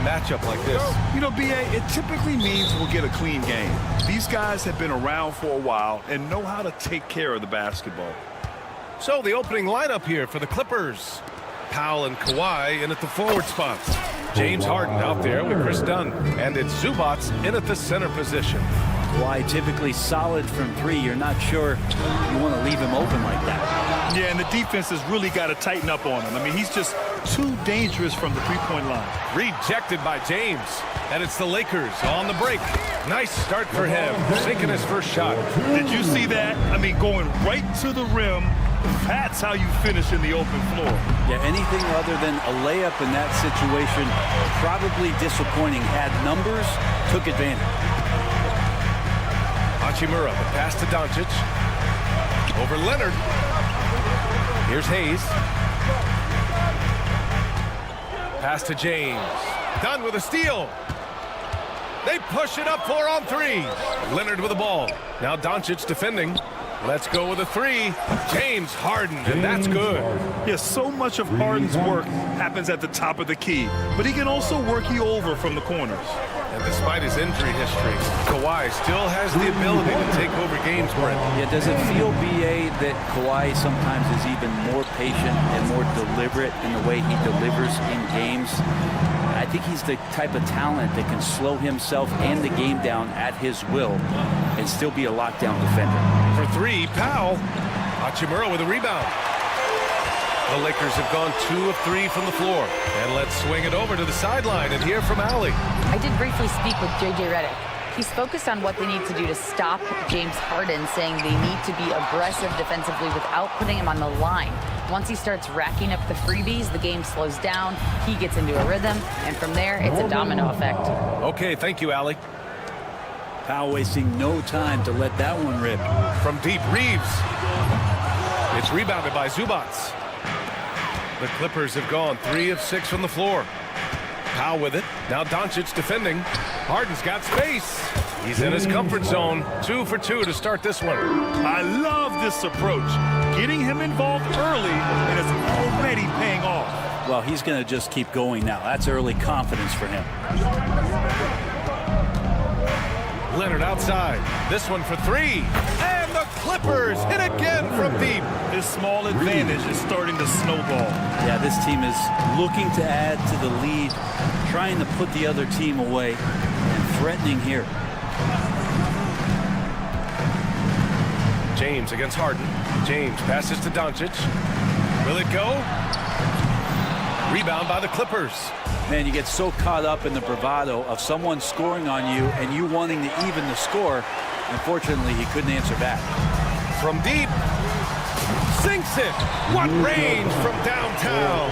Matchup like this. You know, BA, it typically means we'll get a clean game. These guys have been around for a while and know how to take care of the basketball. So the opening lineup here for the Clippers. Powell and Kawhi in at the forward spots. James Harden out there with Chris Dunn. And it's Zubats in at the center position. Kawhi typically solid from three. You're not sure you want to leave him open like that. Yeah, and the defense has really got to tighten up on him. I mean, he's just too dangerous from the three-point line. Rejected by James. And it's the Lakers on the break. Nice start for him, sinking his first shot. Did you see that? I mean, going right to the rim. That's how you finish in the open floor. Yeah, anything other than a layup in that situation, probably disappointing. Had numbers, took advantage. Hachimura, the pass to Doncic. Over Leonard. Here's Hayes. Pass to James. Dunn with a steal. They push it up 4 on 3. Leonard with the ball. Now Doncic defending. Let's go with a 3. James Harden, and that's good. Yeah, so much of Harden's work happens at the top of the key, but he can also work you over from the corners. And despite his injury history, Kawhi still has the ability to take over games, Brent. Yeah, does it feel, BA, that Kawhi sometimes is even more patient and more deliberate in the way he delivers in games? I think he's the type of talent that can slow himself and the game down at his will and still be a lockdown defender. For 3, Powell. Hachimura with a rebound. The Lakers have gone 2 of 3 from the floor. And let's swing it over to the sideline and hear from Allie. I did briefly speak with J.J. Redick. He's focused on what they need to do to stop James Harden, saying they need to be aggressive defensively without putting him on the line. Once he starts racking up the freebies, the game slows down, he gets into a rhythm, and from there, it's a domino effect. Okay, thank you, Allie. Powell wasting no time to let that one rip. From deep, Reeves. It's rebounded by Zubats. The Clippers have gone 3 of 6 from the floor. Powell with it. Now Doncic defending. Harden's got space. He's in his comfort zone. 2 for 2 to start this one. I love this approach. Getting him involved early, and it's already paying off. Well, he's going to just keep going now. That's early confidence for him. Leonard outside. This one for 3. And the Clippers hit again from deep. This small advantage is starting to snowball. Yeah, this team is looking to add to the lead, trying to put the other team away, and threatening here. James against Harden. James passes to Doncic. Will it go? Rebound by the Clippers. Man, you get so caught up in the bravado of someone scoring on you and you wanting to even the score. Unfortunately, he couldn't answer back. From deep. Sinks it. What range from downtown.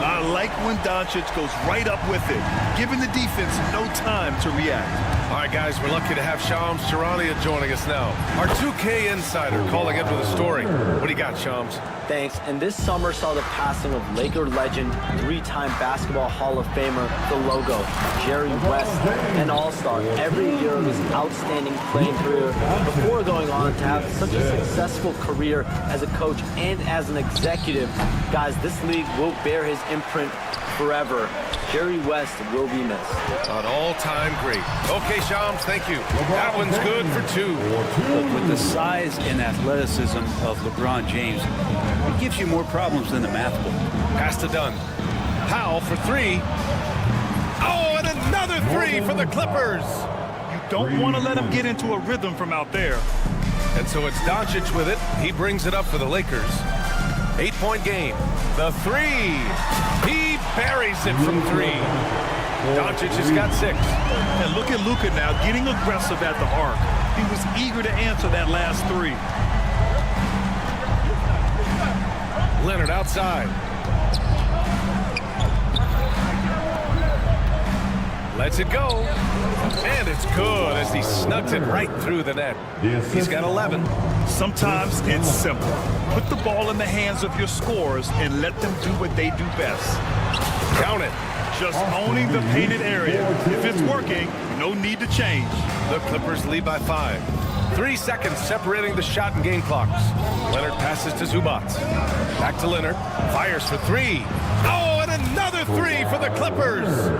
I like when Doncic goes right up with it, giving the defense no time to react. All right, guys, we're lucky to have Shams Charania joining us now. Our 2K insider calling in with a story. What do you got, Shams? Thanks. And this summer saw the passing of Laker legend, 3-time Basketball Hall of Famer, the logo, Jerry West, an all-star every year of his outstanding playing career before going on to have such a successful career as a coach and as an executive. Guys, this league will bear his imprint forever. Jerry West will be missed. An all-time great. Okay, Shams, thank you. That one's good for 2. Look, with the size and athleticism of LeBron James, it gives you more problems than the math book. Pass to Dunn. Powell for 3. Oh, and another 3 for the Clippers. You don't want to let him get into a rhythm from out there. And so it's Doncic with it. He brings it up for the Lakers. 8-point game. The 3. He buries it from 3. Doncic has got 6. And look at Luka now getting aggressive at the arc. He was eager to answer that last 3. Leonard outside. Lets it go. And it's good as he snugs it right through the net. He's got 11. Sometimes it's simple. Put the ball in the hands of your scorers and let them do what they do best. Count it. Just owning the painted area. If it's working, no need to change. The Clippers lead by 5. 3 seconds separating the shot and game clocks. Leonard passes to Zubac. Back to Leonard. Fires for 3. Oh, and another 3 for the Clippers.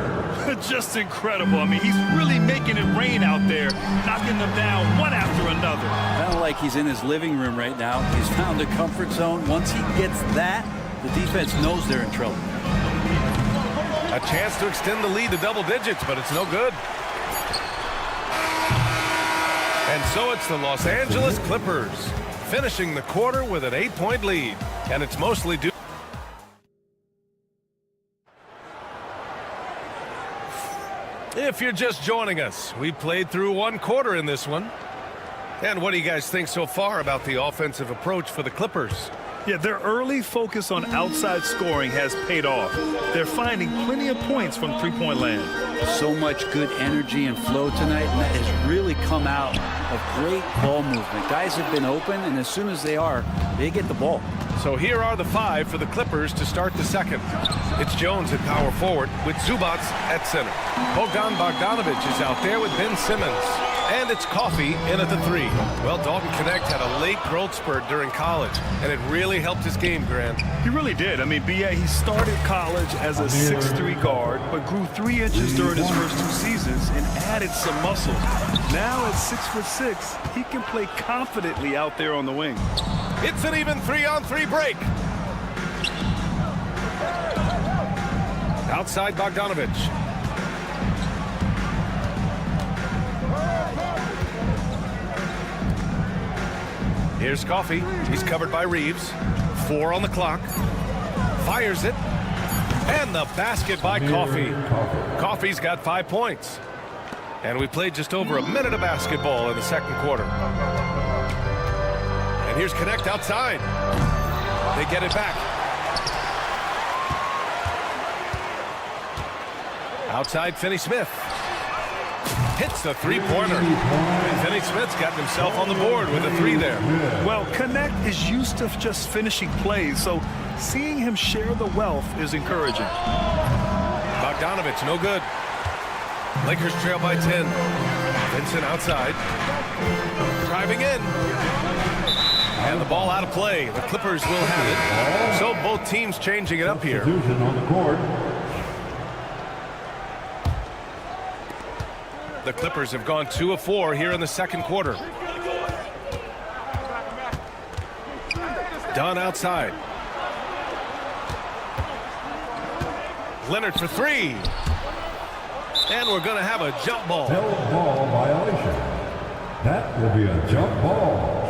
Just incredible. I mean, he's really making it rain out there, knocking them down one after another. Kind of like he's in his living room right now. He's found the comfort zone. Once he gets that, the defense knows they're in trouble. A chance to extend the lead to double digits, but it's no good. And so it's the Los Angeles Clippers finishing the quarter with an 8-point lead. And it's mostly due. If you're just joining us, we played through 1 quarter in this one. And what do you guys think so far about the offensive approach for the Clippers? Yeah, their early focus on outside scoring has paid off. They're finding plenty of points from three-point land. So much good energy and flow tonight, and that has really come out of great ball movement. Guys have been open, and as soon as they are, they get the ball. So here are the 5 for the Clippers to start the second. It's Jones at power forward with Zubac at center. Bogdan Bogdanovic is out there with Ben Simmons. And it's Coffey in at the 3. Well, Dalton Connect had a late growth spurt during college, and it really helped his game, Grant. He really did. I mean, B.A., he started college as a 6'3" guard, but grew 3 inches during his first 2 seasons and added some muscles. Now at 6'6", he can play confidently out there on the wing. It's an even 3-on-3 break. Outside Bogdanovic. Here's Coffey. He's covered by Reeves. 4 on the clock. Fires it. And the basket by Coffey. Coffey's got 5 points. And we played just over a minute of basketball in the second quarter. And here's Connect outside. They get it back. Outside Finney-Smith. Hits the 3-pointer. And Finney-Smith's gotten himself on the board with a 3 there. Well, Connect is used to just finishing plays, so seeing him share the wealth is encouraging. Bogdanovic, no good. Lakers trail by 10. Vincent outside. Driving in. And the ball out of play. The Clippers will have it. So both teams changing it up here. On the court. The Clippers have gone 2 of 4 here in the second quarter. Dunn outside. Leonard for 3. And we're going to have a jump ball. Jump ball violation. That will be a jump ball.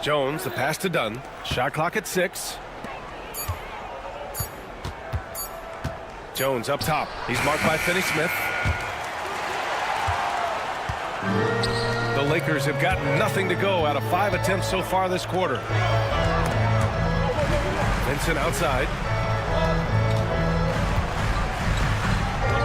Jones, the pass to Dunn. Shot clock at 6. Jones up top. He's marked by Finney-Smith. The Lakers have got nothing to go out of 5 attempts so far this quarter. Vincent outside.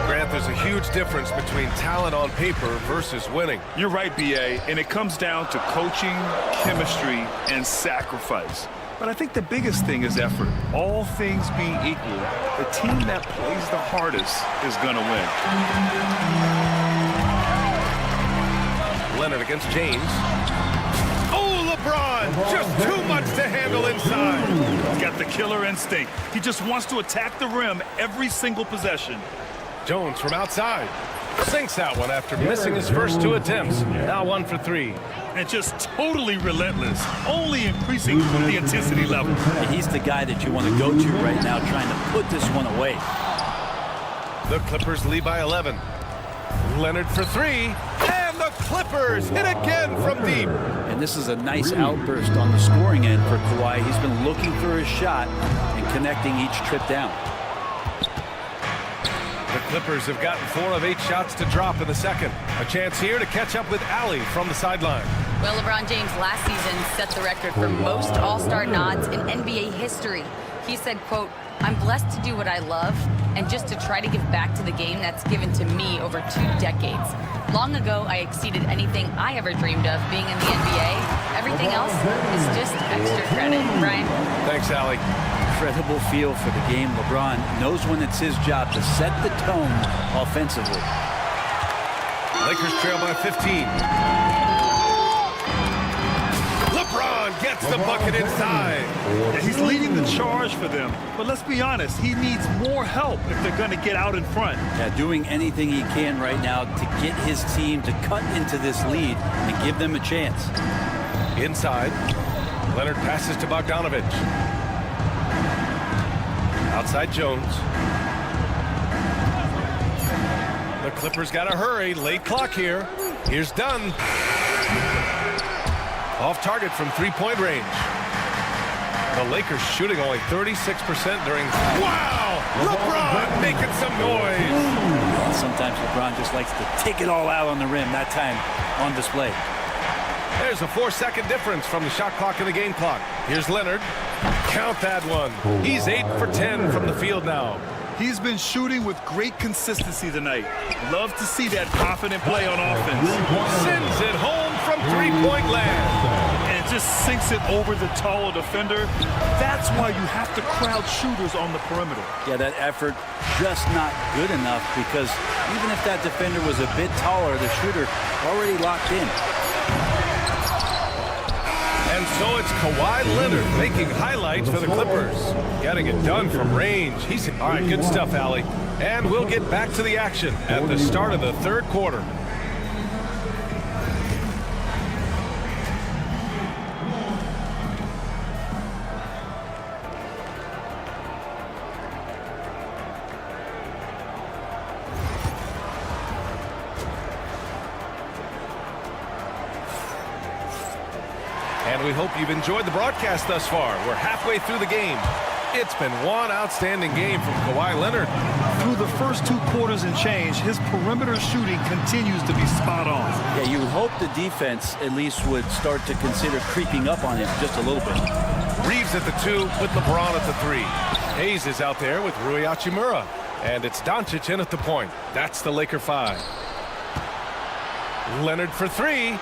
Grant, there's a huge difference between talent on paper versus winning. You're right, B.A., and it comes down to coaching, chemistry, and sacrifice. But I think the biggest thing is effort. All things being equal, the team that plays the hardest is going to win. Leonard against James. Oh, LeBron! Just too much to handle inside. He's got the killer instinct. He just wants to attack the rim every single possession. Jones from outside. Sinks that one after missing his first 2 attempts. Now 1 for 3. And just totally relentless, only increasing the intensity level. He's the guy that you want to go to right now, trying to put this one away. The Clippers lead by 11. Leonard for 3. And the Clippers hit again from deep. And this is a nice outburst on the scoring end for Kawhi. He's been looking for his shot and connecting each trip down. The Clippers have gotten 4 of 8 shots to drop in the second. A chance here to catch up with Alli from the sideline. Well, LeBron James last season set the record for most all-star nods in NBA history. He said, quote, "I'm blessed to do what I love and just to try to give back to the game that's given to me over 2 decades. Long ago, I exceeded anything I ever dreamed of being in the NBA. Everything else is just extra credit." Brian? Thanks, Allie. Incredible feel for the game. LeBron knows when it's his job to set the tone offensively. Lakers trail by 15. LeBron gets the bucket inside. Yeah, he's leading the charge for them. But let's be honest, he needs more help if they're going to get out in front. Yeah, doing anything he can right now to get his team to cut into this lead and give them a chance. Inside, Leonard passes to Bogdanovich. Outside Jones. The Clippers got to hurry. Late clock here. Here's Dunn. Off target from three-point range. The Lakers shooting only 36% during... Wow! LeBron making some noise. Sometimes LeBron just likes to take it all out on the rim. That time on display. There's a 4-second difference from the shot clock and the game clock. Here's Leonard. Count that one. He's 8 for 10 from the field now. He's been shooting with great consistency tonight. Love to see that confident play on offense. Sends it home from three-point land. And just sinks it over the taller defender. That's why you have to crowd shooters on the perimeter. Yeah, that effort just not good enough because even if that defender was a bit taller, the shooter already locked in. And so it's Kawhi Leonard making highlights for the Clippers. Getting it done from range. All right, good stuff, Allie. And we'll get back to the action at the start of the third quarter. And we hope you've enjoyed the broadcast thus far. We're halfway through the game. It's been one outstanding game from Kawhi Leonard. Through the first 2 quarters and change, his perimeter shooting continues to be spot on. Yeah, you would hope the defense at least would start to consider creeping up on him just a little bit. Reeves at the 2 with LeBron at the 3. Hayes is out there with Rui Hachimura. And it's Doncic in at the point. That's the Laker 5. Leonard for 3.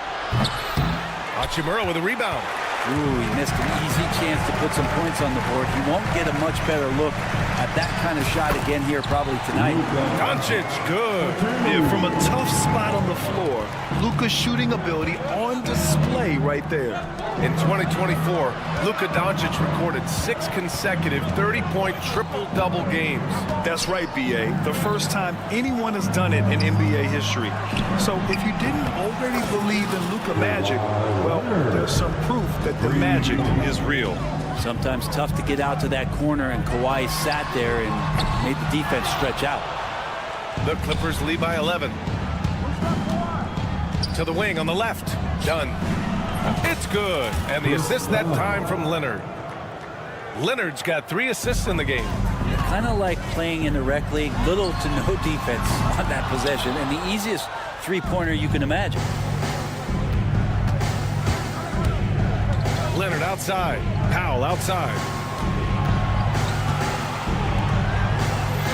Hachimura with a rebound. Ooh, he missed an easy chance to put some points on the board. He won't get a much better look at that kind of shot again here probably tonight. Doncic, good. Yeah, from a tough spot on the floor, Luka's shooting ability on display right there. In 2024, Luka Doncic recorded 6 consecutive 30-point triple-double games. That's right, B.A. The first time anyone has done it in NBA history. So if you didn't already believe in Luka magic, well, there's some proof that the magic is real. Sometimes tough to get out to that corner, and Kawhi sat there and made the defense stretch out. The Clippers lead by 11. To the wing on the left. Done. It's good. And the assist that time from Leonard. Leonard's got 3 assists in the game. Kind of like playing in the rec league, little to no defense on that possession, and the easiest three-pointer you can imagine. Leonard outside. Powell outside.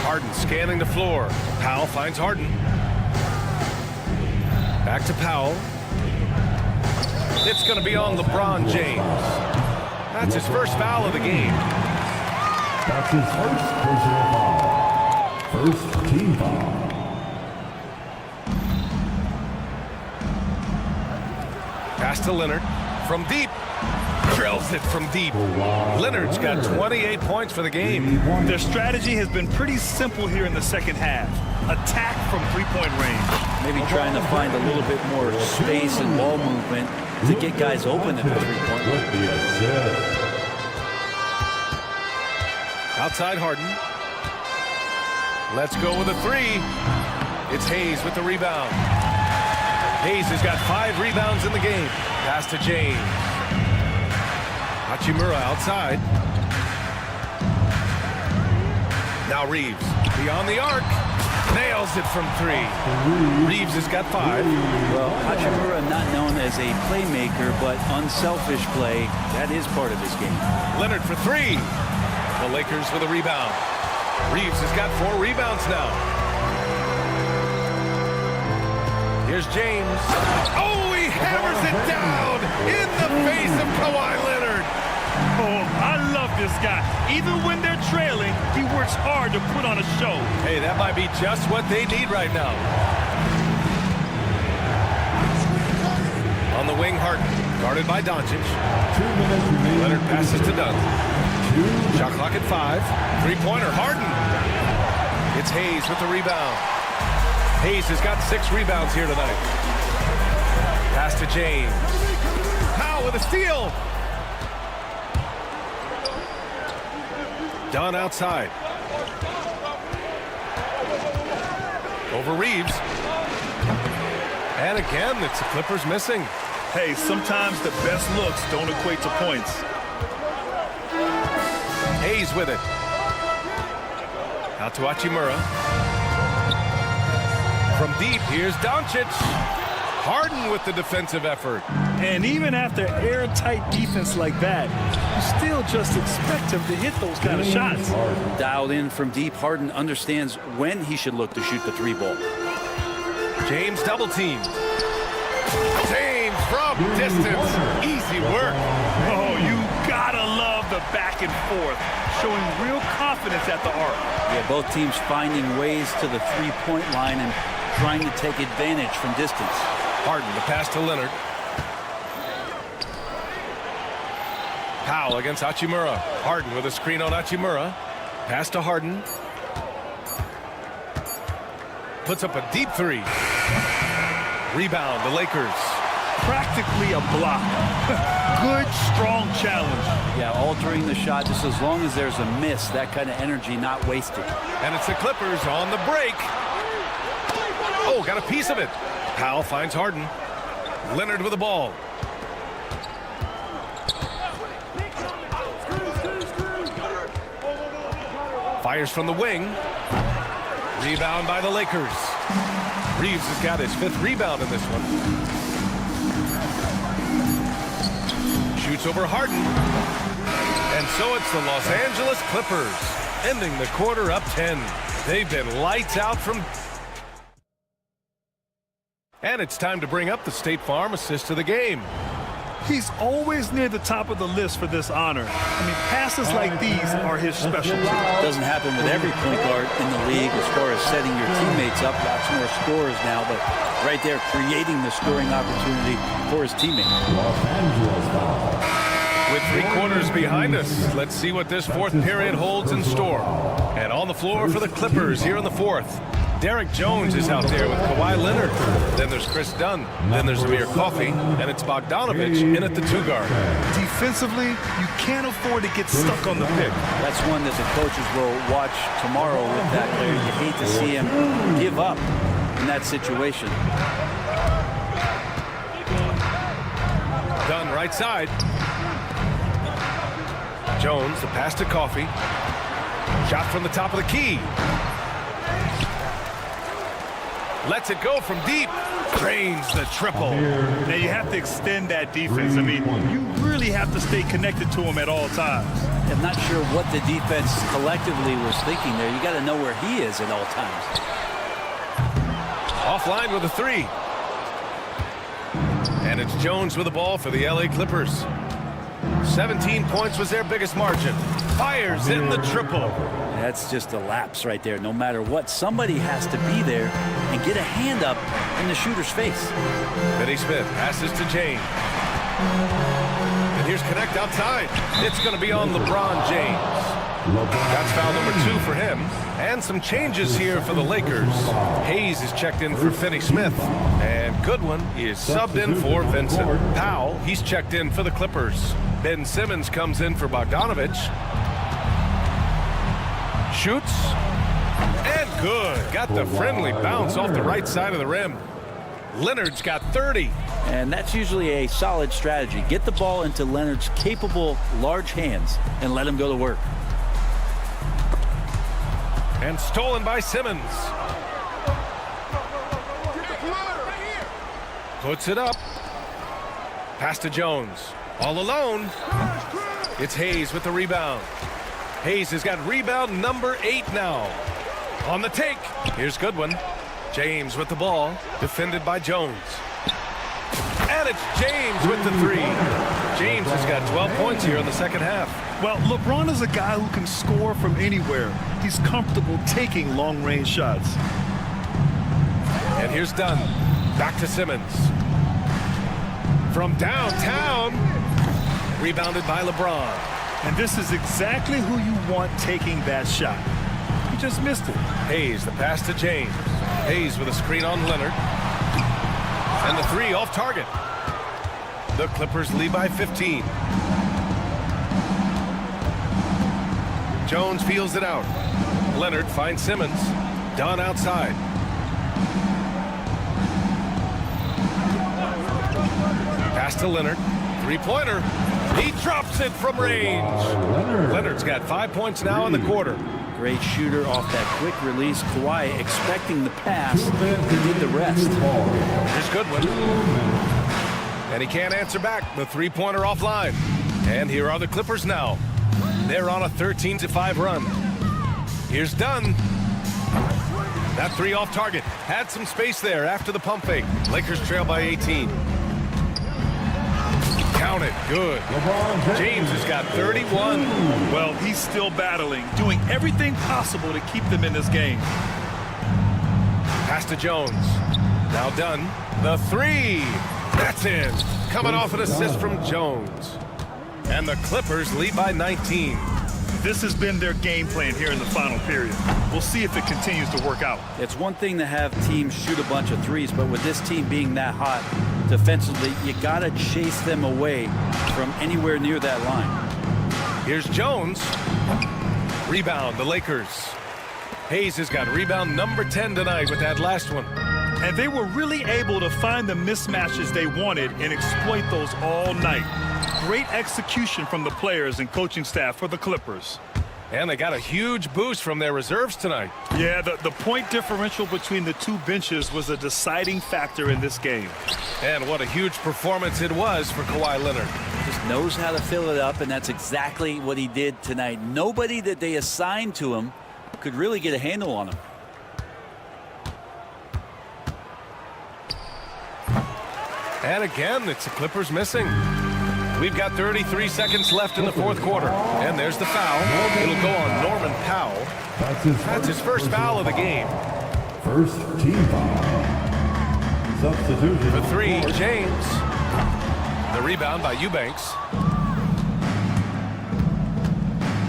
Harden scanning the floor. Powell finds Harden. Back to Powell. It's going to be on LeBron James. That's his first foul of the game. That's his first personal foul. First team foul. Pass to Leonard. From deep. Drills it from deep. Leonard's got 28 points for the game. Their strategy has been pretty simple here in the second half. Attack from three-point range. Maybe trying to find a little bit more space and ball movement to get guys open at the three-point line. Outside Harden. Let's go with a 3. It's Hayes with the rebound. Hayes has got 5 rebounds in the game. Pass to James. Hachimura outside. Now Reeves beyond the arc. Nails it from 3. Reeves has got 5. Well, Hachimura not known as a playmaker, but unselfish play, that is part of his game. Leonard for 3. The Lakers with a rebound. Reeves has got 4 rebounds now. Here's James. Oh, he hammers it down in the face of Kawhi Leonard. Oh, I love this guy. Even when they're trailing, he works hard to put on a show. Hey, that might be just what they need right now. On the wing, Harden, guarded by Doncic. 2 minutes remaining. Leonard passes to Dunn. Shot clock at 5. Three-pointer, Harden. It's Hayes with the rebound. Hayes has got 6 rebounds here tonight. Pass to James. Powell with a steal. Dunn outside. Over Reeves. And again, it's the Clippers missing. Hey, sometimes the best looks don't equate to points. Hayes with it. Out to Hachimura. From deep, here's Doncic. Harden with the defensive effort. And even after airtight defense like that, you still just expect him to hit those kind of shots. Dialed in from deep, Harden understands when he should look to shoot the 3 ball. James double teamed. James from distance. Easy work. Oh, you gotta love the back and forth, showing real confidence at the arc. Yeah, both teams finding ways to the 3-point line and trying to take advantage from distance. Harden, the pass to Leonard. Powell against Hachimura. Harden with a screen on Hachimura. Pass to Harden. Puts up a deep 3. Rebound, the Lakers. Practically a block. Good, strong challenge. Yeah, altering the shot just as long as there's a miss, that kind of energy not wasted. And it's the Clippers on the break. Oh, got a piece of it. Powell finds Harden. Leonard with the ball. Fires from the wing. Rebound by the Lakers. Reeves has got his 5th rebound in this one. Shoots over Harden. And so it's the Los Angeles Clippers ending the quarter up 10. They've been lights out from... And it's time to bring up the State Farm assist of the game. He's always near the top of the list for this honor. I mean, passes like these are his specialty. Doesn't happen with every point guard in the league as far as setting your teammates up. Lots more scorers now, but right there creating the scoring opportunity for his teammate. Los Angeles foul. With 3 quarters behind us, let's see what this 4th period holds in store. And on the floor for the Clippers here in the 4th. Derek Jones is out there with Kawhi Leonard. Then there's Chris Dunn. Then there's Amir Coffey. And it's Bogdanovich in at the 2 guard. Defensively, you can't afford to get stuck on the pick. That's one that the coaches will watch tomorrow with that player. You hate to see him give up in that situation. Dunn right side. Jones, the pass to Coffey. Shot from the top of the key. Lets it go from deep. Drains the triple. Now you have to extend that defense. I mean, you really have to stay connected to him at all times. I'm not sure what the defense collectively was thinking there. You got to know where he is at all times. Offline with a 3. And it's Jones with the ball for the LA Clippers. 17 points was their biggest margin. Fires in the triple. That's just a lapse right there. No matter what, somebody has to be there and get a hand up in the shooter's face. Finney Smith passes to James. And here's Connect outside. It's going to be on LeBron James. That's foul number 2 for him. And some changes here for the Lakers. Hayes is checked in for Finney Smith. And Goodwin is subbed in for Vincent. Powell, he's checked in for the Clippers. Ben Simmons comes in for Bogdanovich. Shoots. And good. Got the friendly bounce off the right side of the rim. Leonard's got 30. And that's usually a solid strategy. Get the ball into Leonard's capable, large hands and let him go to work. And stolen by Simmons. Puts it up. Pass to Jones. All alone. It's Hayes with the rebound. Hayes has got rebound number 8 now. On the take. Here's Goodwin. James with the ball. Defended by Jones. And it's James with the 3. James has got 12 points here in the second half. Well, LeBron is a guy who can score from anywhere. He's comfortable taking long-range shots. And here's Dunn. Back to Simmons. From downtown. Rebounded by LeBron. And this is exactly who you want taking that shot. He just missed it. Hayes, the pass to James. Hayes with a screen on Leonard. And the 3 off target. The Clippers lead by 15. Jones feels it out. Leonard finds Simmons. Dunn outside. Pass to Leonard. Three-pointer. He drops it from range. Leonard's got 5 points now in the quarter. Great shooter off that quick release. Kawhi expecting the pass. He did the rest. Here's Goodwin. And he can't answer back. The three-pointer offline. And here are the Clippers now. They're on a 13-5 run. Here's Dunn. That 3 off target. Had some space there after the pump fake. Lakers trail by 18. Count it. Good. James has got 31. Well, he's still battling, doing everything possible to keep them in this game. Pass to Jones. Now Dunn. The 3. That's in. Coming off an assist from Jones. And the Clippers lead by 19. This has been their game plan here in the final period. We'll see if it continues to work out. It's one thing to have teams shoot a bunch of threes, but with this team being that hot defensively, you got to chase them away from anywhere near that line. Here's Jones. Rebound, the Lakers. Hayes has got rebound number 10 tonight with that last one. And they were really able to find the mismatches they wanted and exploit those all night. Great execution from the players and coaching staff for the Clippers. And they got a huge boost from their reserves tonight. Yeah, the point differential between the two benches was a deciding factor in this game. And what a huge performance it was for Kawhi Leonard. Just knows how to fill it up, and that's exactly what he did tonight. Nobody that they assigned to him could really get a handle on him. And again, it's the Clippers missing. We've got 33 seconds left in the fourth quarter. And there's the foul. It'll go on Norman Powell. That's his first foul of the game. First team foul. Substitution. For 3, James. The rebound by Eubanks.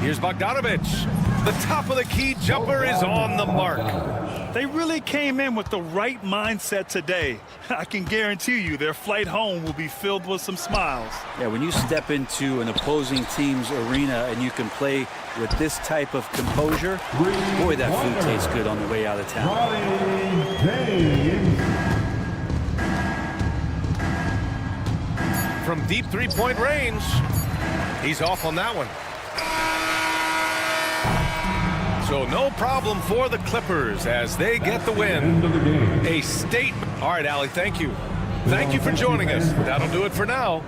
Here's Bogdanovich. The top of the key jumper is on the mark. They really came in with the right mindset today. I can guarantee you their flight home will be filled with some smiles. Yeah, when you step into an opposing team's arena and you can play with this type of composure, boy, that food tastes good on the way out of town. From deep three-point range, he's off on that one. So no problem for the Clippers as they get the win. A statement. All right, Allie, thank you. Thank you for joining us. That'll do it for now.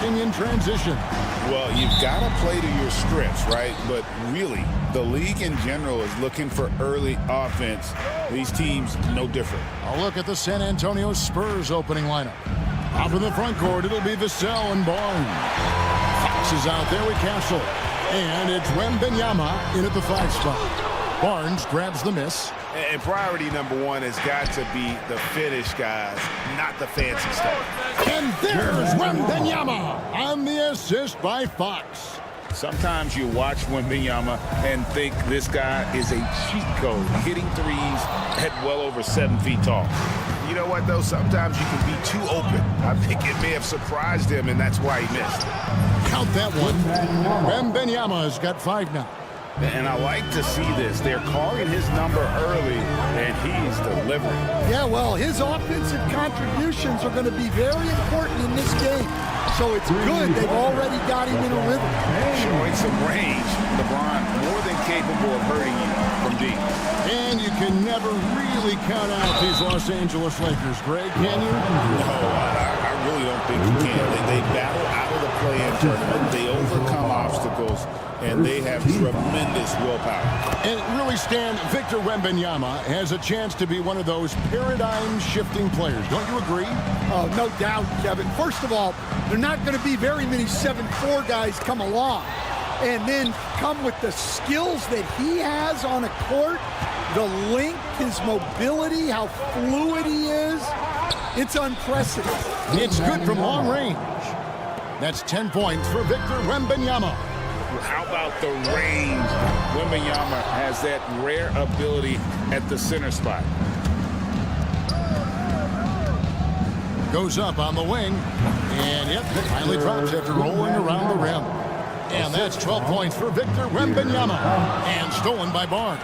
In transition. Well, you've got to play to your strengths, right? But really, the league in general is looking for early offense. These teams, no different. A look at the San Antonio Spurs opening lineup. Off in the front court, it'll be Vassell and Barnes. Fox is out there with Castle. And it's Wembanyama in at the 5 spot. Barnes grabs the miss. And priority number one has got to be the finish, guys, not the fancy stuff. And there's Wembanyama on the assist by Fox. Sometimes you watch Wembanyama and think this guy is a cheat code, hitting threes at well over 7 feet tall. You know what, though? Sometimes you can be too open. I think it may have surprised him, and that's why he missed. Count that one. Wembanyama's got 5 now. And I like to see this. They're calling his number early, and he's delivering. Yeah, well, his offensive contributions are going to be very important in this game. So it's good they've already got him in a rhythm. Showing some range. LeBron more than capable of hurting you from deep. And you can never really count out these Los Angeles Lakers, Greg, can you? No, I really don't think you can. They battle out of the play-in tournament. They overcome obstacles, and they have tremendous willpower. And really, Stan, Victor Wembanyama has a chance to be one of those paradigm-shifting players. Don't you agree? Oh, no doubt, Kevin. First of all, there are not going to be very many 7'4" guys come along and then come with the skills that he has on a court, the length, his mobility, how fluid he is. It's unprecedented. It's good from long range. That's 10 points for Victor Wembanyama. How about the range? Wembanyama has that rare ability at the center spot. Goes up on the wing, and yep, finally drops after rolling around the rim. And that's 12 points for Victor Wembanyama, and stolen by Barnes.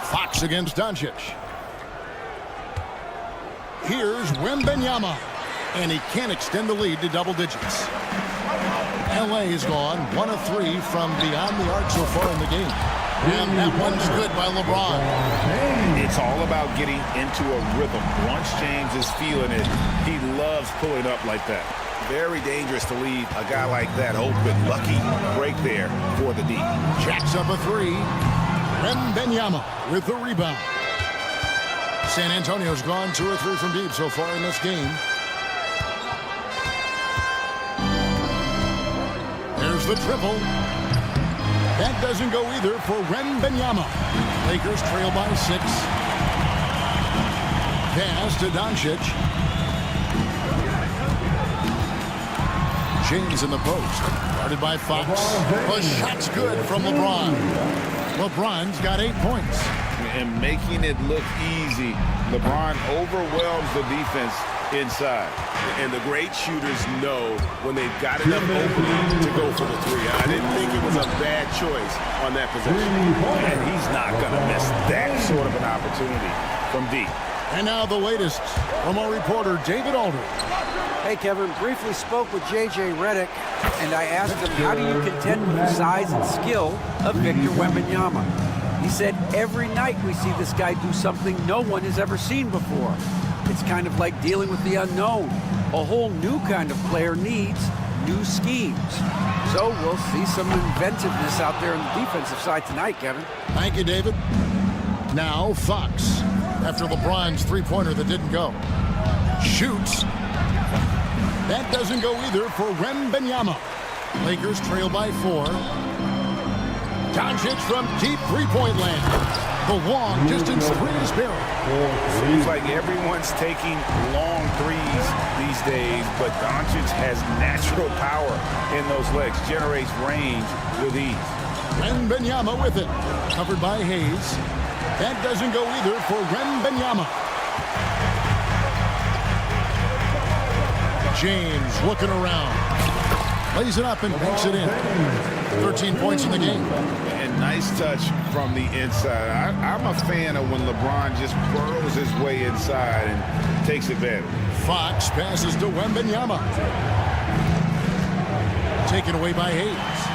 Fox against Doncic. Here's Wembanyama, and he can't extend the lead to double digits. LA has gone 1 of 3 from beyond the arc so far in the game. And that one's good by LeBron. It's all about getting into a rhythm. Once James is feeling it, he loves pulling up like that. Very dangerous to leave a guy like that open. Lucky break there for the D. Jacks up a 3. Wembanyama with the rebound. San Antonio's gone 2 or 3 from deep so far in this game. There's the triple. That doesn't go either for Wembanyama. Lakers trail by 6. Pass to Doncic. James in the post. Guarded by Fox. The shot's good from LeBron. LeBron's got 8 points. And making it look easy, LeBron overwhelms the defense inside. And the great shooters know when they've got enough opening to go for the 3. I didn't think it was a bad choice on that possession. And he's not going to miss that sort of an opportunity from deep. And now the latest from our reporter, David Aldridge. Hey, Kevin, briefly spoke with J.J. Redick, and I asked him, how do you contend with the size and skill of Victor Wembanyama? He said, every night we see this guy do something no one has ever seen before. It's kind of like dealing with the unknown. A whole new kind of player needs new schemes. So we'll see some inventiveness out there on the defensive side tonight, Kevin. Thank you, David. Now Fox, after LeBron's three-pointer that didn't go. Shoots. That doesn't go either for Wembanyama. Lakers trail by 4. Doncic from deep three-point land. The long distance 3 is buried. Seems like everyone's taking long threes these days, but Doncic has natural power in those legs, generates range with ease. Wembanyama with it. Covered by Hayes. That doesn't go either for Wembanyama. James looking around. Lays it up and banks it in. 13 points in the game. And nice touch from the inside. I'm a fan of when LeBron just burrows his way inside and takes advantage. Fox passes to Wembanyama. Taken away by Hayes.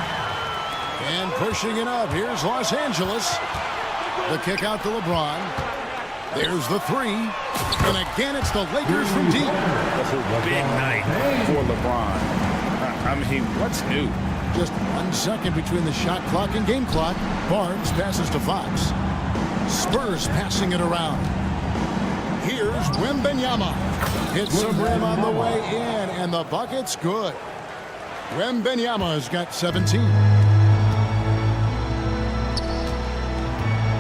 And pushing it up. Here's Los Angeles. The kick out to LeBron. There's the 3. And again, it's the Lakers from deep. Big night for LeBron. I mean, what's new? Just 1 second between the shot clock and game clock. Barnes passes to Fox. Spurs passing it around. Here's Wembanyama. Hits some rim on the way in, and the bucket's good. Wembanyama has got 17.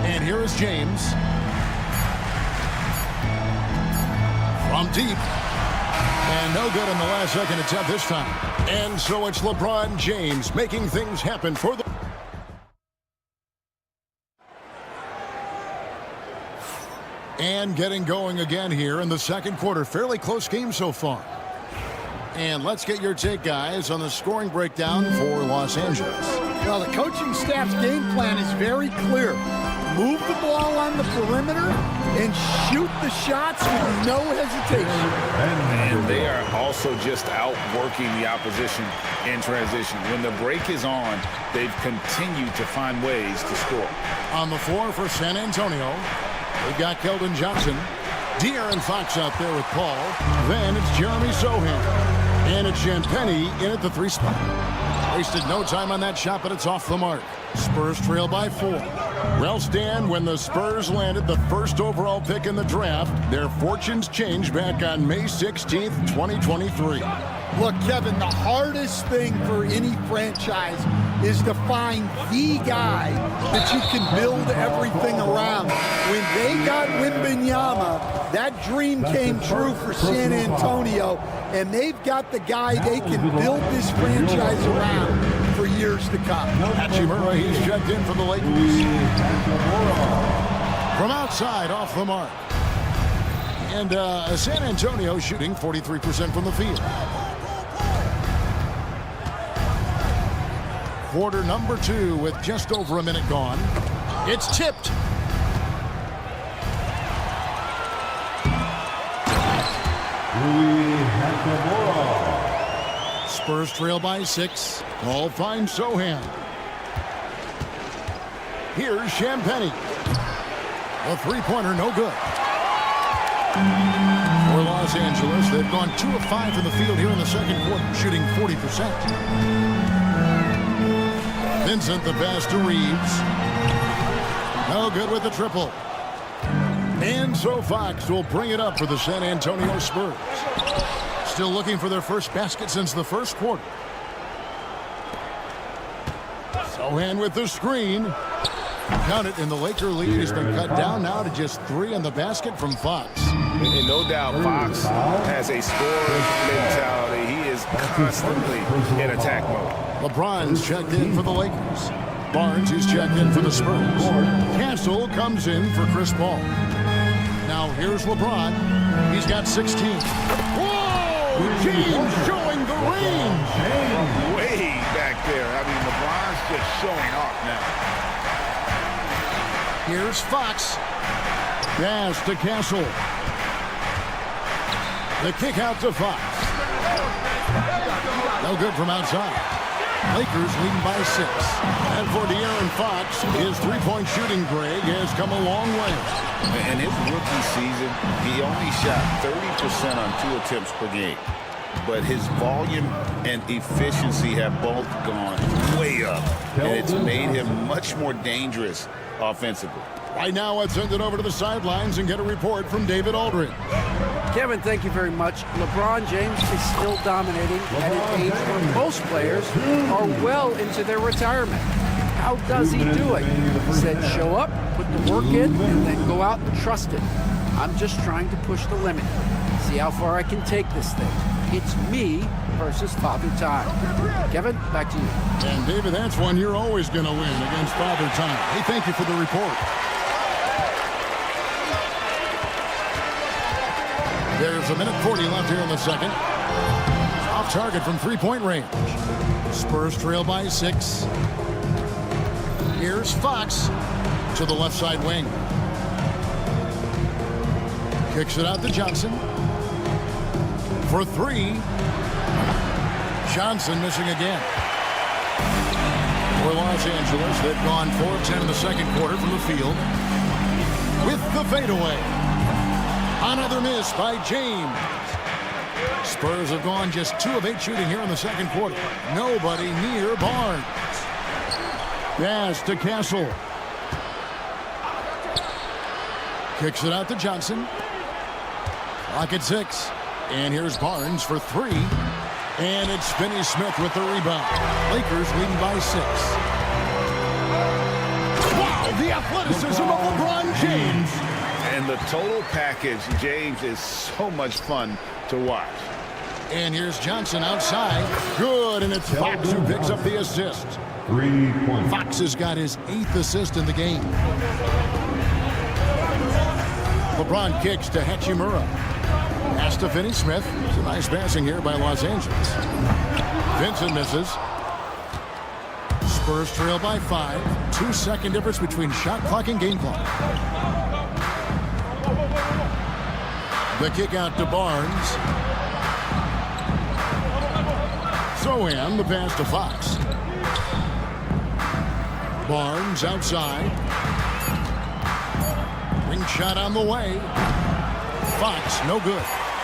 And here is James. From deep. And no good in the last second attempt this time. And so it's LeBron James making things happen for the... And getting going again here in the second quarter. Fairly close game so far. And let's get your take, guys, on the scoring breakdown for Los Angeles. Well, the coaching staff's game plan is very clear. Move the ball on the perimeter and shoot the shots with no hesitation. And they are also just outworking the opposition in transition. When the break is on, they've continued to find ways to score. On the floor for San Antonio, we've got Keldon Johnson. De'Aaron Fox out there with Paul. Then it's Jeremy Sohan. And it's Champagnie in at the 3 spot. Wasted no time on that shot, but it's off the mark. Spurs trail by 4. Well, Stan, when the Spurs landed the first overall pick in the draft, their fortunes changed back on May 16th, 2023. Look, Kevin, the hardest thing for any franchise is to find the guy that you can build everything around. When they got Wembanyama, that dream came true for San Antonio, and they've got the guy they can build this franchise around for years to come. Hachimura, he's checked in for the Lakers. From outside, off the mark. And San Antonio shooting 43% from the field. Quarter number 2 with just over a minute gone. It's tipped. Spurs trail by 6. Ball finds Sohan. Here's Champagny. A three-pointer, no good. For Los Angeles, they've gone 2 of 5 from the field here in the second quarter, shooting 40%. Vincent, the pass to Reeves. No good with the triple. And so Fox will bring it up for the San Antonio Spurs. Still looking for their first basket since the first quarter. Sohan with the screen. Count it, and the Laker lead has been cut down now to just 3 on the basket from Fox. And no doubt Fox has a scoring mentality. He is constantly in attack mode. LeBron's checked in for the Lakers. Barnes is checked in for the Spurs. Cancel comes in for Chris Paul. Now here's LeBron. He's got 16. Whoa! James showing the range. Way back there. I mean, LeBron's just showing off now. Here's Fox. Pass to Castle. The kick out to Fox. No good from outside. Lakers leading by 6. And for De'Aaron Fox, his three-point shooting, Greg, has come a long way. In his rookie season, he only shot 30% on 2 attempts per game. But his volume and efficiency have both gone way up. And it's made him much more dangerous offensively. Right now, let's send it over to the sidelines and get a report from David Aldridge. Kevin, thank you very much. LeBron James is still dominating at an age where most players are well into their retirement. How does he do it? He said show up, put the work in, and then go out and trust it. I'm just trying to push the limit. See how far I can take this thing. It's me versus Father Time. Kevin, back to you. And David, that's one you're always going to win against Father Time. Hey, thank you for the report. There's a minute 40 left here in the second. Off target from three-point range. Spurs trail by 6. Here's Fox to the left side wing. Kicks it out to Johnson. For 3. Johnson missing again. For Los Angeles, they've gone 4 of 10 in the second quarter from the field. With the fadeaway. Another miss by James. Spurs have gone just 2 of 8 shooting here in the second quarter. Nobody near Barnes. Pass to Castle. Kicks it out to Johnson. Clock at 6. And here's Barnes for 3. And it's Finney-Smith with the rebound. Lakers leading by 6. Wow, the athleticism of LeBron James. And the total package, James, is so much fun to watch. And here's Johnson outside. Good, and it's Fox who picks up the assist. 3 points. Fox has got his 8th assist in the game. LeBron kicks to Hachimura. Pass to Finney-Smith. It's a nice passing here by Los Angeles. Vincent misses. Spurs trail by 5. 2-second difference between shot clock and game clock. The kick out to Barnes. Sohan, the pass to Fox. Barnes outside. Ring shot on the way. Fox, no good.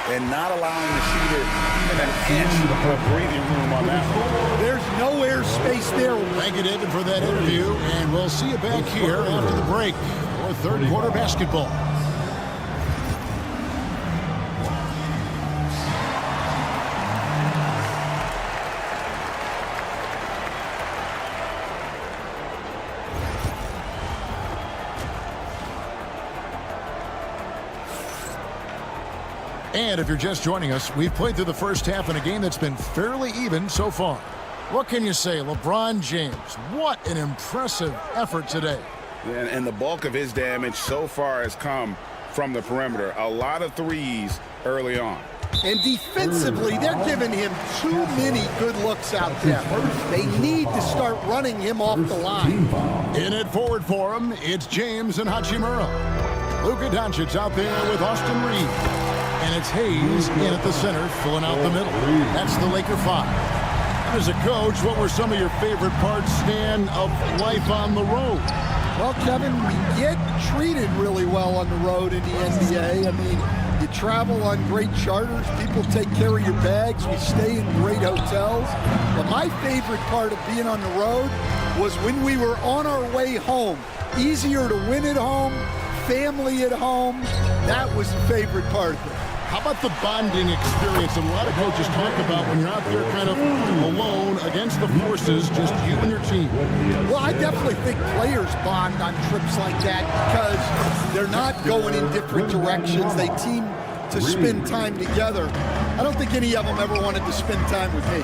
And not allowing the shooter even an inch of breathing room on that one. There's no air space there. Thank you, David, for that interview. And we'll see you back here after the break for third quarter basketball. And if you're just joining us, we've played through the first half in a game that's been fairly even so far. What can you say? LeBron James, what an impressive effort today. And the bulk of his damage so far has come from the perimeter. A lot of threes early on. And defensively, they're giving him too many good looks out there. They need to start running him off the line. In it forward for him, it's James and Hachimura. Luka Doncic out there with Austin Reeves. And it's Hayes in at the center, filling out the middle. That's the Laker 5. As a coach, what were some of your favorite parts, Stan, of life on the road? Well, Kevin, we get treated really well on the road in the NBA. I mean, you travel on great charters. People take care of your bags. We stay in great hotels. But my favorite part of being on the road was when we were on our way home. Easier to win at home, family at home. That was the favorite part of it. How about the bonding experience that a lot of coaches talk about when you're out there kind of alone against the forces, just you and your team? Well, I definitely think players bond on trips like that because they're not going in different directions. They team to spend time together. I don't think any of them ever wanted to spend time with me.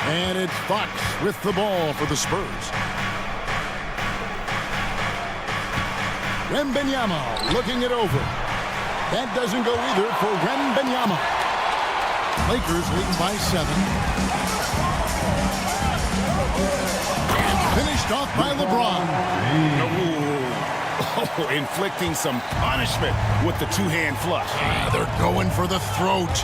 And it's Fox with the ball for the Spurs. Wembanyama looking it over. That doesn't go either for Wembanyama. Lakers leading by 7. And finished off by LeBron. Oh, inflicting some punishment with the two-hand flush. They're going for the throat.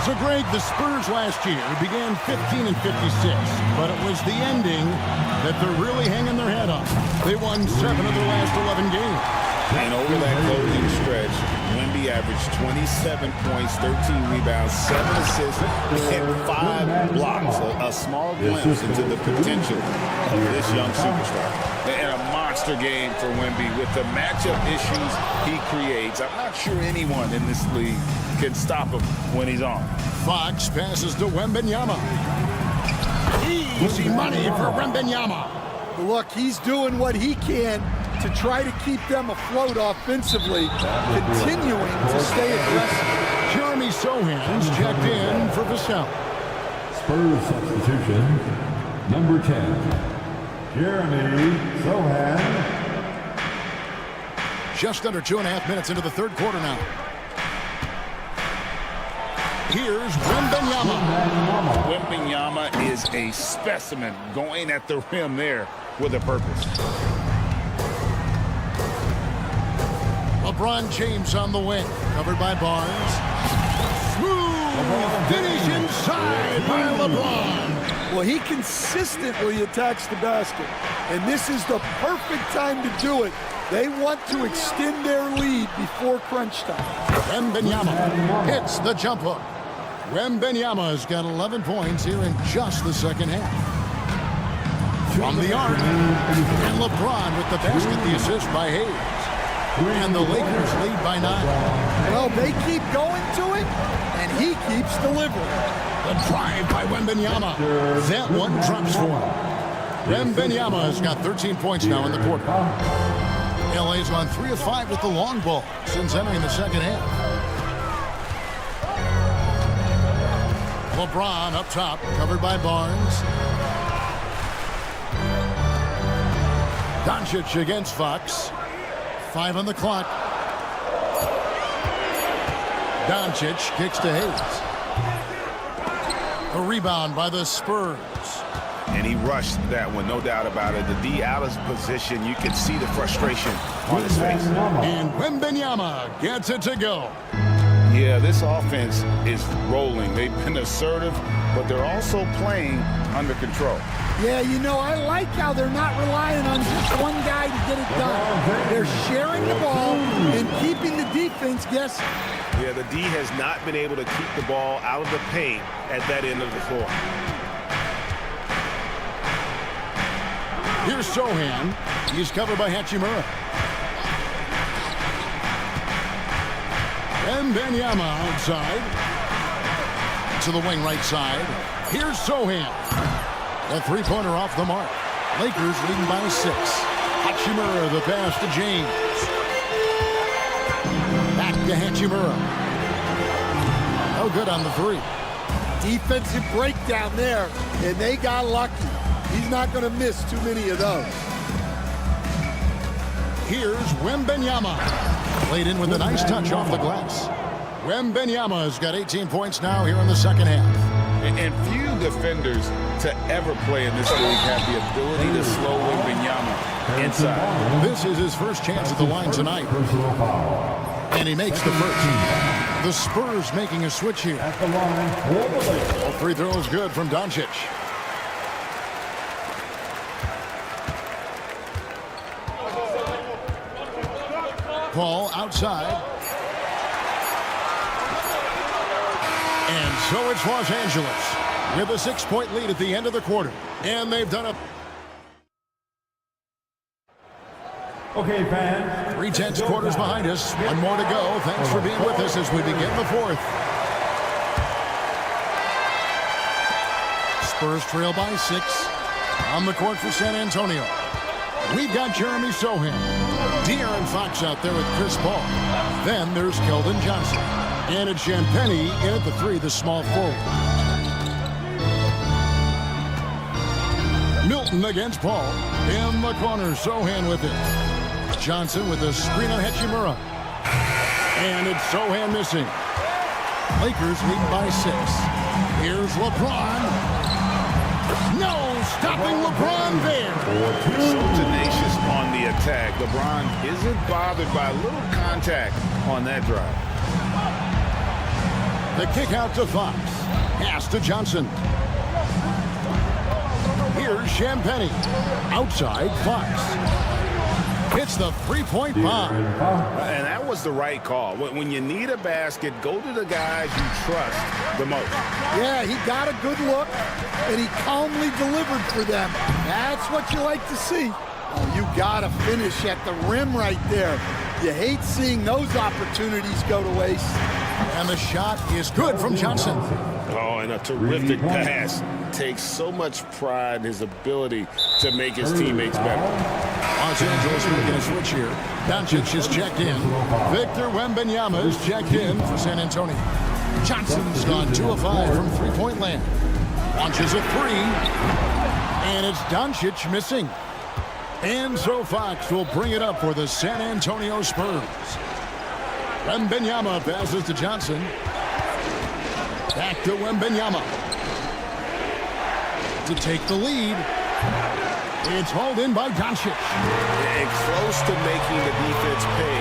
So, Greg, the Spurs last year began 15 and 56, but it was the ending that they're really hanging their head on. They won 7 of their last 11 games. And over that closing stretch, Wemby averaged 27 points, 13 rebounds, 7 assists, and 5 blocks. A small glimpse into the potential of this young superstar. And a monster game for Wemby with the matchup issues he creates. I'm not sure anyone in this league can stop him when he's on. Fox passes to Wembanyama. Easy money for Wembanyama. Look, he's doing what he can to try to keep them afloat offensively, continuing to stay aggressive. Jeremy Sohan's checked in for Vassell. Spurs substitution, number 10. Jeremy Sohan. Just under 2.5 minutes into the third quarter now. Here's Wembanyama. Wembanyama is a specimen going at the rim there with a purpose. LeBron James on the wing, covered by Barnes. Smooth finish inside by LeBron. Well, he consistently attacks the basket, and this is the perfect time to do it. They want to extend their lead before crunch time. Wembanyama hits the jump hook. Wembanyama's got 11 points here in just the second half. From the arc, and LeBron with the basket, the assist by Hayes. And the Lakers lead by 9. Well, they keep going to it, and he keeps delivering. The drive by Wembanyama. That one drops for him. Wembanyama has got 13 points now in the quarter. LA's on 3 of 5 with the long ball since entering the second half. LeBron up top, covered by Barnes. Doncic against Fox. 5 on the clock. Doncic kicks to Hayes. A rebound by the Spurs. And he rushed that one, no doubt about it. The D out of position, you can see the frustration on his face. And Wembanyama gets it to go. Yeah, this offense is rolling. They've been assertive, but they're also playing under control. Yeah, you know, I like how they're not relying on just one guy to get it done. They're sharing the ball and keeping the defense guessing. Yeah, the D has not been able to keep the ball out of the paint at that end of the floor. Here's Sohan. He's covered by Hachimura. Wembanyama outside. To the wing right side. Here's Sohan. A three-pointer off the mark. Lakers leading by 6. Hachimura, the pass to James. Back to Hachimura. No good on the 3. Defensive breakdown there, and they got lucky. He's not going to miss too many of those. Here's Wembanyama. Played in with a nice touch off the glass. Wembanyama has got 18 points now here in the second half. And few defenders to ever play in this league have the ability to slow Wembanyama inside. This is his first chance at the line tonight. And he makes the first. The Spurs making a switch here. At the line for the Lakers. All free throws good from Doncic. Paul outside. And so it's Los Angeles with a 6-point lead at the end of the quarter. And they've done a... Okay, fans. 3/10 quarters behind us. One more to go. Thanks for being with us as we begin the fourth. Spurs trail by 6. On the court for San Antonio. We've got Jeremy Sohan. De'Aaron Fox out there with Chris Paul. Then there's Keldon Johnson. And it's Champagnie in at the 3, the small forward. Milton against Paul. In the corner, Sohan with it. Johnson with a screen on Hachimura. And it's Sohan missing. Lakers lead by 6. Here's LeBron. No, stopping LeBron there. So tenacious on the attack. LeBron isn't bothered by a little contact on that drive. The kick out to Fox. Pass to Johnson. Here's Champagnie. Outside, Fox. Hits the 3-point bomb. And that was the right call. When you need a basket, go to the guys you trust the most. Yeah, he got a good look, and he calmly delivered for them. That's what you like to see. Oh, you got to finish at the rim right there. You hate seeing those opportunities go to waste. And the shot is good from Johnson. Oh, and a terrific pass. Takes so much pride in his ability to make his teammates better. Los Angeles making a switch here. Doncic is checked in. Victor Wembanyama is checked in for San Antonio. Johnson's gone 2 of 5 from 3-point land. Launches a 3. And it's Doncic missing. And so Fox will bring it up for the San Antonio Spurs. Wembanyama passes to Johnson. Back to Wembanyama. To take the lead. It's hauled in by Doncic. And close to making the defense pay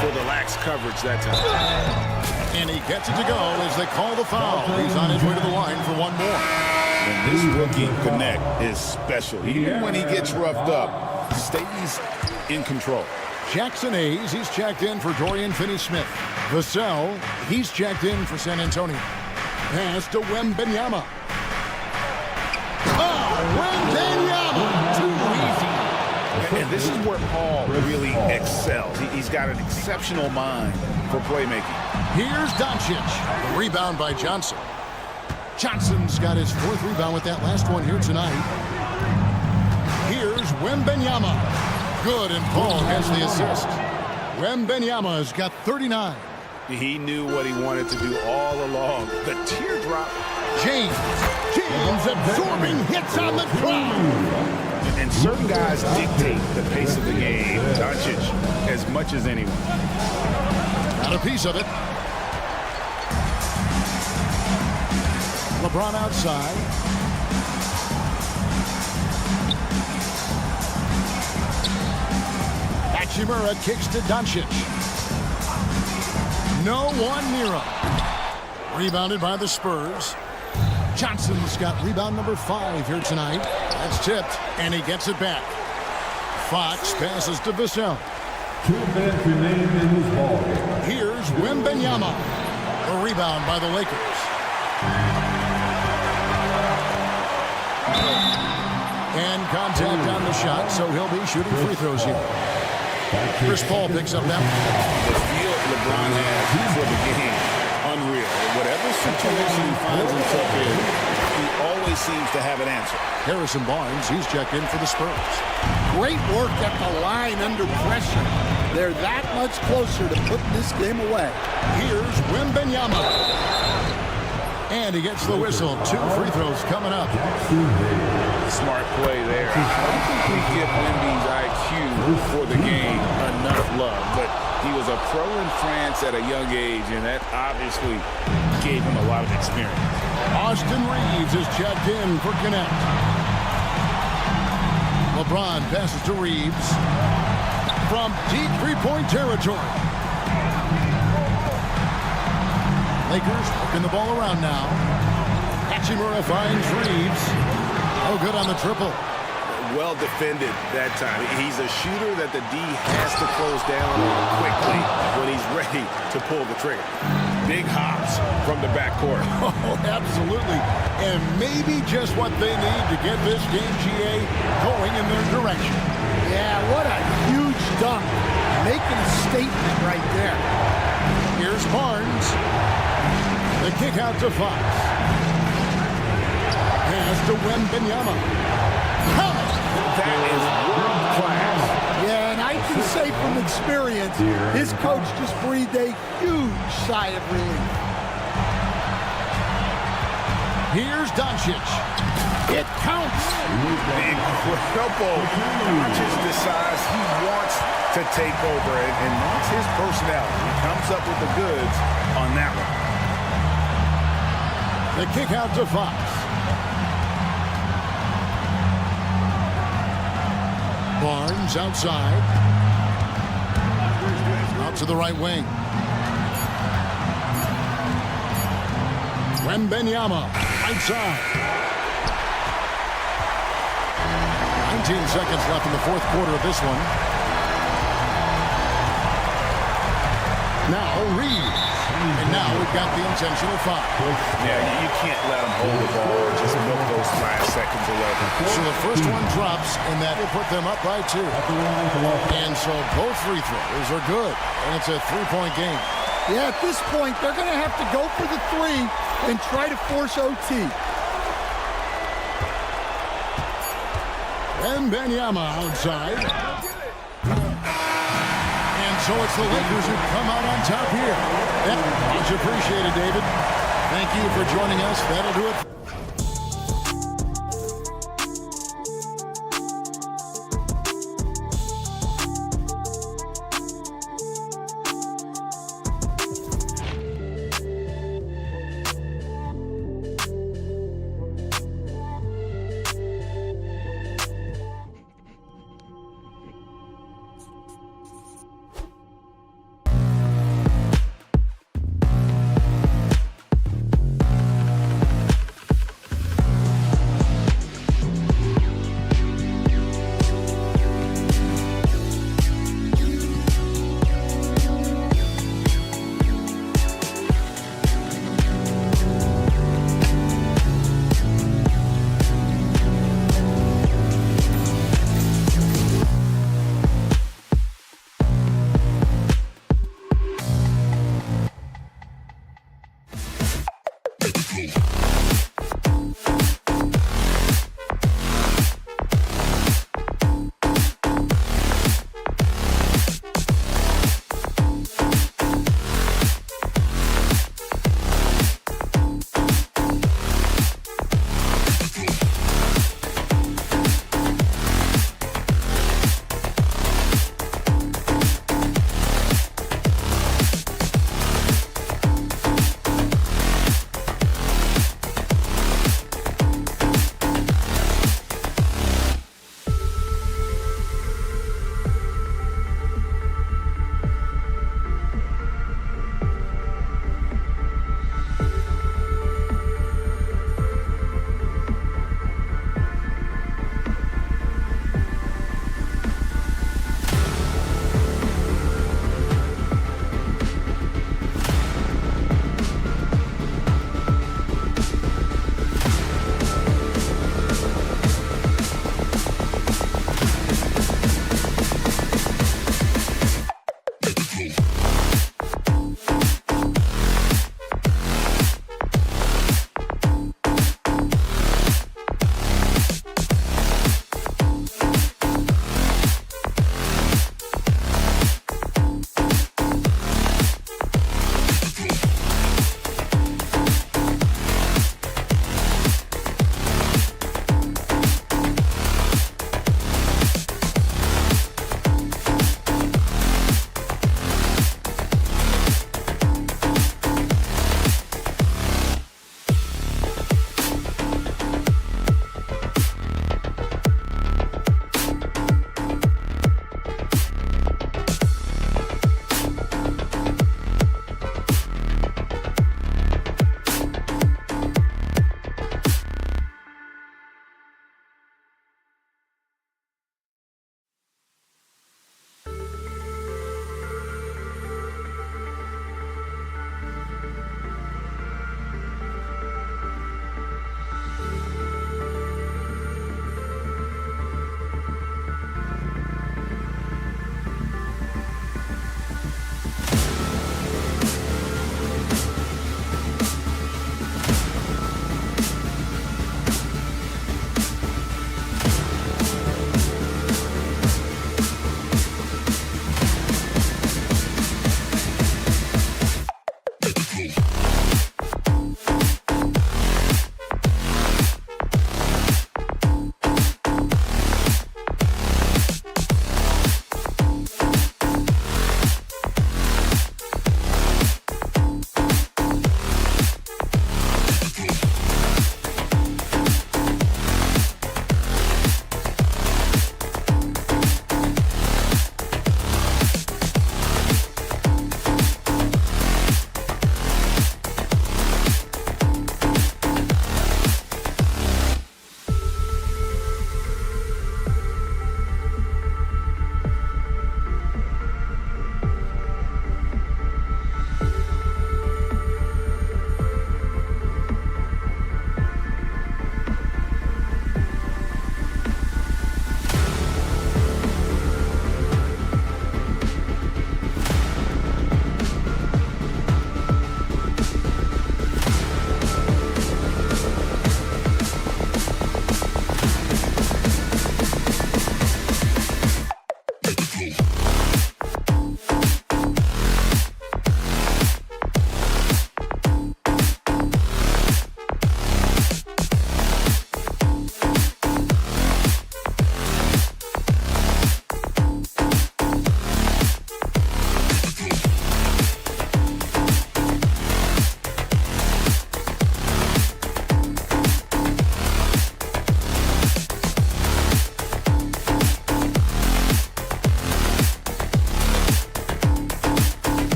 for the lax coverage that time. And he gets it to go as they call the foul. He's on his way to the line for one more. And this rookie connect is special. Even when he gets roughed up, stays in control. Jackson Hayes, he's checked in for Dorian Finney-Smith. Vassell, he's checked in for San Antonio. Pass to Wembanyama. Wembanyama! Too easy. And this is where Paul really excels. He's got an exceptional mind for playmaking. Here's Doncic. The rebound by Johnson. Johnson's got his 4th rebound with that last one here tonight. Here's Wembanyama. Good, and Paul gets the assist. Wembanyama's got 39. He knew what he wanted to do all along. The teardrop. James absorbing hits on the crowd. And certain guys dictate the pace of the game. Doncic as much as anyone. Got a piece of it. LeBron outside. Hachimura kicks to Doncic. No one near him. Rebounded by the Spurs. Johnson's got rebound number 5 here tonight. That's tipped, and he gets it back. Fox passes to Vassell. 2 minutes remain in this ball. Here's Wembanyama. A rebound by the Lakers. And contact on the shot, so he'll be shooting free throws here. Chris Paul picks up that one. The feel LeBron has for the game, unreal. Whatever situation he finds himself in, he always seems to have an answer. Harrison Barnes, he's checked in for the Spurs. Great work at the line under pressure. They're that much closer to putting this game away. Here's Wembanyama. And he gets the whistle. 2 free throws coming up. Smart play there. I don't think we give Wemby's IQ for the game enough love, but he was a pro in France at a young age, and that obviously gave him a lot of experience. Austin Reeves is checked in for Connect. LeBron passes to Reeves from deep 3-point territory. Lakers working the ball around now. Hachimura finds Reeves. Oh, good on the triple. Well defended that time. He's a shooter that the D has to close down on quickly when he's ready to pull the trigger. Big hops from the backcourt. Oh, absolutely. And maybe just what they need to get this game, GA, going in their direction. Yeah, what a huge dunk. Making a statement right there. Here's Barnes. The kick out to Fox. Pass to Wembanyama. That is world class. Yeah, and I can say from experience, his coach just breathed a huge sigh of relief. Here's Doncic. It counts. Incredible. Doncic decides he wants to take over, and that's his personality. He comes up with the goods on that one. The kick out to Fox. Barnes outside. Out to the right wing. Wembanyama, right side. 19 seconds left in the fourth quarter of this one. Now Reeves. And now we've got the intentional foul. Yeah, you can't let him hold the ball or just milk those last seconds away. So the first one drops, and that will put them up by 2. And so both free throws are good, and it's a 3-point game. Yeah, at this point, they're going to have to go for the 3 and try to force OT. Wembanyama outside. So it's the Lakers who come out on top here. Much appreciated, David. Thank you for joining us. That'll do it.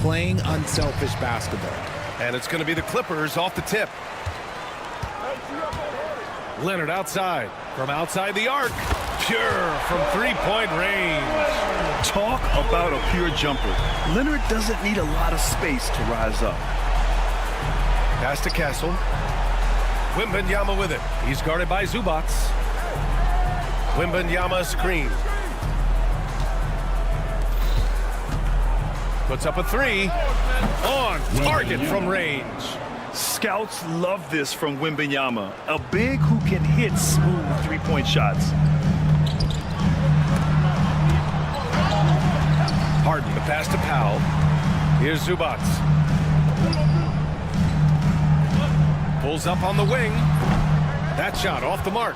playing unselfish basketball. And it's going to be the Clippers off the tip. Leonard outside. From outside the arc. Pure from three-point range. Talk about a pure jumper. Leonard doesn't need a lot of space to rise up. Pass to Castle. Wembanyama with it. He's guarded by Zubats. Wembanyama screen. Puts up a three. On target from range. Scouts love this from Wembanyama, a big who can hit smooth three-point shots. Harden, the pass to Powell. Here's Zubats. Pulls up on the wing. That shot off the mark.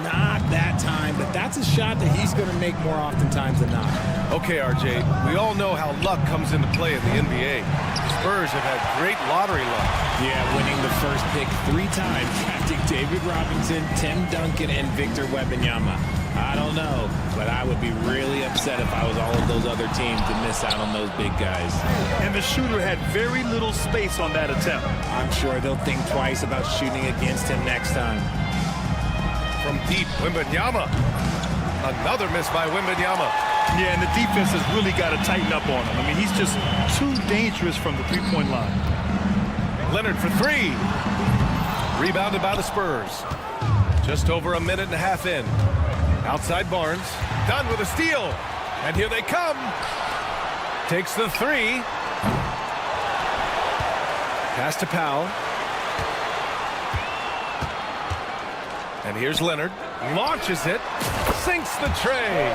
Not that time, but that's a shot that he's going to make more oftentimes than not. Okay, RJ, we all know how luck comes into play in the NBA. The Spurs have had great lottery luck. Yeah, winning the first pick 3 times, drafting David Robinson, Tim Duncan, and Victor Wembanyama. I don't know, but I would be really upset if I was all of those other teams to miss out on those big guys. And the shooter had very little space on that attempt. I'm sure they'll think twice about shooting against him next time. From deep, Wembanyama. Another miss by Wembanyama. Yeah, and the defense has really got to tighten up on him. I mean, he's just too dangerous from the three-point line. Leonard for 3. Rebounded by the Spurs. Just over a minute and a half in. Outside Barnes. Done with a steal. And here they come. Takes the 3. Pass to Powell. And here's Leonard. Launches it. Sinks the tray.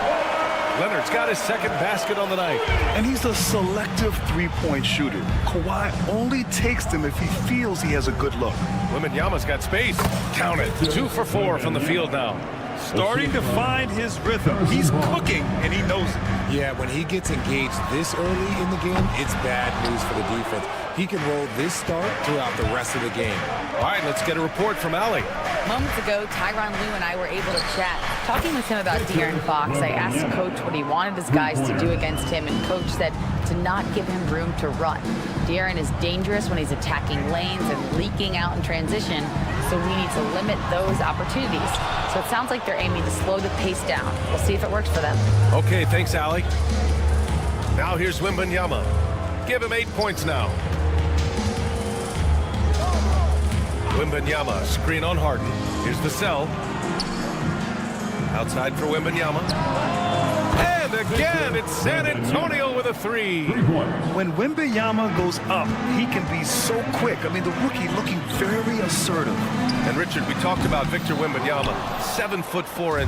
Leonard's got his second basket on the night. And he's a selective three-point shooter. Kawhi only takes them if he feels he has a good look. Wembanyama's got space. Count it. 2 for 4 from the field now. Starting to find his rhythm. He's cooking, and he knows it. Yeah, when he gets engaged this early in the game, it's bad news for the defense. He can roll this start throughout the rest of the game. All right, let's get a report from Allie. Moments ago, Tyronn Lue and I were able to chat. Talking with him about De'Aaron Fox, I asked Coach what he wanted his guys to do against him, and Coach said to not give him room to run. De'Aaron is dangerous when he's attacking lanes and leaking out in transition, so we need to limit those opportunities. So it sounds like they're aiming to slow the pace down. We'll see if it works for them. Okay, thanks, Allie. Now here's Wembanyama. Give him 8 points now. Wembanyama, screen on Harden. Here's the cell. Outside for Wembanyama. And again, it's San Antonio with a 3. When Wembanyama goes up, he can be so quick. I mean, the rookie looking very assertive. And Richard, we talked about Victor Wembanyama, 7'4".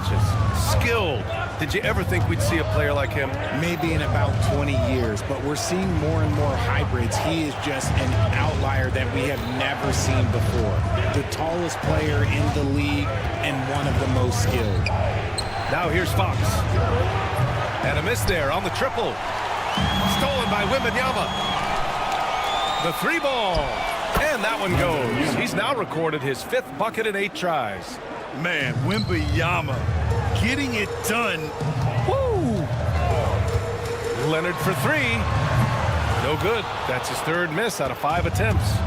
Skilled. Did you ever think we'd see a player like him? Maybe in about 20 years, but we're seeing more and more hybrids. He is just an outlier that we have never seen before. The tallest player in the league and one of the most skilled. Now here's Fox. And a miss there on the triple. Stolen by Wembanyama. The 3 ball. And that one goes. He's now recorded his 5th bucket in 8 tries. Man, Wembanyama getting it done. Woo! Leonard for 3. No good. That's his 3rd miss out of 5 attempts.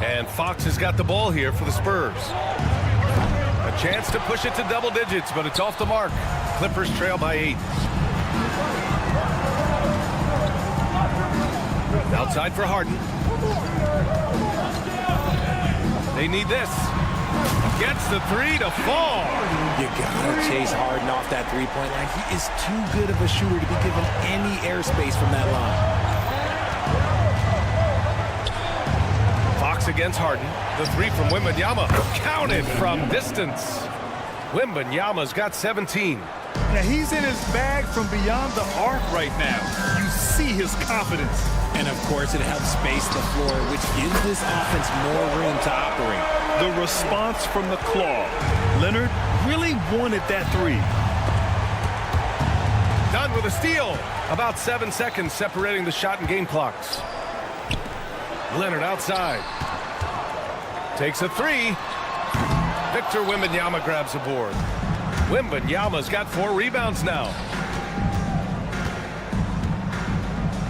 And Fox has got the ball here for the Spurs. A chance to push it to double digits, but it's off the mark. Clippers trail by 8. Outside for Harden. They need this. Gets the 3 to fall. You gotta chase Harden off that three-point line. He is too good of a shooter to be given any airspace from that line. Fox against Harden. The 3 from Wembanyama. Counted from distance. Wembanyama's got 17. Now he's in his bag from beyond the arc right now. You see his confidence. And of course, it helps space the floor, which gives this offense more room to operate. The response from the claw. Leonard really wanted that 3. Done with a steal. About 7 seconds separating the shot and game clocks. Leonard outside. Takes a 3. Victor Wembanyama grabs a board. Wembanyama's got 4 rebounds now.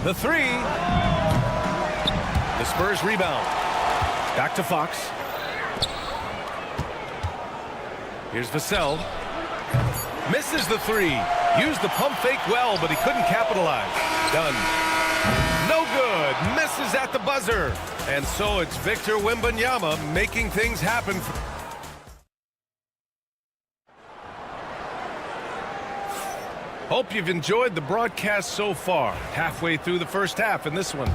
The 3. The Spurs rebound. Back to Fox. Here's Vassell. Misses the three. Used the pump fake well, but he couldn't capitalize. Done. No good. Misses at the buzzer. And so it's Victor Wembanyama making things happen. Hope you've enjoyed the broadcast so far. Halfway through the first half in this one.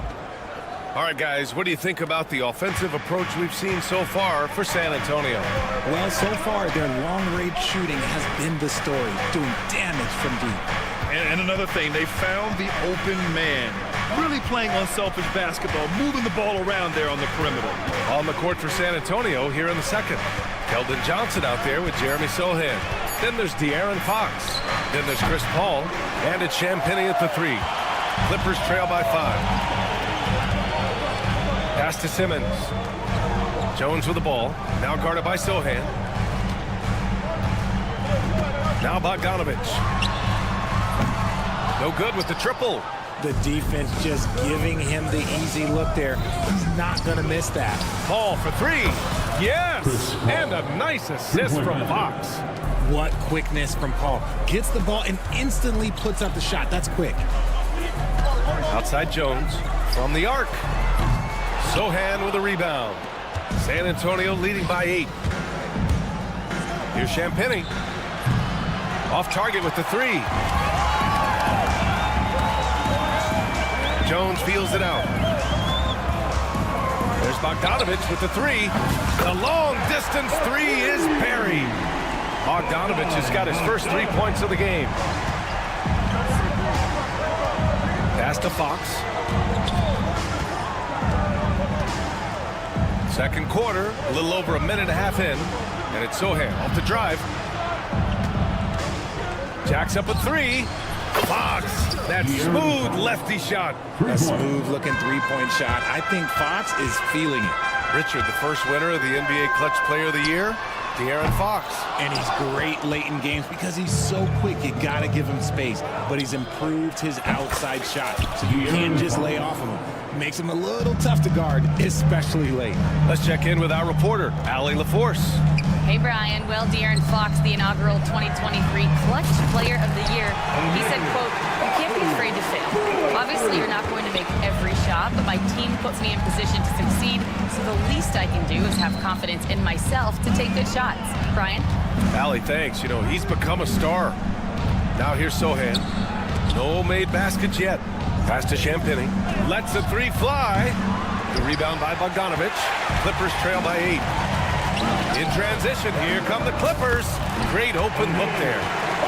All right, guys, what do you think about the offensive approach we've seen so far for San Antonio? Well, so far, their long-range shooting has been the story, doing damage from deep. And another thing, they found the open man. Really playing unselfish basketball, moving the ball around there on the perimeter. On the court for San Antonio here in the second. Keldon Johnson out there with Jeremy Sohan. Then there's De'Aaron Fox. Then there's Chris Paul. And it's Champagnie at the three. Clippers trail by 5. Pass to Simmons. Jones with the ball. Now guarded by Sohan. Now Bogdanovic. No good with the triple. The defense just giving him the easy look there. He's not going to miss that. Paul for three. Yes! And a nice assist from Fox. What quickness from Paul. Gets the ball and instantly puts up the shot. That's quick. Outside Jones from the arc. Sohan with a rebound. San Antonio leading by 8. Here's Champagnie. Off target with the three. Jones feels it out. There's Bogdanovic with the three. The long distance three is buried. Bogdanovic has got his first 3 points of the game. Pass to Fox. Second quarter, a little over a minute and a half in. And it's Sohan off the drive. Jacks up a three. Fox, that smooth lefty shot. A smooth-looking three-point shot. I think Fox is feeling it. Richard, the first winner of the NBA Clutch Player of the Year, De'Aaron Fox. And he's great late in games because he's so quick. You got to give him space. But he's improved his outside shot, so you can't just lay off of him. Makes him a little tough to guard, especially late. Let's check in with our reporter, Allie LaForce. Hey, Brian. Well, De'Aaron Fox, the inaugural 2023 Clutch Player of the Year, he said, quote, "You can't be afraid to fail. Obviously, you're not going to make every shot, but my team puts me in position to succeed, so the least I can do is have confidence in myself to take good shots." Brian? Allie, thanks. You know, he's become a star. Now here's Sohan. No made baskets yet. Pass to Champagnie. Lets the three fly. The rebound by Bogdanovic. Clippers trail by 8. In transition, here come the Clippers. Great open look there.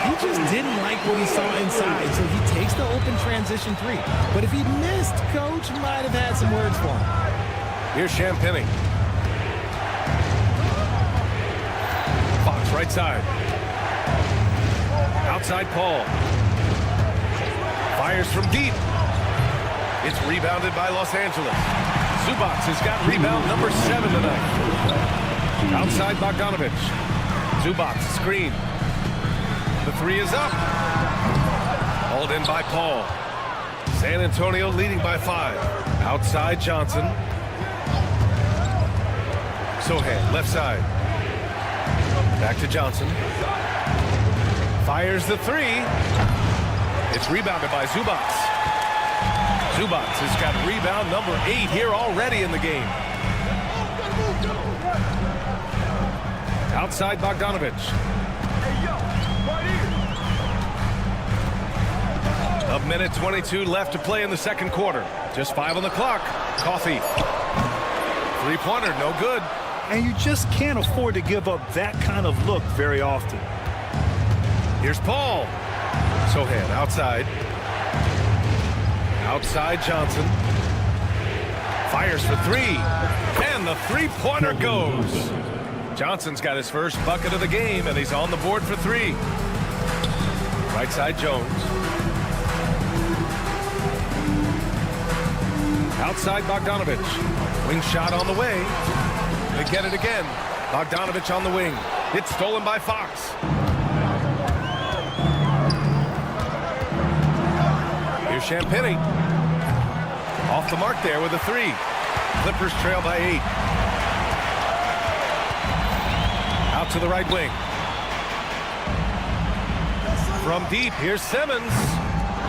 He just didn't like what he saw inside, so he takes the open transition three. But if he missed, Coach might have had some words for him. Here's Champagnie. Fox right side. Outside Paul. Fires from deep. It's rebounded by Los Angeles. Zubac has got rebound number 7 tonight. Outside Bogdanovic. Zubac screen. The three is up. Hauled in by Paul. San Antonio leading by 5. Outside Johnson. Sohan left side. Back to Johnson. Fires the three. It's rebounded by Zubac. Zubac has got rebound number 8 here already in the game. Outside Bogdanovic. A minute 22 left to play in the second quarter. Just 5 on the clock. Coffee. Three-pointer, no good. And you just can't afford to give up that kind of look very often. Here's Paul. Sohan outside. Outside Johnson. Fires for three. And the three-pointer goes. Johnson's got his first bucket of the game, and he's on the board for 3. Right side Jones. Outside Bogdanovic. Wing shot on the way. They get it again. Bogdanovic on the wing. It's stolen by Fox. Here's Champagnie. Off the mark there with a 3. Clippers trail by 8. Out to the right wing. From deep, here's Simmons.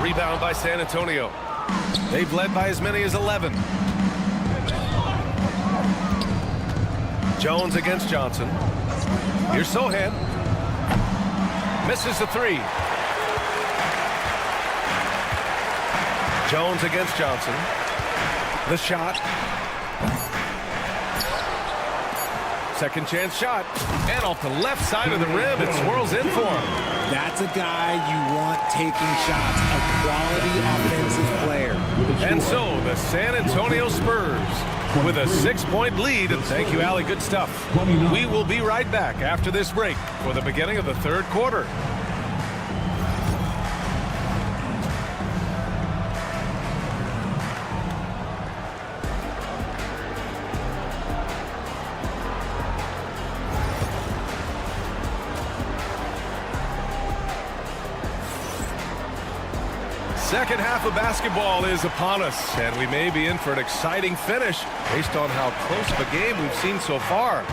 Rebound by San Antonio. They've led by as many as 11. Jones against Johnson. Here's Sohan. Misses the 3. Jones against Johnson. The shot. Second chance shot. And off the left side of the rim, it swirls in for him. That's a guy you want taking shots, a quality offensive player. And so the San Antonio Spurs with a 6-point lead. And thank you, Allie. Good stuff. We will be right back after this break for the beginning of the third quarter. Second half of basketball is upon us, and we may be in for an exciting finish based on how close of a game we've seen so far.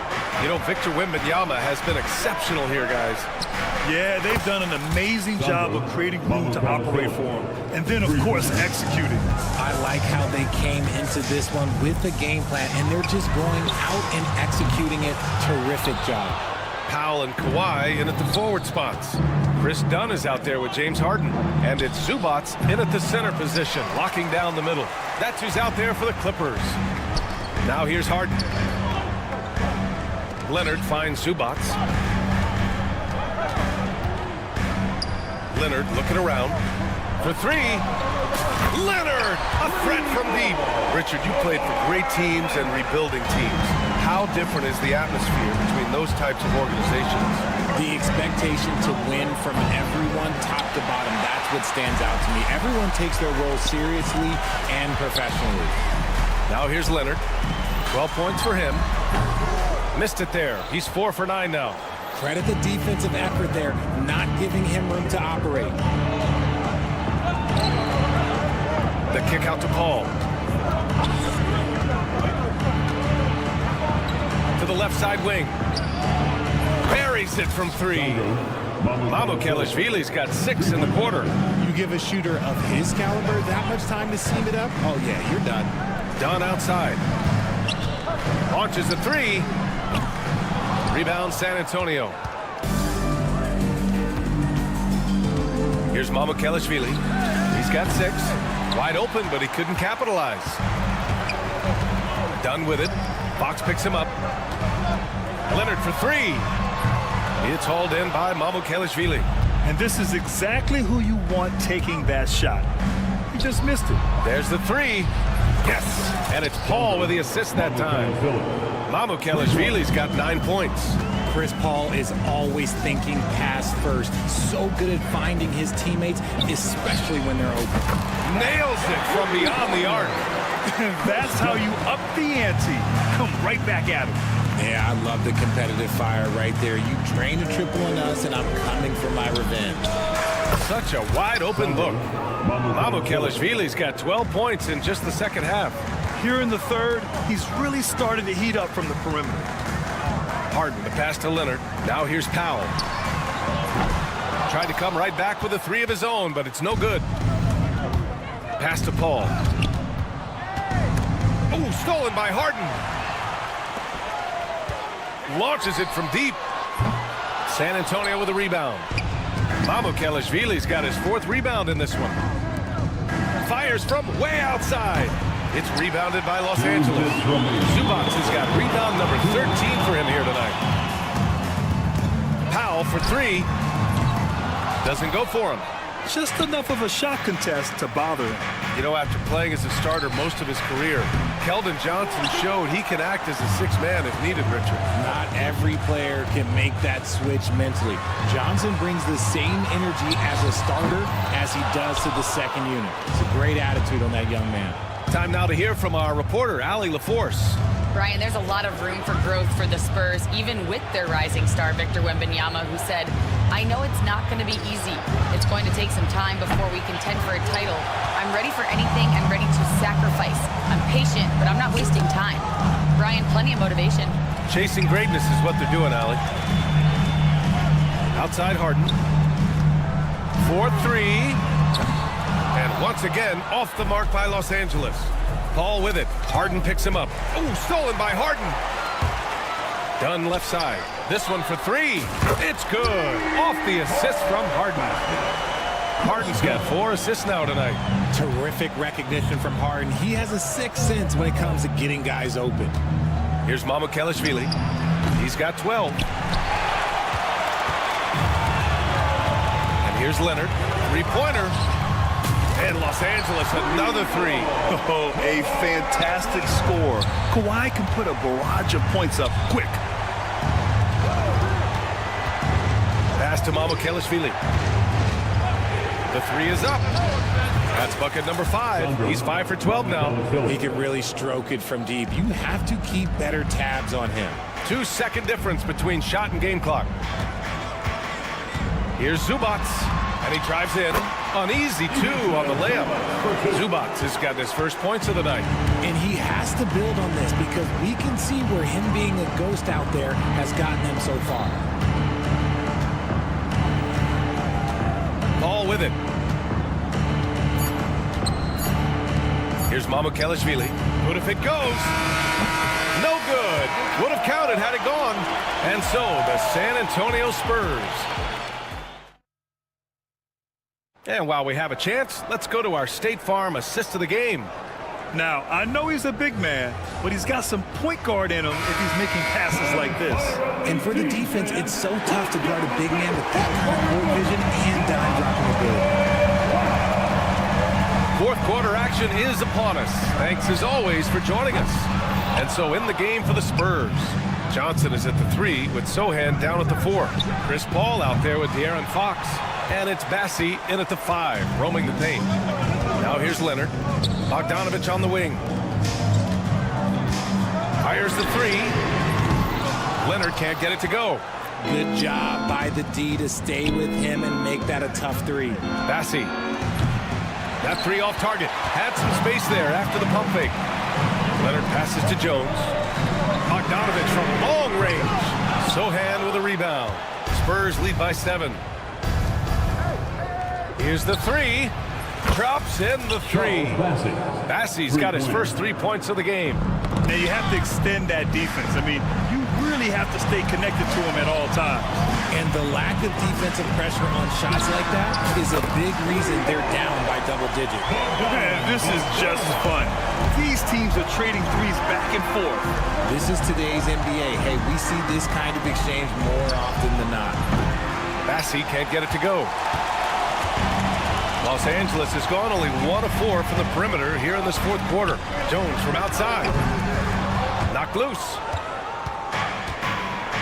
You know, Victor Wembanyama has been exceptional here, guys. Yeah, they've done an amazing job of creating room to operate for him, and then, of course, executing. I like how they came into this one with the game plan, and they're just going out and executing it. Terrific job. Powell and Kawhi in at the forward spots. Chris Dunn is out there with James Harden. And it's Zubats in at the center position, locking down the middle. That's who's out there for the Clippers. Now here's Harden. Leonard finds Zubats. Leonard looking around for 3. Leonard, a threat from deep. Richard, you played for great teams and rebuilding teams. How different is the atmosphere between those types of organizations? The expectation to win from everyone, top to bottom, that's what stands out to me. Everyone takes their role seriously and professionally. Now here's Leonard. 12 points for him. Missed it there. He's 4 for 9 now. Credit the defensive effort there, not giving him room to operate. The kick out to Paul. To the left side wing. Buries it from 3. Mamukelashvili's got 6 in the quarter. You give a shooter of his caliber that much time to seam it up? Oh, yeah, you're done. Dunn outside. Launches a 3. Rebound San Antonio. Here's Mamukelashvili. He's got 6. Wide open, but he couldn't capitalize. Dunn with it. Fox picks him up. Leonard for 3. It's hauled in by Mamukelashvili. And this is exactly who you want taking that shot. He just missed it. There's the 3. Yes. And it's Paul with the assist that time. Mamukelashvili's got 9 points. Chris Paul is always thinking pass first. So good at finding his teammates, especially when they're open. Nails it from beyond the arc. That's how you up the ante. Come right back at him. Yeah, I love the competitive fire right there. You drained a triple on us, and I'm coming for my revenge. Such a wide open look. Mamukelashvili's got 12 points in just the second half. Here in the third, he's really started to heat up from the perimeter. Harden, the pass to Leonard. Now here's Powell. Tried to come right back with a 3 of his own, but it's no good. Pass to Paul. Oh, stolen by Harden. Launches it from deep. San Antonio with a rebound. Mamukelashvili's got his 4th rebound in this one. Fires from way outside. It's rebounded by Los Angeles. Zubats has got rebound number 13 for him here tonight. Powell for 3. Doesn't go for him. Just enough of a shot contest to bother him. You know, after playing as a starter most of his career, Keldon Johnson showed he can act as a 6th man if needed, Richard. Not every player can make that switch mentally. Johnson brings the same energy as a starter as he does to the second unit. It's a great attitude on that young man. Time now to hear from our reporter, Allie LaForce. Brian, there's a lot of room for growth for the Spurs, even with their rising star, Victor Wembanyama, who said, I know it's not going to be easy. It's going to take some time before we contend for a title. I'm ready for anything and ready to sacrifice. I'm patient, but I'm not wasting time. Brian, plenty of motivation. Chasing greatness is what they're doing, Allie. Outside Harden. 4-3. And once again, off the mark by Los Angeles. Paul with it. Harden picks him up. Oh, stolen by Harden. Dunn left side. This one for three. It's good. Off the assist from Harden. Harden's got 4 assists now tonight. Terrific recognition from Harden. He has a sixth sense when it comes to getting guys open. Here's Mamukelashvili. He's got 12. And here's Leonard. Three-pointer. And Los Angeles, another three. Oh, a fantastic score. Kawhi can put a barrage of points up quick. Pass to Mamukelashvili. The three is up. That's bucket number 5. He's 5 for 12 now. He can really stroke it from deep. You have to keep better tabs on him. 2-second difference between shot and game clock. Here's Zubac, and he drives in. An easy 2 on the layup. Zubac has got his first points of the night. And he has to build on this because we can see where him being a ghost out there has gotten him so far. Paul with it. Here's Mamukelashvili. What if it goes? No good. Would have counted had it gone. And so the San Antonio Spurs. And while we have a chance, let's go to our State Farm assist of the game. Now, I know he's a big man, but he's got some point guard in him if he's making passes like this. And for the defense, it's so tough to guard a big man with that kind of court vision and dime dropping ability. Fourth quarter action is upon us. Thanks as always for joining us. And so in the game for the Spurs, Johnson is at the 3 with Sohan down at the 4. Chris Paul out there with De'Aaron Fox. And it's Bassi in at the 5, roaming the paint. Now here's Leonard. Bogdanovich on the wing. Fires the 3. Leonard can't get it to go. Good job by the D to stay with him and make that a tough 3. Bassi. That 3 off target. Had some space there after the pump fake. Leonard passes to Jones. Bogdanovich from long range. Sohan with a rebound. Spurs lead by 7. Here's the 3. Drops in the 3. Bassi's got his first 3 points of the game. Now you have to extend that defense. I mean, you really have to stay connected to him at all times. And the lack of defensive pressure on shots like that is a big reason they're down by double digits. Man, this is just fun. These teams are trading threes back and forth. This is today's NBA. Hey, we see this kind of exchange more often than not. Bassi can't get it to go. Los Angeles has gone only 1 of 4 from the perimeter here in this fourth quarter. Jones from outside. Knocked loose.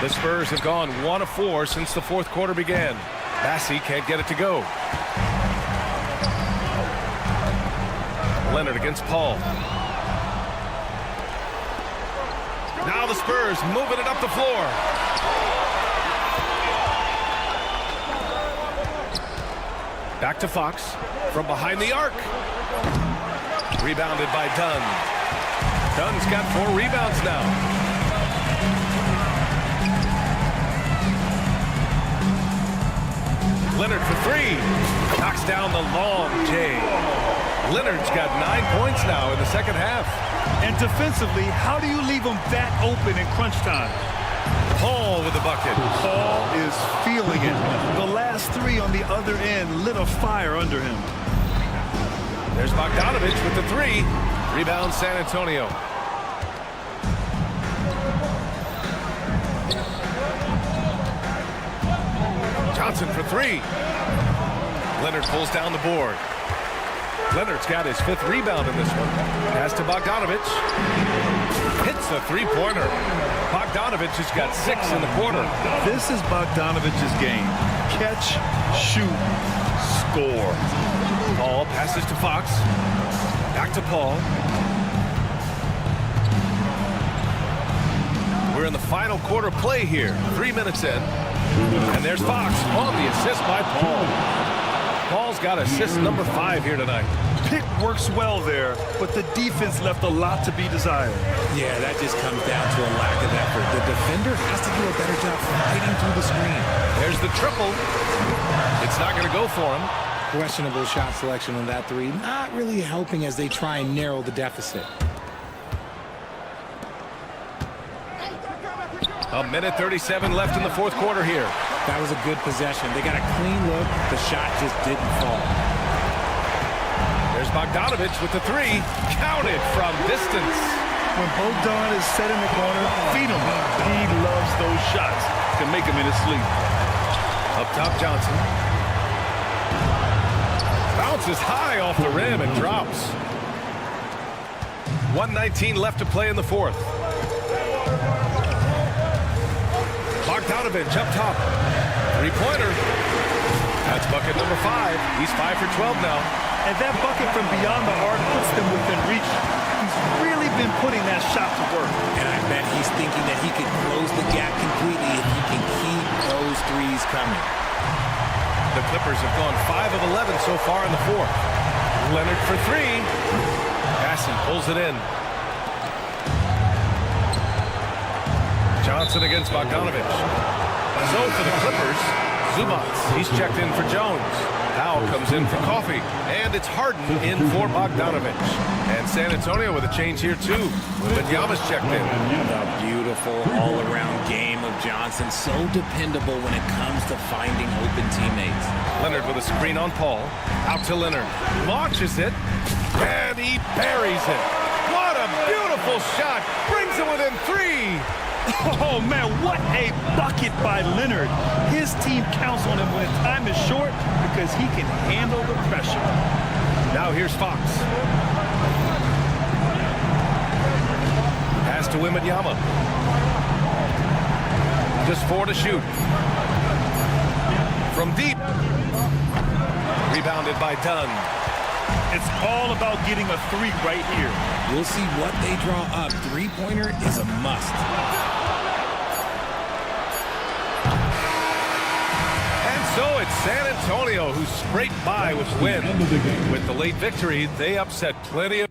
The Spurs have gone 1 of 4 since the fourth quarter began. Bassi can't get it to go. Leonard against Paul. Now the Spurs moving it up the floor. Back to Fox from behind the arc. Rebounded by Dunn. Dunn's got 4 rebounds now. Leonard for 3. Knocks down the long J. Leonard's got 9 points now in the second half. And defensively, how do you leave them that open in crunch time? Paul with the bucket. Paul is feeling it. The last 3 on the other end lit a fire under him. There's Bogdanovich with the 3. Rebound San Antonio. Johnson for 3. Leonard pulls down the board. Leonard's got his 5th rebound in this one. Pass to Bogdanovich. Hits the 3-pointer. Bogdanovich has got 6 in the quarter. This is Bogdanovich's game. Catch, shoot, score. Paul passes to Fox. Back to Paul. We're in the final quarter play here. 3 minutes in. And there's Fox on the assist by Paul. Paul's got assist number 5 here tonight. pick works well there, but the defense left a lot to be desired. Yeah, that just comes down to a lack of effort. The defender has to do a better job fighting through the screen. There's the triple. It's not going to go for him. Questionable shot selection on that three. Not really helping as they try and narrow the deficit. A minute 37 left in the fourth quarter here. That was a good possession. They got a clean look. The shot just didn't fall. There's Bogdanovich with the three. Counted from distance. When Bogdan is set in the corner, feed him. He loves those shots. Can make him in his sleep. Up top, Johnson. Bounces high off the rim and drops. 1:19 left to play in the fourth. Bogdanovich up top. Three-pointer. That's bucket number 5. He's 5 for 12 now. And that bucket from beyond the arc puts them within reach. He's really been putting that shot to work. And I bet he's thinking that he could close the gap completely if he can keep those threes coming. The Clippers have gone 5 of 11 so far in the fourth. Leonard for 3. Cassie pulls it in. Johnson against Bogdanovich. So for the Clippers, Zubac. He's checked in for Jones. Powell comes in for Coffee. And it's Harden in for Bogdanovich. And San Antonio with a change here too. Wembanyama's checked in. A beautiful all-around game of Johnson. So dependable when it comes to finding open teammates. Leonard with a screen on Paul. Out to Leonard. Launches it. And he buries it. What a beautiful shot. Brings it within 3. Oh, man, what a bucket by Leonard. His team counts on him when time is short because he can handle the pressure. Now here's Fox. Pass to Wembanyama. Just 4 to shoot. From deep. Rebounded by Dunn. It's all about getting a 3 right here. We'll see what they draw up. Three-pointer is a must. So it's San Antonio who scraped by with win. With the late victory, they upset plenty of...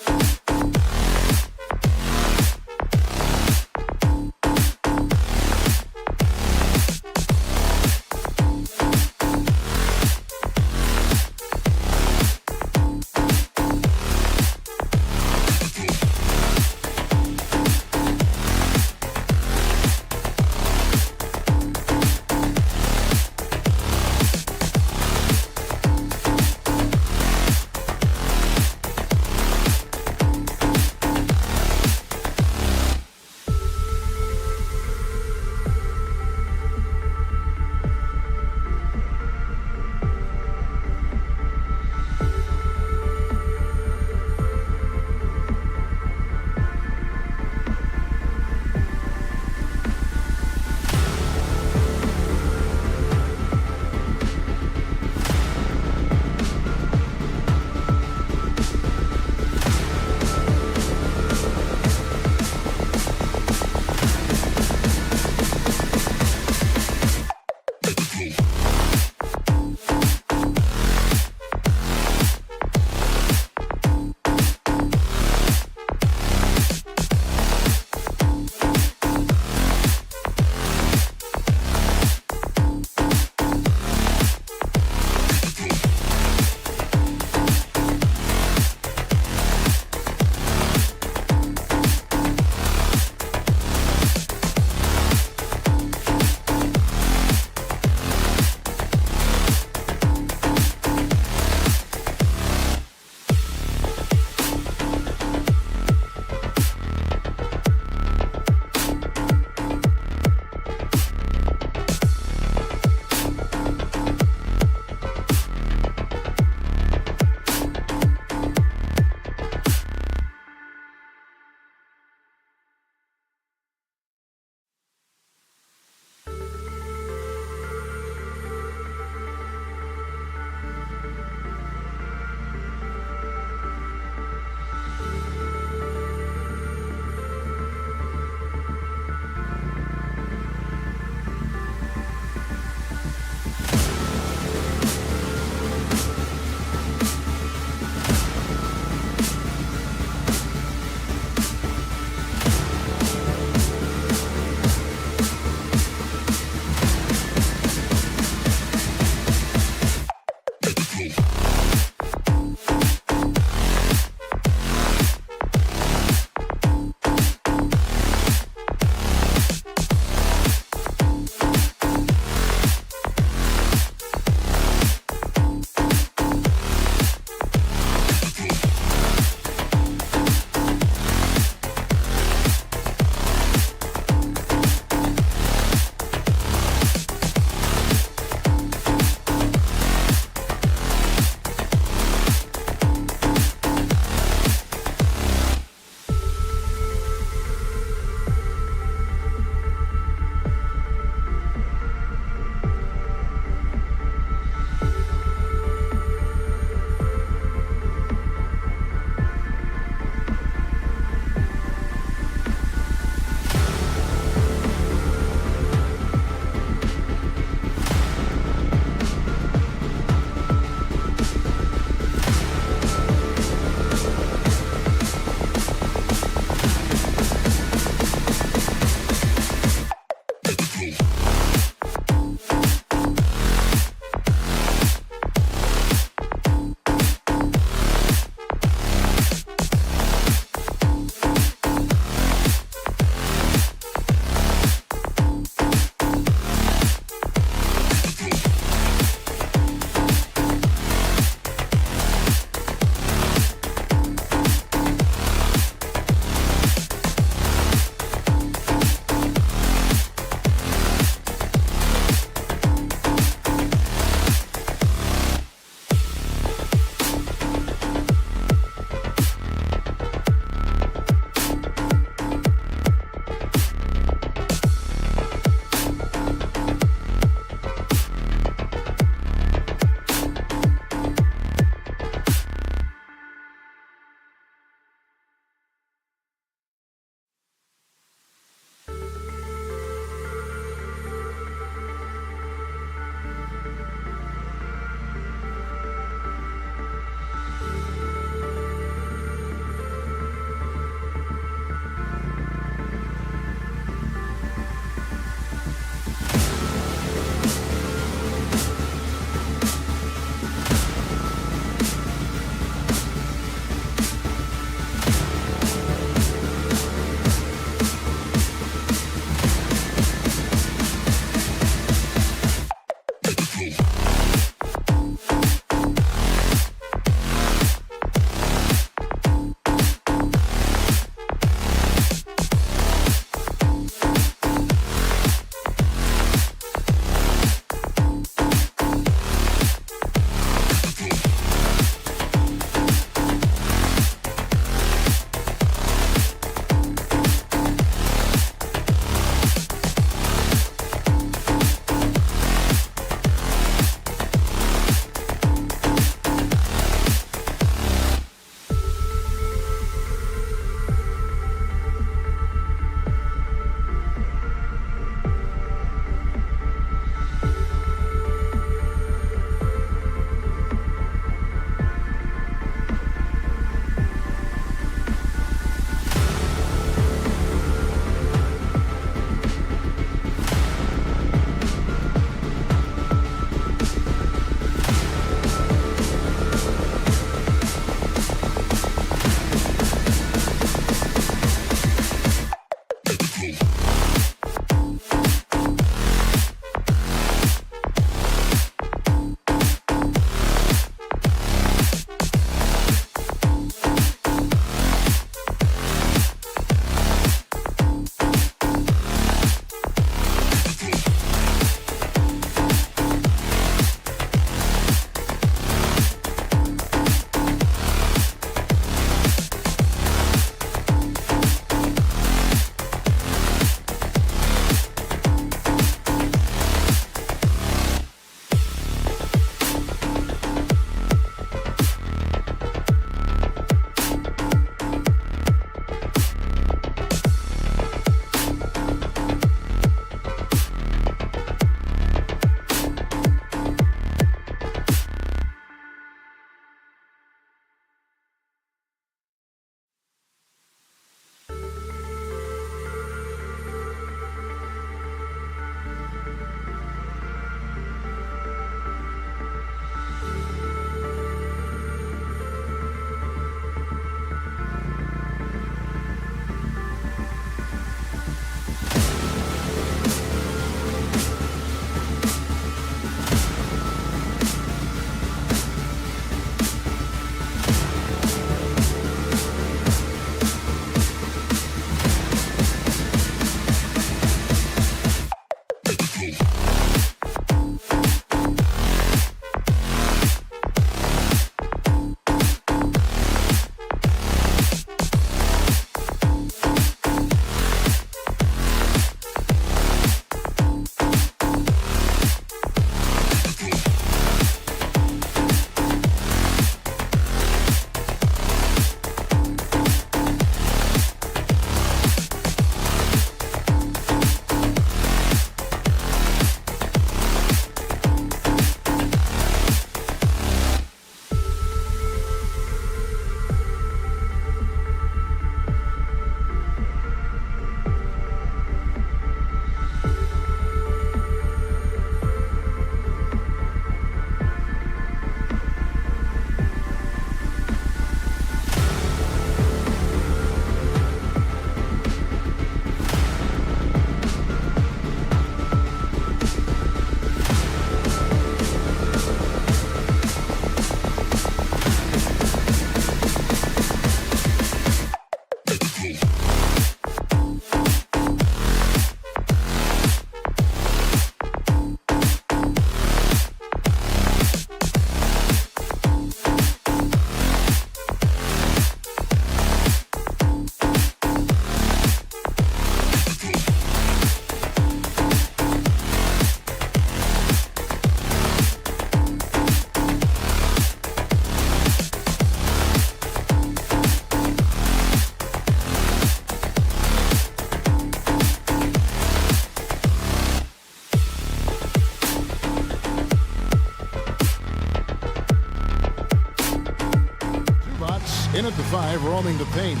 In at the 5, roaming the paint.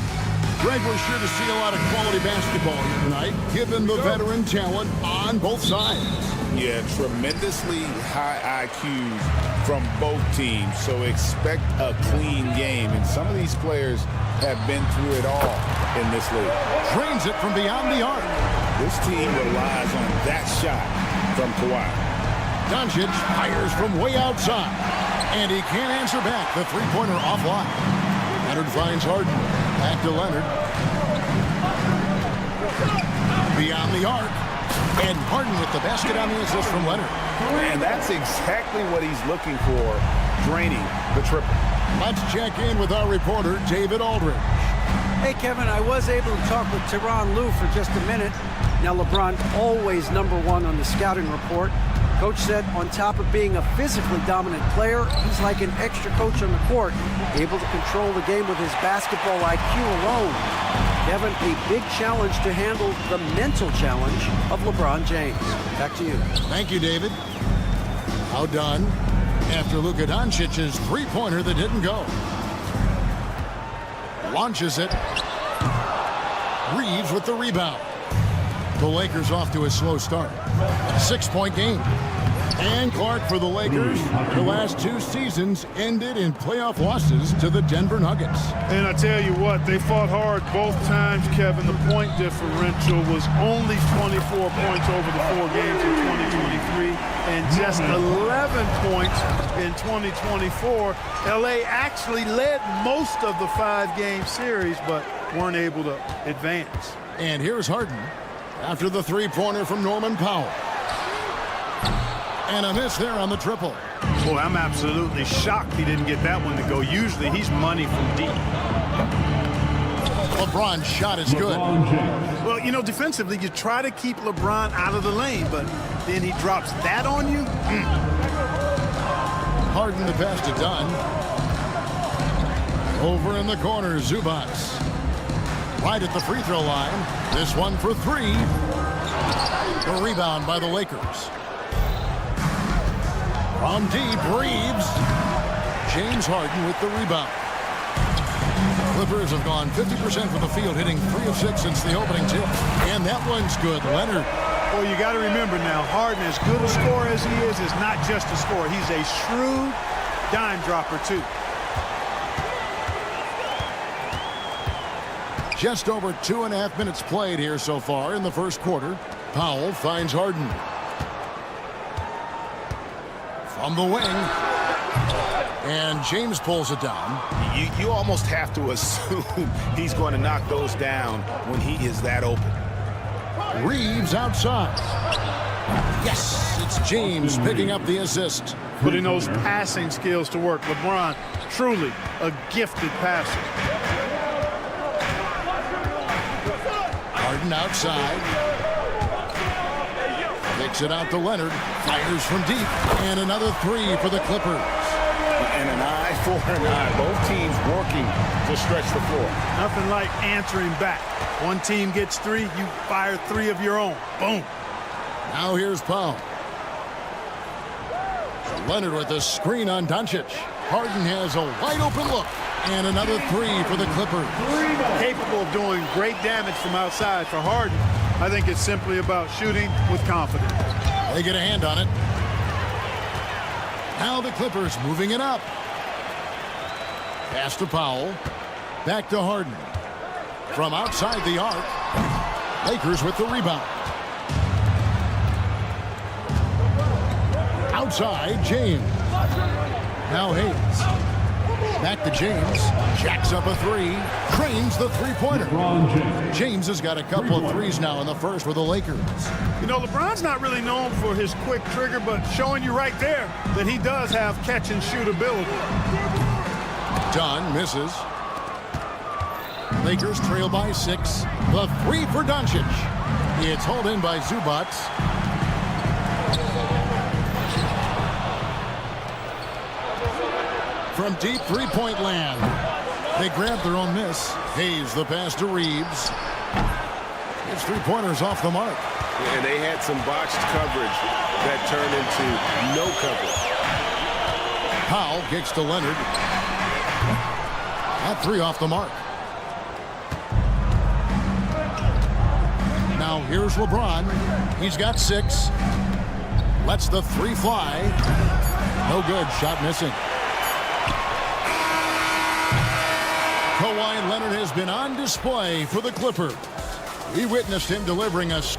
Greg, we're sure to see a lot of quality basketball here tonight, given the veteran talent on both sides. Yeah, tremendously high IQs from both teams, so expect a clean game. And some of these players have been through it all in this league. Drains it from beyond the arc. This team relies on that shot from Kawhi. Doncic fires from way outside, and he can't answer back. The three-pointer offline. Leonard finds Harden. Back to Leonard. Beyond the arc. And Harden with the basket on the assist from Leonard. And that's exactly what he's looking for, draining the triple. Let's check in with our reporter, David Aldridge. Hey, Kevin, I was able to talk with Tyronn Lue for just a minute. Now, LeBron always #1 on the scouting report. Coach said on top of being a physically dominant player, he's like an extra coach on the court, able to control the game with his basketball IQ alone. Kevin, a big challenge to handle the mental challenge of LeBron James. Back to you. Thank you, David. How done after Luka Doncic's three-pointer that didn't go. Launches it. Reeves with the rebound. The Lakers off to a slow start. 6-point game. And Clark for the Lakers. The last 2 seasons ended in playoff losses to the Denver Nuggets. And I tell you what, they fought hard both times, Kevin. The point differential was only 24 points over the 4 games in 2023 and just 11 points in 2024. LA actually led most of the 5-game series, but weren't able to advance. And here's Harden after the three-pointer from Norman Powell. And a miss there on the triple. Boy, I'm absolutely shocked he didn't get that one to go. Usually he's money from deep. LeBron's shot is good. Well, you know, defensively, you try to keep LeBron out of the lane, but then he drops that on you. Harden the pass to Dunn. Over in the corner, Zubats. Right at the free throw line. This one for 3. The rebound by the Lakers. From deep, Reeves. James Harden with the rebound. Clippers have gone 50% from the field, hitting 3 of 6 since the opening tip. And that one's good. Leonard. Well, you got to remember now, Harden, as good a scorer as he is not just a scorer. He's a shrewd dime dropper, too. Just over 2.5 minutes played here so far in the first quarter. Powell finds Harden. From the wing. And James pulls it down. You almost have to assume he's going to knock those down when he is that open. Reeves outside. Yes, it's James picking up the assist. Putting those passing skills to work. LeBron, truly a gifted passer. Harden outside. Kicks it out to Leonard. Fires from deep. And another 3 for the Clippers. And an eye for an eye. Both teams working to stretch the floor. Nothing like answering back. One team gets 3, you fire 3 of your own. Boom. Now here's Powell. Leonard with a screen on Doncic. Harden has a wide open look. And another 3 for the Clippers. Capable of doing great damage from outside. For Harden, I think it's simply about shooting with confidence. They get a hand on it. Now the Clippers moving it up. Pass to Powell. Back to Harden. From outside the arc. Lakers with the rebound. Outside, James. Now Hayes. Back to James. Jacks up a 3. Trains the three-pointer. James has got a couple of 3s now in the first with the Lakers. You know, LeBron's not really known for his quick trigger, but showing you right there that he does have catch-and-shoot ability. Dunn misses. Lakers trail by 6. The 3 for Doncic. It's hauled in by Zubats. From deep three-point land. They grab their own miss. Hayes the pass to Reeves. His three-pointers off the mark. And they had some botched coverage that turned into no coverage. Powell kicks to Leonard. That three off the mark. Now here's LeBron. He's got 6. Lets the three fly. No good. Shot missing. Kawhi Leonard has been on display for the Clippers. We witnessed him delivering us.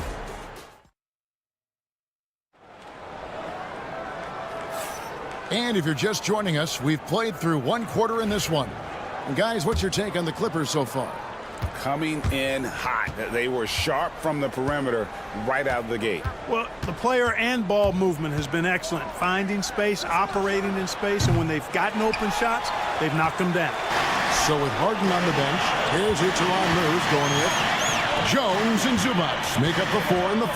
And if you're just joining us, we've played through 1 quarter in this one. And guys, what's your take on the Clippers so far? Coming in hot. They were sharp from the perimeter right out of the gate. Well, the player and ball movement has been excellent. Finding space, operating in space, and when they've gotten open shots, they've knocked them down. So with Harden on the bench, here's your Teron moves going with Jones and Zubac make up the 4 and the 5.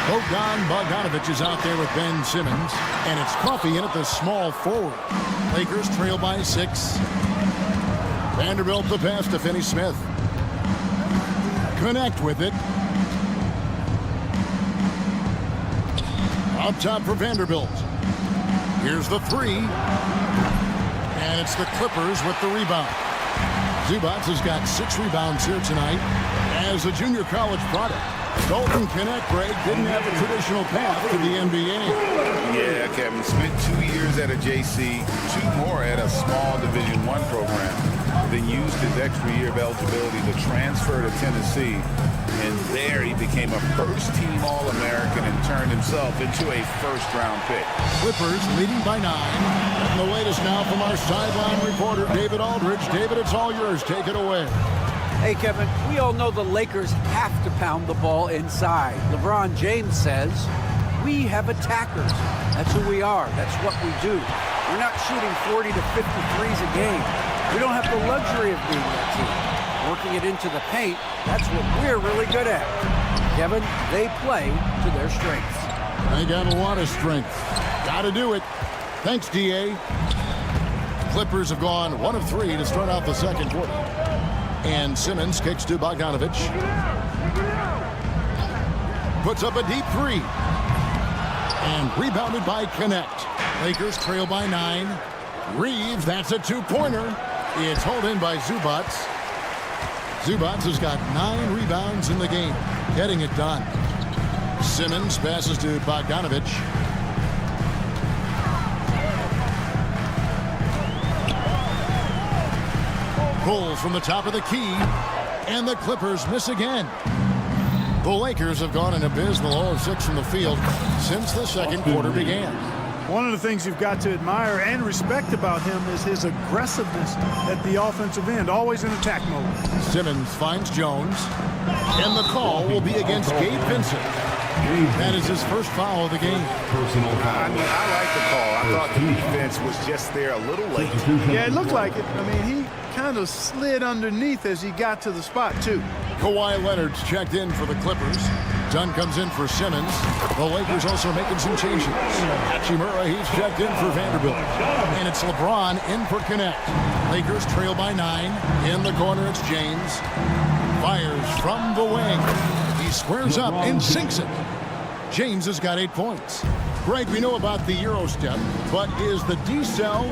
Bogdanovich is out there with Ben Simmons, and it's Coffey in at the small forward. Lakers trail by 6. Vanderbilt the pass to Finney-Smith. Connect with it. Up top for Vanderbilt. Here's the 3. And it's the Clippers with the rebound. Zubac has got 6 rebounds here tonight as a junior college product. Dalton Connect, Greg, didn't have a traditional path to the NBA. Yeah, Kevin. Spent 2 years at a JC, 2 more at a small Division I program. Then used his extra year of eligibility to transfer to Tennessee. And there he became a first-team All-American and turned himself into a first-round pick. Clippers leading by 9. And the latest now from our sideline reporter, David Aldridge. David, it's all yours. Take it away. Hey, Kevin, we all know the Lakers have to pound the ball inside. LeBron James says, we have attackers. That's who we are. That's what we do. We're not shooting 40 to 50 threes a game. We don't have the luxury of being that team. Working it into the paint, that's what we're really good at. Kevin, they play to their strengths. They got a lot of strength. Got to do it. Thanks, D.A. Clippers have gone 1 of 3 to start out the second quarter. And Simmons kicks to Bogdanovich. Puts up a deep 3. And rebounded by Connect. Lakers trail by 9. Reeves, that's a 2-pointer. It's hauled in by Zubac. Zubac has got 9 rebounds in the game, getting it done. Simmons passes to Bogdanovich. Pulls from the top of the key, and the Clippers miss again. The Lakers have gone an abysmal 0 of 6 from the field since the second quarter began. One of the things you've got to admire and respect about him is his aggressiveness at the offensive end, always in attack mode. Simmons finds Jones, and the call will be against Gabe Vincent. That is his first foul of the game. I mean, I like the call. I thought the defense was just there a little late. Yeah, it looked like it. I mean, he kind of slid underneath as he got to the spot, too. Kawhi Leonard's checked in for the Clippers. Dunn comes in for Simmons. The Lakers also making some changes. Hachimura, he's checked in for Vanderbilt. And it's LeBron in for Connect. Lakers trail by 9. In the corner, it's James. Fires from the wing. He squares up and sinks it. James has got 8 points. Greg, we know about the Euro step, but is the D-cell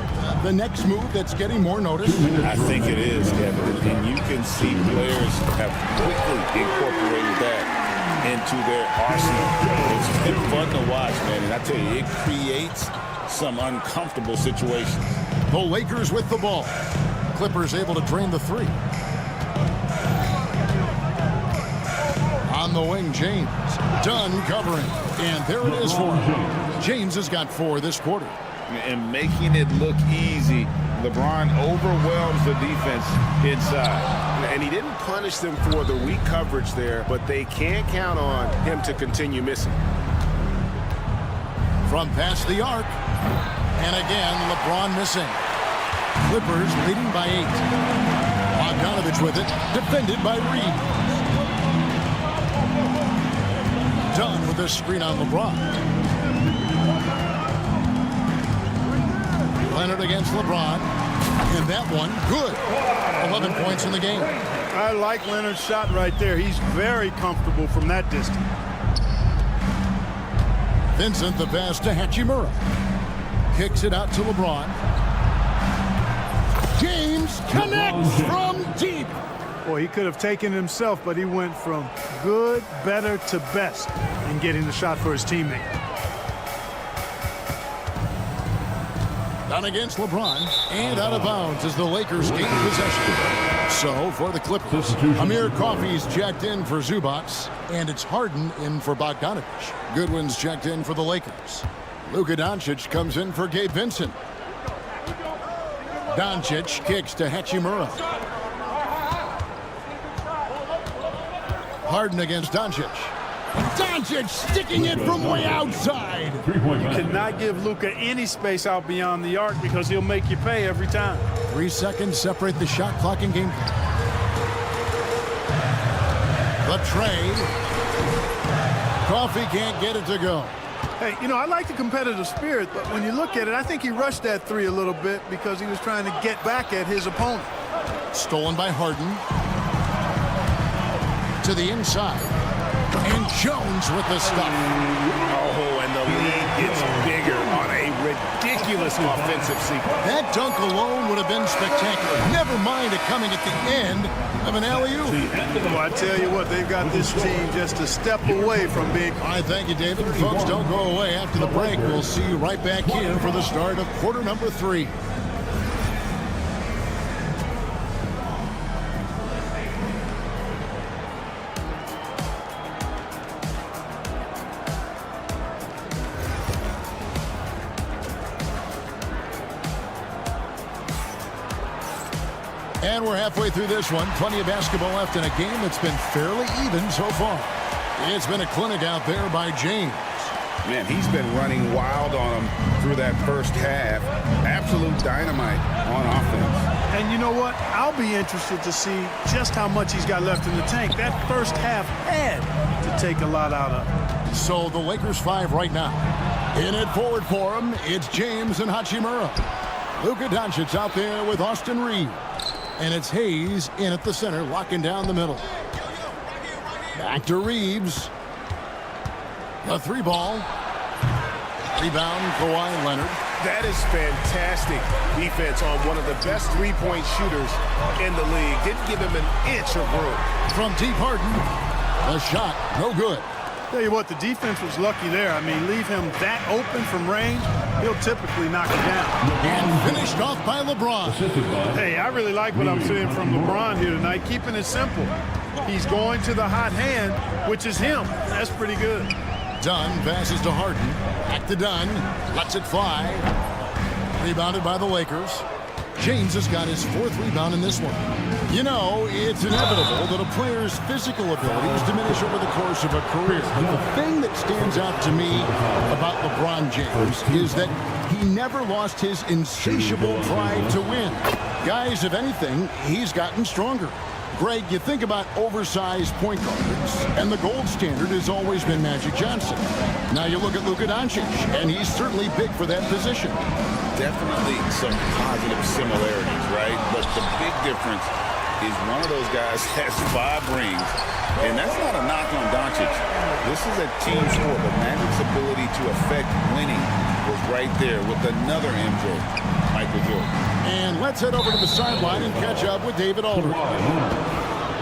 the next move that's getting more notice? I think it is, Kevin. And you can see players have quickly incorporated that into their arsenal. It's been fun to watch, man. And I tell you, it creates some uncomfortable situations. The Lakers with the ball. Clippers able to drain the 3. On the wing, James. Dunn covering. And there it is for him. James has got 4 this quarter. And making it look easy, LeBron overwhelms the defense inside. And he didn't punish them for the weak coverage there, but they can't count on him to continue missing. From past the arc. And again, LeBron missing. Clippers leading by 8. Bogdanovich with it. Defended by Reeves. Dunn with the screen on LeBron. Leonard against LeBron. And that one, good. 11 points in the game. I like Leonard's shot right there. He's very comfortable from that distance. Vincent the pass to Hachimura. Kicks it out to LeBron. James Davis connects from deep. Boy, he could have taken it himself, but he went from good, better to best in getting the shot for his teammate. Done against LeBron and out of bounds as the Lakers gain possession. So for the Clippers, Amir Coffey's checked in for Zubats, and it's Harden in for Bogdanovich. Goodwin's checked in for the Lakers. Luka Doncic comes in for Gabe Vincent. Doncic kicks to Hachimura. Harden against Doncic. Doncic sticking it from way outside. You cannot give Luka any space out beyond the arc because he'll make you pay every time. 3 seconds separate the shot clock and game. The tray. Coffey can't get it to go. Hey, you know, I like the competitive spirit, but when you look at it, I think he rushed that three a little bit because he was trying to get back at his opponent. Stolen by Harden. To the inside. And Jones with the stuff. Oh, and the lead gets bigger on a ridiculous offensive sequence. That dunk alone would have been spectacular. Never mind it coming at the end of an alley-oop. Well, I tell you what, they've got this team just a step away from being... All right, thank you, David. Folks, don't go away. After the break, we'll see you right back here for the start of quarter number 3. And we're halfway through this one. Plenty of basketball left in a game that's been fairly even so far. It's been a clinic out there by James. Man, he's been running wild on him through that first half. Absolute dynamite on offense. And you know what? I'll be interested to see just how much he's got left in the tank. That first half had to take a lot out of him. So the Lakers 5 right now. In it forward for him, it's James and Hachimura. Luka Doncic out there with Austin Reeves. And it's Hayes in at the center, locking down the middle. Back to Reeves. The 3-ball. Rebound, Kawhi Leonard. That is fantastic defense on one of the best three-point shooters in the league. Didn't give him an inch of room. From deep Harden. The shot, no good. Tell you what, the defense was lucky there. I mean, leave him that open from range, he'll typically knock it down. And finished off by LeBron. Hey, I really like what I'm seeing from LeBron here tonight, keeping it simple. He's going to the hot hand, which is him. That's pretty good. Dunn passes to Harden. Back to Dunn. Lets it fly. Rebounded by the Lakers. James has got his 4th rebound in this one. You know, it's inevitable that a player's physical abilities diminish over the course of a career. But the thing that stands out to me about LeBron James is that he never lost his insatiable pride to win. Guys, if anything, he's gotten stronger. Greg, you think about oversized point guards, and the gold standard has always been Magic Johnson. Now you look at Luka Doncic, and he's certainly big for that position. Definitely some positive similarities, right? But the big difference is one of those guys has 5 rings, and that's not a knock on Doncic. This is a team sport, but Magic's ability to affect winning was right there with another MJ, Michael Jordan. And let's head over to the sideline and catch up with David Aldridge.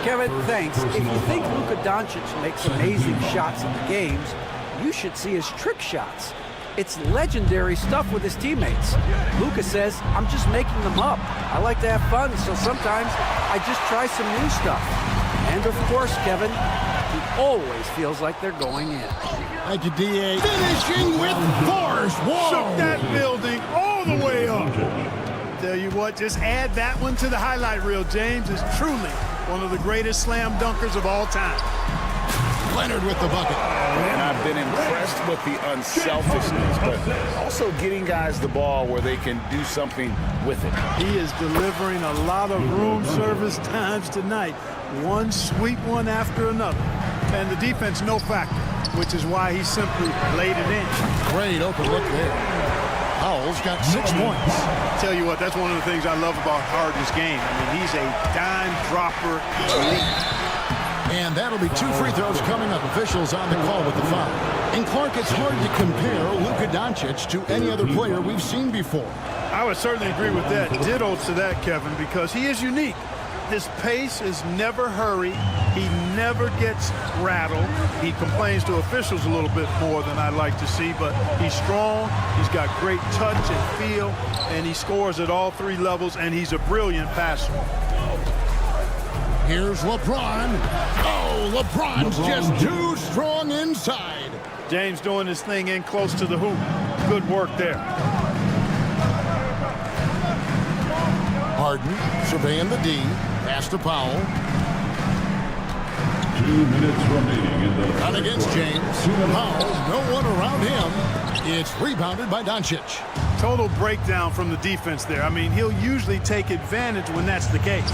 Kevin, thanks. If you think Luka Doncic makes amazing shots in the games, you should see his trick shots. It's legendary stuff with his teammates. Luka says, I'm just making them up. I like to have fun, so sometimes I just try some new stuff. And of course, Kevin, he always feels like they're going in. Thank you, D.A. Finishing with force. Whoa! Shook that building all the way up. Tell you what, just add that one to the highlight reel. James is truly one of the greatest slam dunkers of all time. Leonard with the bucket. And I've been impressed with the unselfishness, but also getting guys the ball where they can do something with it. He is delivering a lot of room service times tonight. One sweet one after another. And the defense no factor, which is why he simply laid it in. Great open look there. Howell's got 6 points. Tell you what, that's one of the things I love about Harden's game. I mean, he's a dime dropper elite. And that'll be 2 free throws coming up. Officials on the call with the foul. And Clark, it's hard to compare Luka Doncic to any other player we've seen before. I I would certainly agree with that. Ditto to that, Kevin, because he is unique. His pace is never hurried. He never gets rattled. He complains to officials a little bit more than I'd like to see, but he's strong. He's got great touch and feel, and he scores at all three levels, and he's a brilliant passer. Here's LeBron. Oh, LeBron's just too strong inside. James doing his thing in close to the hoop. Good work there. Harden surveying the D. Pass to Powell. 2 minutes remaining in the Out against James. Powell, no one around him. It's rebounded by Doncic. Total breakdown from the defense there. I mean, he'll usually take advantage when that's the case.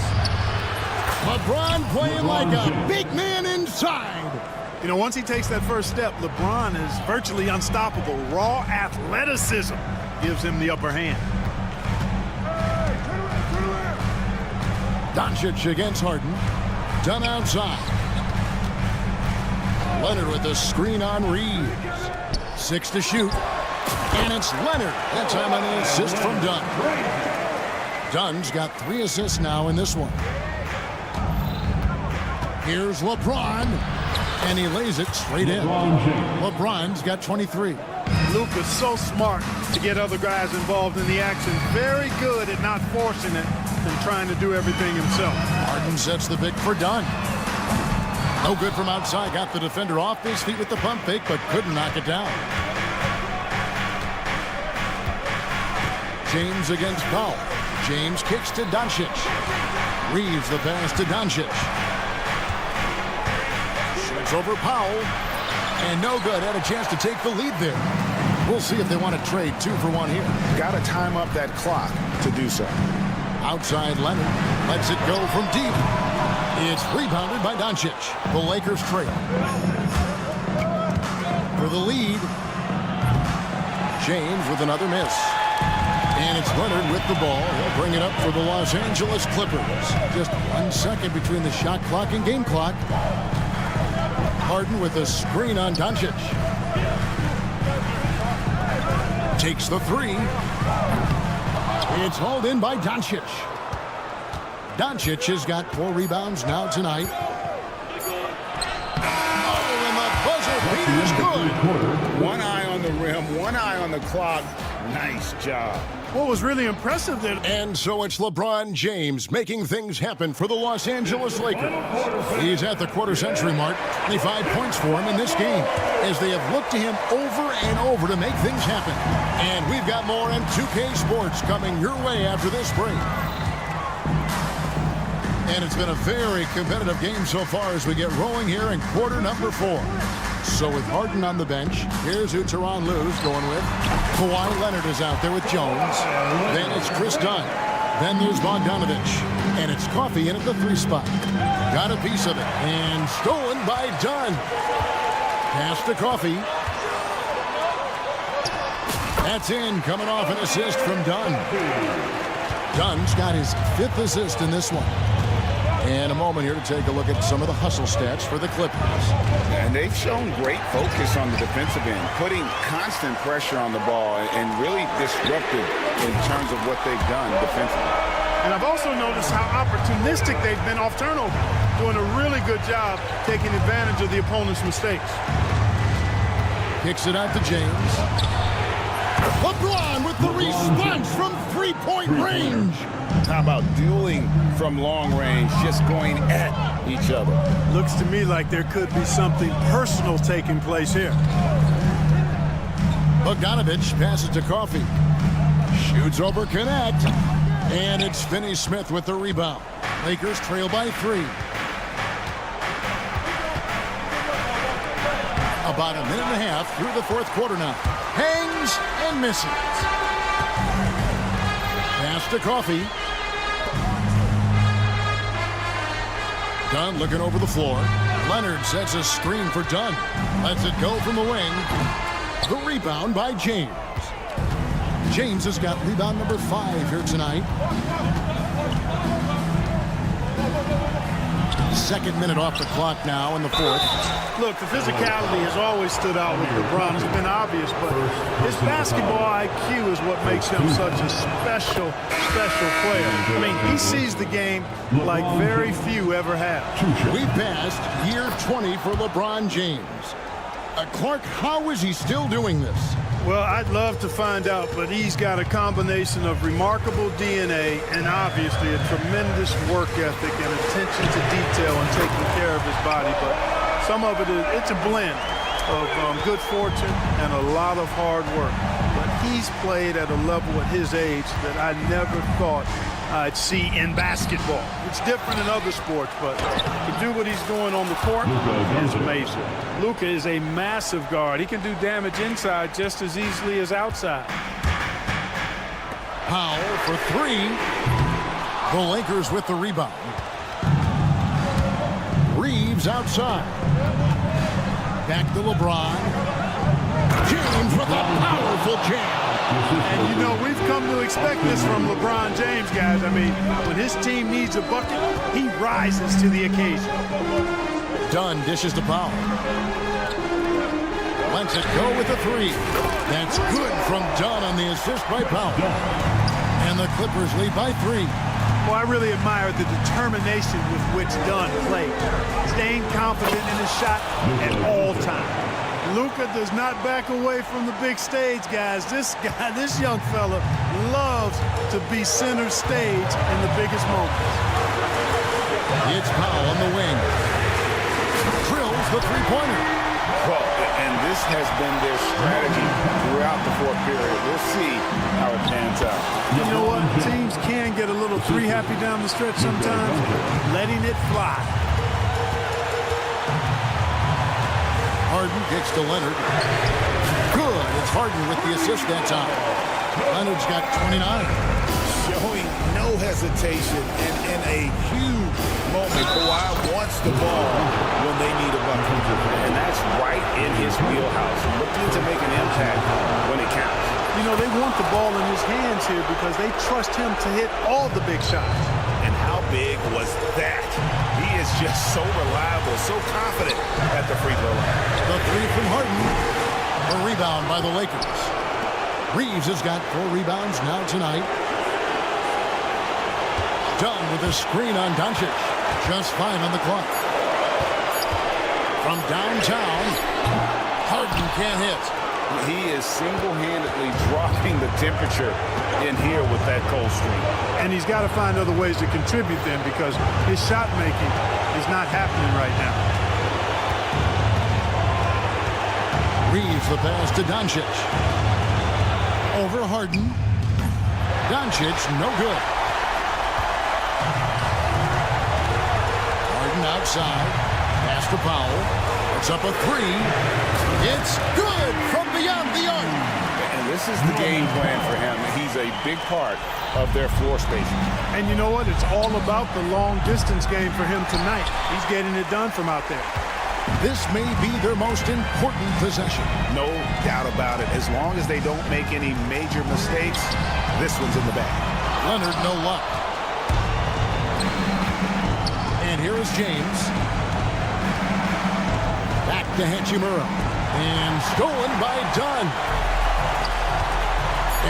LeBron playing like a big man inside. You know, once he takes that first step, LeBron is virtually unstoppable. Raw athleticism gives him the upper hand. Doncic against Harden. Done outside. Leonard with the screen on Reeves. 6 to shoot. And it's Leonard. That time on the assist from Dunn. Dunn's got 3 assists now in this one. Here's LeBron. And he lays it straight in. LeBron's got 23. Luka's so smart to get other guys involved in the action. Very good at not forcing it and trying to do everything himself. Harden sets the pick for Dunn. No good from outside. Got the defender off his feet with the pump fake, but couldn't knock it down. James against Powell. James kicks to Doncic. Reeves the pass to Doncic. Shoots over Powell. And no good. Had a chance to take the lead there. We'll see if they want to trade 2 for 1 here. Got to time up that clock to do so. Outside Leonard. Lets it go from deep. It's rebounded by Doncic. The Lakers trail. For the lead. James with another miss. And it's Leonard with the ball. He'll bring it up for the Los Angeles Clippers. Just 1 second between the shot clock and game clock. Harden with a screen on Doncic. Takes the 3. It's hauled in by Doncic. Doncic has got 4 rebounds now tonight. Oh, and the buzzer beater is good. 1 eye on the rim, 1 eye on the clock. Nice job. What was really impressive there. And so it's LeBron James making things happen for the Los Angeles Lakers. He's at the quarter-century mark. 25 points for him in this game as they have looked to him over and over to make things happen. And we've got more on 2K Sports coming your way after this break. And it's been a very competitive game so far as we get rolling here in quarter number 4. So with Harden on the bench, here's who Tyronn Lue's going with. Kawhi Leonard is out there with Jones. Then it's Chris Dunn. Then there's Bogdanovich. And it's Coffey in at the 3 spot. Got a piece of it. And stolen by Dunn. Pass to Coffey. That's in, coming off an assist from Dunn. Dunn's got his 5th assist in this one. And a moment here to take a look at some of the hustle stats for the Clippers. And they've shown great focus on the defensive end, putting constant pressure on the ball and really disruptive in terms of what they've done defensively. And I've also noticed how opportunistic they've been off turnover, doing a really good job taking advantage of the opponent's mistakes. Kicks it out to James. LeBron with the response from 3-point range. How about dueling from long range, just going at each other? Looks to me like there could be something personal taking place here. Bogdanovich passes to Coffey. Shoots over Connect. And it's Finney-Smith with the rebound. Lakers trail by 3. About a minute and a half through the 4th quarter now. Hangs and misses. Pass to Coffey. Dunn looking over the floor. Leonard sets a screen for Dunn. Lets it go from the wing. The rebound by James. James has got rebound number 5 here tonight. Second minute off the clock now in the fourth. Look, the physicality has always stood out with LeBron. It's been obvious, but his basketball IQ is what makes him such a special player. I mean, he sees the game like very few ever have. We passed year 20 for LeBron James. Clark, how is he still doing this? Well, I'd love to find out, but he's got a combination of remarkable DNA and obviously a tremendous work ethic and attention to detail and taking care of his body. But some of it's a blend of good fortune and a lot of hard work. But he's played at a level at his age that I never thought I'd see in basketball. It's different in other sports, but to do what he's doing on the court is amazing. Luka is a massive guard. He can do damage inside just as easily as outside. Powell for three. The Lakers with the rebound. Reeves outside. Back to LeBron. James with a powerful jam. And, you know, we've come to expect this from LeBron James, guys. I mean, when his team needs a bucket, he rises to the occasion. Dunn dishes to Powell. Lets it go with a three. That's good from Dunn on the assist by Powell. And the Clippers lead by 3. Well, I really admire the determination with which Dunn played, staying confident in his shot at all times. Luka does not back away from the big stage, guys. This young fella loves to be center stage in the biggest moments. It's Powell on the wing. Drills the three-pointer. Well, and this has been their strategy throughout the fourth period. We'll see how it pans out. You know what? Teams can get a little three-happy down the stretch sometimes, letting it fly. Harden gets to Leonard. Good. It's Harden with the assist that time. Leonard's got 29. Showing no hesitation and in a huge moment. Kawhi wants the ball when they need a bucket. And that's right in his wheelhouse. Looking to make an impact when it counts. You know, they want the ball in his hands here because they trust him to hit all the big shots. And how big was that? He is just so reliable, so confident at the free throw line. The three from Harden. A rebound by the Lakers. Reeves has got 4 rebounds now tonight. Dunn with a screen on Doncic. Just 5 on the clock. From downtown, Harden can't hit. He is single-handedly dropping the temperature in here with that cold streak. And he's got to find other ways to contribute then because his shot making is not happening right now. Reeves the pass to Doncic. Over Harden. Doncic, no good. Harden outside. Pass to Powell. It's up a 3. It's good from beyond the arc. And this is the game plan for him. He's a big part of their floor spacing. And you know what? It's all about the long distance game for him tonight. He's getting it done from out there. This may be their most important possession. No doubt about it. As long as they don't make any major mistakes, this one's in the bag. Leonard, no luck. And here is James. Back to Hachimura. And stolen by Dunn.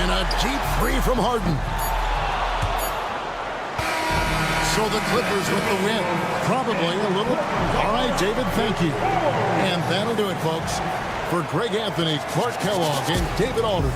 And a deep 3 from Harden. So the Clippers with the win. Probably a little. All right, David, thank you. And that'll do it, folks. For Greg Anthony, Clark Kellogg, and David Alder.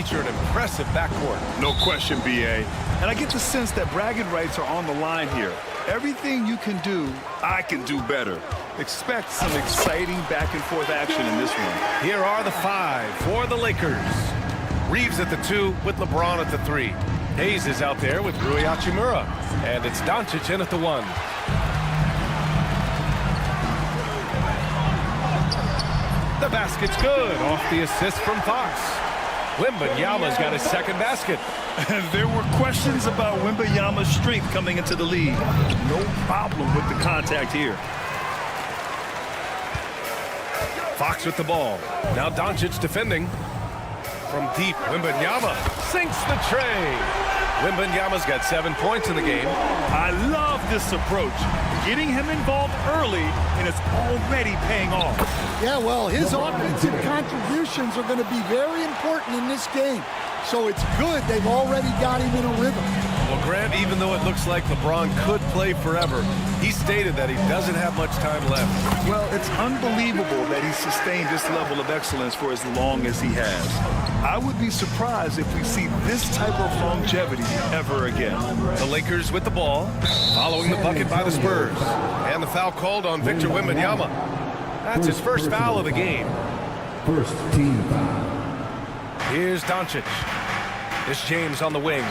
feature an impressive backcourt. No question, B.A. And I get the sense that bragging rights are on the line here. Everything you can do, I can do better. Expect some exciting back-and-forth action in this one. Here are the 5 for the Lakers. Reeves at the 2 with LeBron at the 3. Hayes is out there with Rui Hachimura. And it's Doncic in at the 1. The basket's good off the assist from Fox. Wembanyama's got his second basket. There were questions about Wembanyama's strength coming into the league. No problem with the contact here. Fox with the ball. Now Doncic defending. From deep, Wembanyama sinks the tray. Wembanyama's got 7 points in the game. I love this approach. Getting him involved early, and it's already paying off. Yeah, well, his offensive contributions are going to be very important in this game. So it's good they've already got him in a rhythm. Well, Grant, even though it looks like LeBron could play forever, he stated that he doesn't have much time left. Well, it's unbelievable that he sustained this level of excellence for as long as he has. I would be surprised if we see this type of longevity ever again. The Lakers with the ball, following the bucket by the Spurs. And the foul called on Victor Wembanyama. That's his first foul of the game. First team foul. Here's Doncic. It's James on the wing.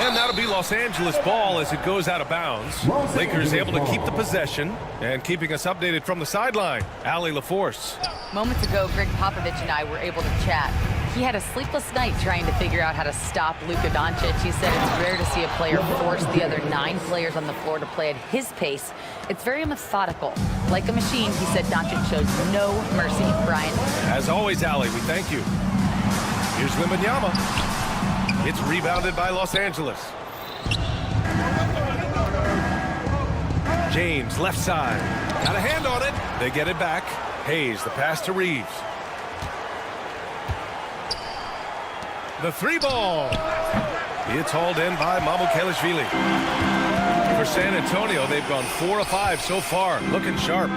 And that'll be Los Angeles ball as it goes out of bounds. Lakers able to keep the possession and keeping us updated from the sideline. Allie LaForce. Moments ago, Greg Popovich and I were able to chat. He had a sleepless night trying to figure out how to stop Luka Doncic. He said it's rare to see a player force the other 9 players on the floor to play at his pace. It's very methodical. Like a machine, he said Doncic shows no mercy. Brian. As always, Allie, we thank you. Here's Wembanyama. It's rebounded by Los Angeles. James, left side. Got a hand on it. They get it back. Hayes, the pass to Reeves. The 3 ball. It's hauled in by Mamukelashvili. For San Antonio, they've gone 4 of 5 so far. Looking sharp.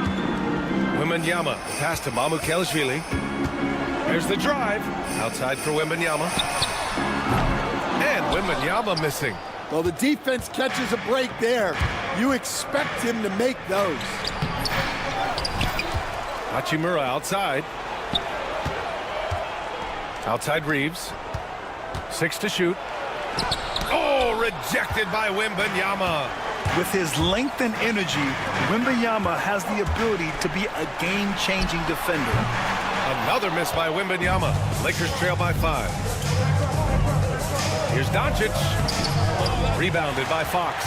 Wembanyama, the pass to Mamukelashvili. There's the drive. Outside for Wembanyama. And Wembanyama missing. Well, the defense catches a break there. You expect him to make those. Hachimura outside. Outside Reeves. 6 to shoot. Oh, rejected by Wembanyama. With his length and energy, Wembanyama has the ability to be a game-changing defender. Another miss by Wembanyama. Lakers trail by 5. Here's Doncic. Rebounded by Fox.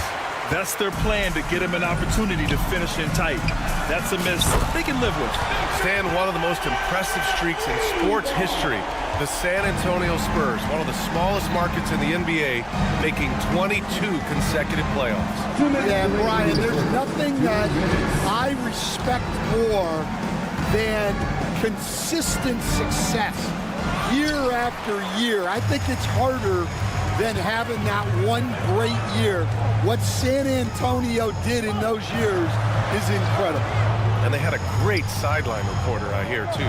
That's their plan, to get him an opportunity to finish in tight. That's a miss they can live with. Stan, one of the most impressive streaks in sports history. The San Antonio Spurs, one of the smallest markets in the NBA, making 22 consecutive playoffs. Yeah, Brian, there's nothing that I respect more than consistent success year after year. I think it's harder than having that one great year. What San Antonio did in those years is incredible. And they had a great sideline reporter out here, too.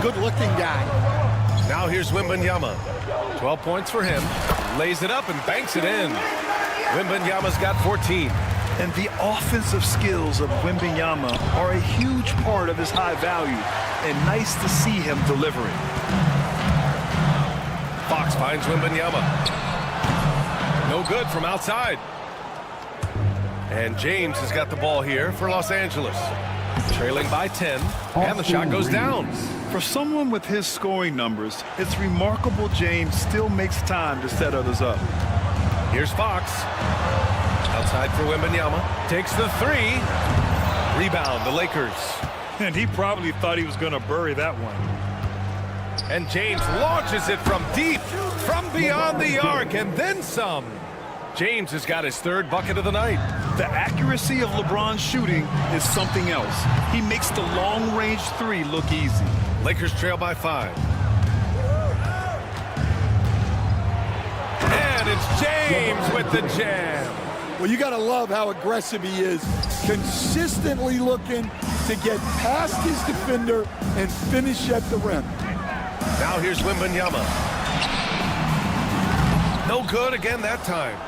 Good-looking guy. Now here's Wembanyama. 12 points for him. Lays it up and banks it in. Wembanyama's got 14. And the offensive skills of Wembanyama are a huge part of his high value. And nice to see him delivering. Fox finds Wembanyama. No good from outside. And James has got the ball here for Los Angeles. Trailing by 10, and the shot goes down. For someone with his scoring numbers, it's remarkable James still makes time to set others up. Here's Fox. Outside for Wembanyama. Takes the 3. Rebound, the Lakers. And he probably thought he was going to bury that one. And James launches it from deep, from beyond the arc, and then some. James has got his 3rd bucket of the night. The accuracy of LeBron's shooting is something else. He makes the long-range 3 look easy. Lakers trail by 5. And it's James with the jam. Well, you got to love how aggressive he is. Consistently looking to get past his defender and finish at the rim. Now here's Wembanyama. No good again that time.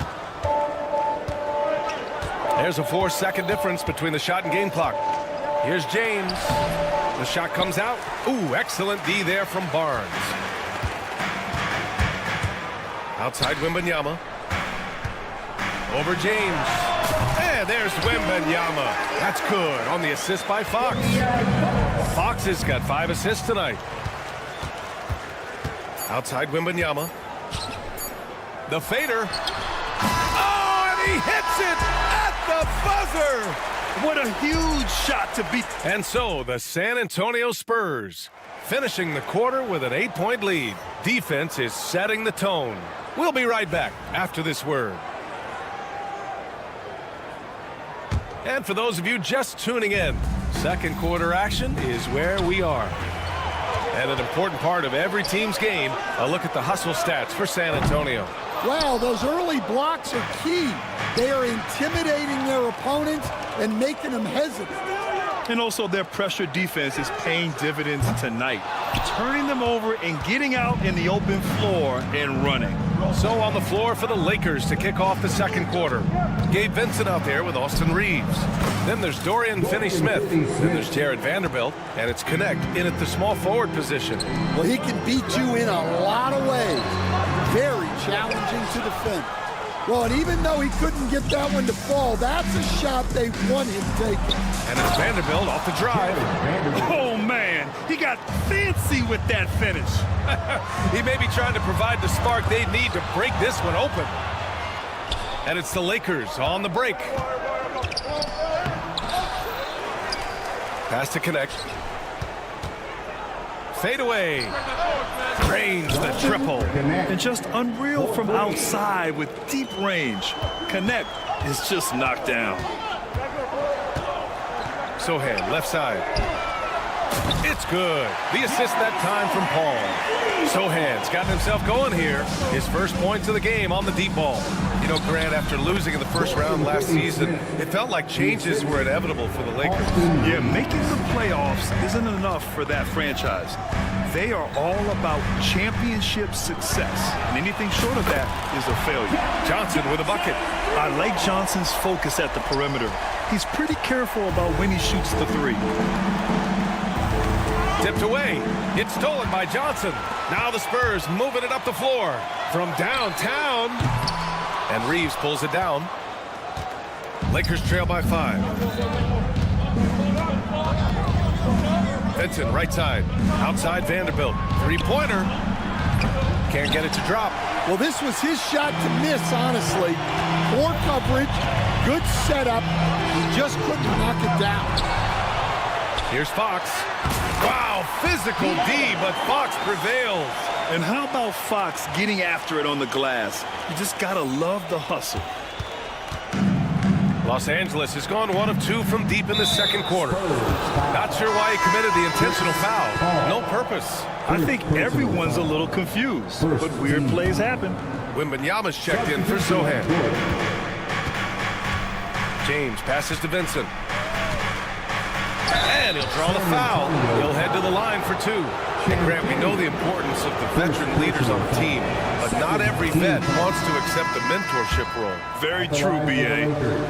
There's a 4-second difference between the shot and game clock. Here's James. The shot comes out. Ooh, excellent D there from Barnes. Outside Wembanyama. Over James. And there's Wembanyama. That's good on the assist by Fox. Fox has got 5 assists tonight. Outside Wembanyama. The fader. Oh, and he hits it at the buzzer. What a huge shot to beat. And so the San Antonio Spurs finishing the quarter with an 8-point lead. Defense is setting the tone. We'll be right back after this word. And for those of you just tuning in, second quarter action is where we are. And an important part of every team's game, a look at the hustle stats for San Antonio. Well, those early blocks are key. They are intimidating their opponents and making them hesitant. And also their pressure defense is paying dividends tonight, turning them over and getting out in the open floor and running. So on the floor for the Lakers to kick off the second quarter. Gabe Vincent out there with Austin Reeves. Then there's Dorian Finney-Smith. Then there's Jared Vanderbilt. And it's Connect in at the small forward position. Well, he can beat you in a lot of ways. Very challenging to defend. Well, and even though he couldn't get that one to fall, that's a shot they want him taking. And it's Vanderbilt off the drive. Oh, man. He got fancy with that finish. He may be trying to provide the spark they need to break this one open. And it's the Lakers on the break. Pass to Connect. Fade away. Range the triple. And just unreal from outside with deep range. Connect is just knocked down. Sohan, left side. It's good. The assist that time from Paul. Sohan's gotten himself going here. His first points of the game on the deep ball. You know, Grant, after losing in the first round last season, it felt like changes were inevitable for the Lakers. Yeah, making the playoffs isn't enough for that franchise. They are all about championship success. And anything short of that is a failure. Johnson with a bucket. I like Johnson's focus at the perimeter. He's pretty careful about when he shoots the three. Tipped away. It's stolen by Johnson. Now the Spurs moving it up the floor from downtown. And Reeves pulls it down. Lakers trail by 5. Vincent, right side. Outside Vanderbilt. Three-pointer. Can't get it to drop. Well, this was his shot to miss, honestly. Poor coverage, good setup. He just couldn't knock it down. Here's Fox. Wow, physical D, but Fox prevails. And how about Fox getting after it on the glass? You just gotta love the hustle. Los Angeles has gone 1 of 2 from deep in the second quarter. Not sure why he committed the intentional foul. No purpose. I think everyone's a little confused, but weird plays happen. Wembanyama's checked in for Sohan. James passes to Vincent. And he'll draw the foul. He'll head to the line for 2. And Grant, we know the importance of the veteran leaders on the team, but not every vet wants to accept a mentorship role. Very true, B.A.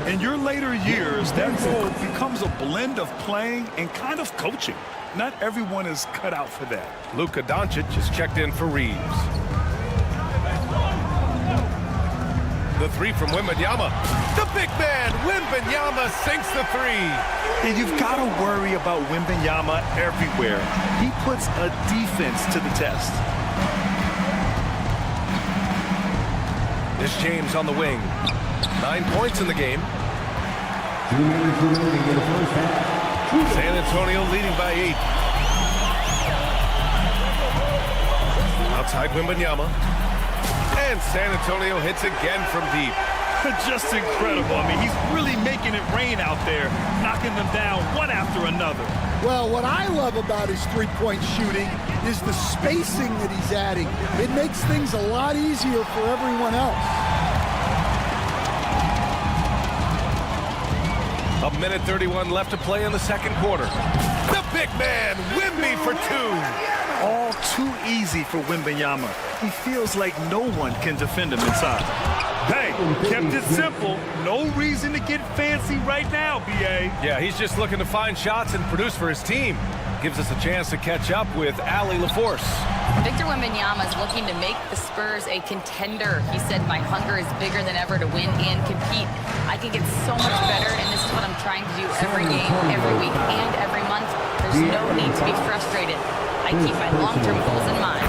In your later years, that role becomes a blend of playing and kind of coaching. Not everyone is cut out for that. Luka Doncic is checked in for Reeves. The three from Wembanyama. The big man, Wembanyama, sinks the 3. And you've got to worry about Wembanyama everywhere. He puts a defense to the test. This James on the wing. 9 points in the game. 2 minutes remaining in the first half. San Antonio leading by 8. Outside Wembanyama. And San Antonio hits again from deep. Just incredible. I mean, he's really making it rain out there, knocking them down one after another. Well, what I love about his three-point shooting is the spacing that he's adding. It makes things a lot easier for everyone else. A minute 31 left to play in the second quarter. The big man, Wemby for 2. All too easy for Wembanyama. He feels like no one can defend him inside. Hey, kept it simple. No reason to get fancy right now, B.A. Yeah, he's just looking to find shots and produce for his team. Gives us a chance to catch up with Allie LaForce. Victor Wembanyama is looking to make the Spurs a contender. He said, my hunger is bigger than ever to win and compete. I can get so much better, and this is what I'm trying to do every game, every week, and every month. There's no need to be frustrated. I keep my long-term goals in mind.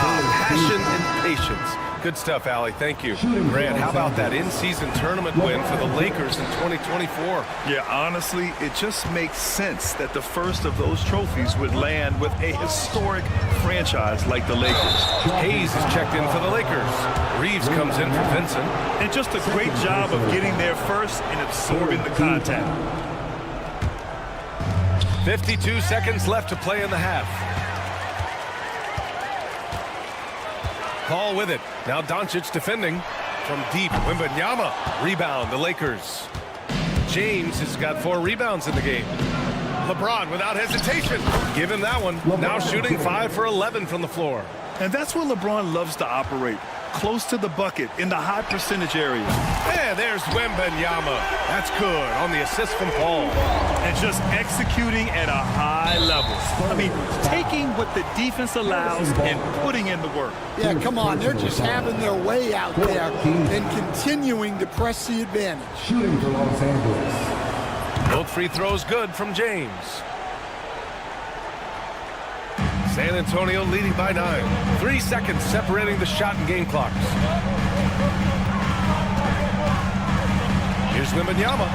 Passion and patience. Good stuff, Allie. Thank you. Grant, how about that in-season tournament win for the Lakers in 2024? Yeah, honestly, it just makes sense that the first of those trophies would land with a historic franchise like the Lakers. Hayes is checked in for the Lakers. Reeves comes in for Vincent. And just a great job of getting there first and absorbing the contact. 52 seconds left to play in the half. Paul with it. Now Doncic defending from deep. Wembanyama. Rebound, the Lakers. James has got 4 rebounds in the game. LeBron without hesitation. Give him that one. Now shooting 5 for 11 from the floor. And that's where LeBron loves to operate. Close to the bucket in the high percentage area. And there's Wembanyama. That's good on the assist from Paul. And just executing at a high level. I mean, taking what the defense allows and putting in the work. Yeah, come on. They're just having their way out there and continuing to press the advantage. Shooting for Los Angeles. Both free throws good from James. San Antonio leading by 9. 3 seconds separating the shot and game clocks. Here's Wembanyama.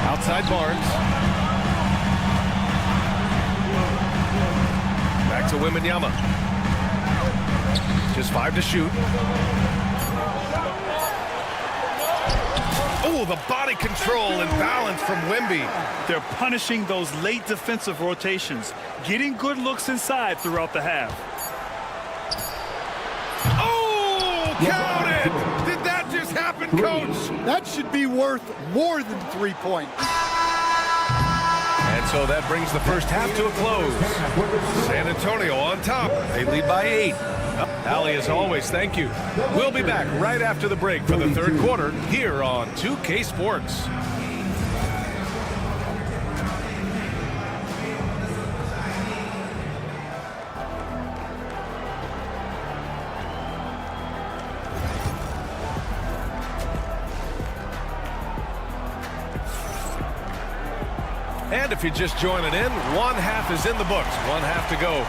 Outside Barnes. Back to Wembanyama. Just 5 to shoot. Oh, the body control and balance from Wemby. They're punishing those late defensive rotations, getting good looks inside throughout the half. Oh, count it! Did that just happen, Coach? That should be worth more than 3 points. And so that brings the first half to a close. San Antonio on top. They lead by 8. Allie, as always, thank you. We'll be back right after the break for the 3rd quarter here on 2K Sports. And if you're just joining in, 1 half is in the books. 1 half to go.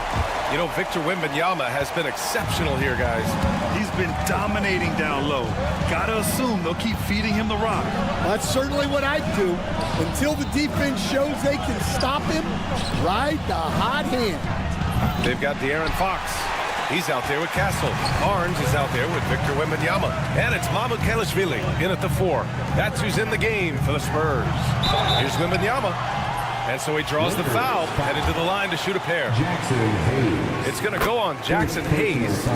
You know, Victor Wembanyama has been exceptional here, guys. He's been dominating down low. Gotta assume they'll keep feeding him the rock. That's certainly what I'd do. Until the defense shows they can stop him, ride the hot hand. They've got De'Aaron Fox. He's out there with Castle. Barnes is out there with Victor Wembanyama. And it's Mamukelashvili in at the 4. That's who's in the game for the Spurs. Here's Wembanyama. And so he draws the foul, headed to the line to shoot a pair. It's going to go on Jackson Hayes.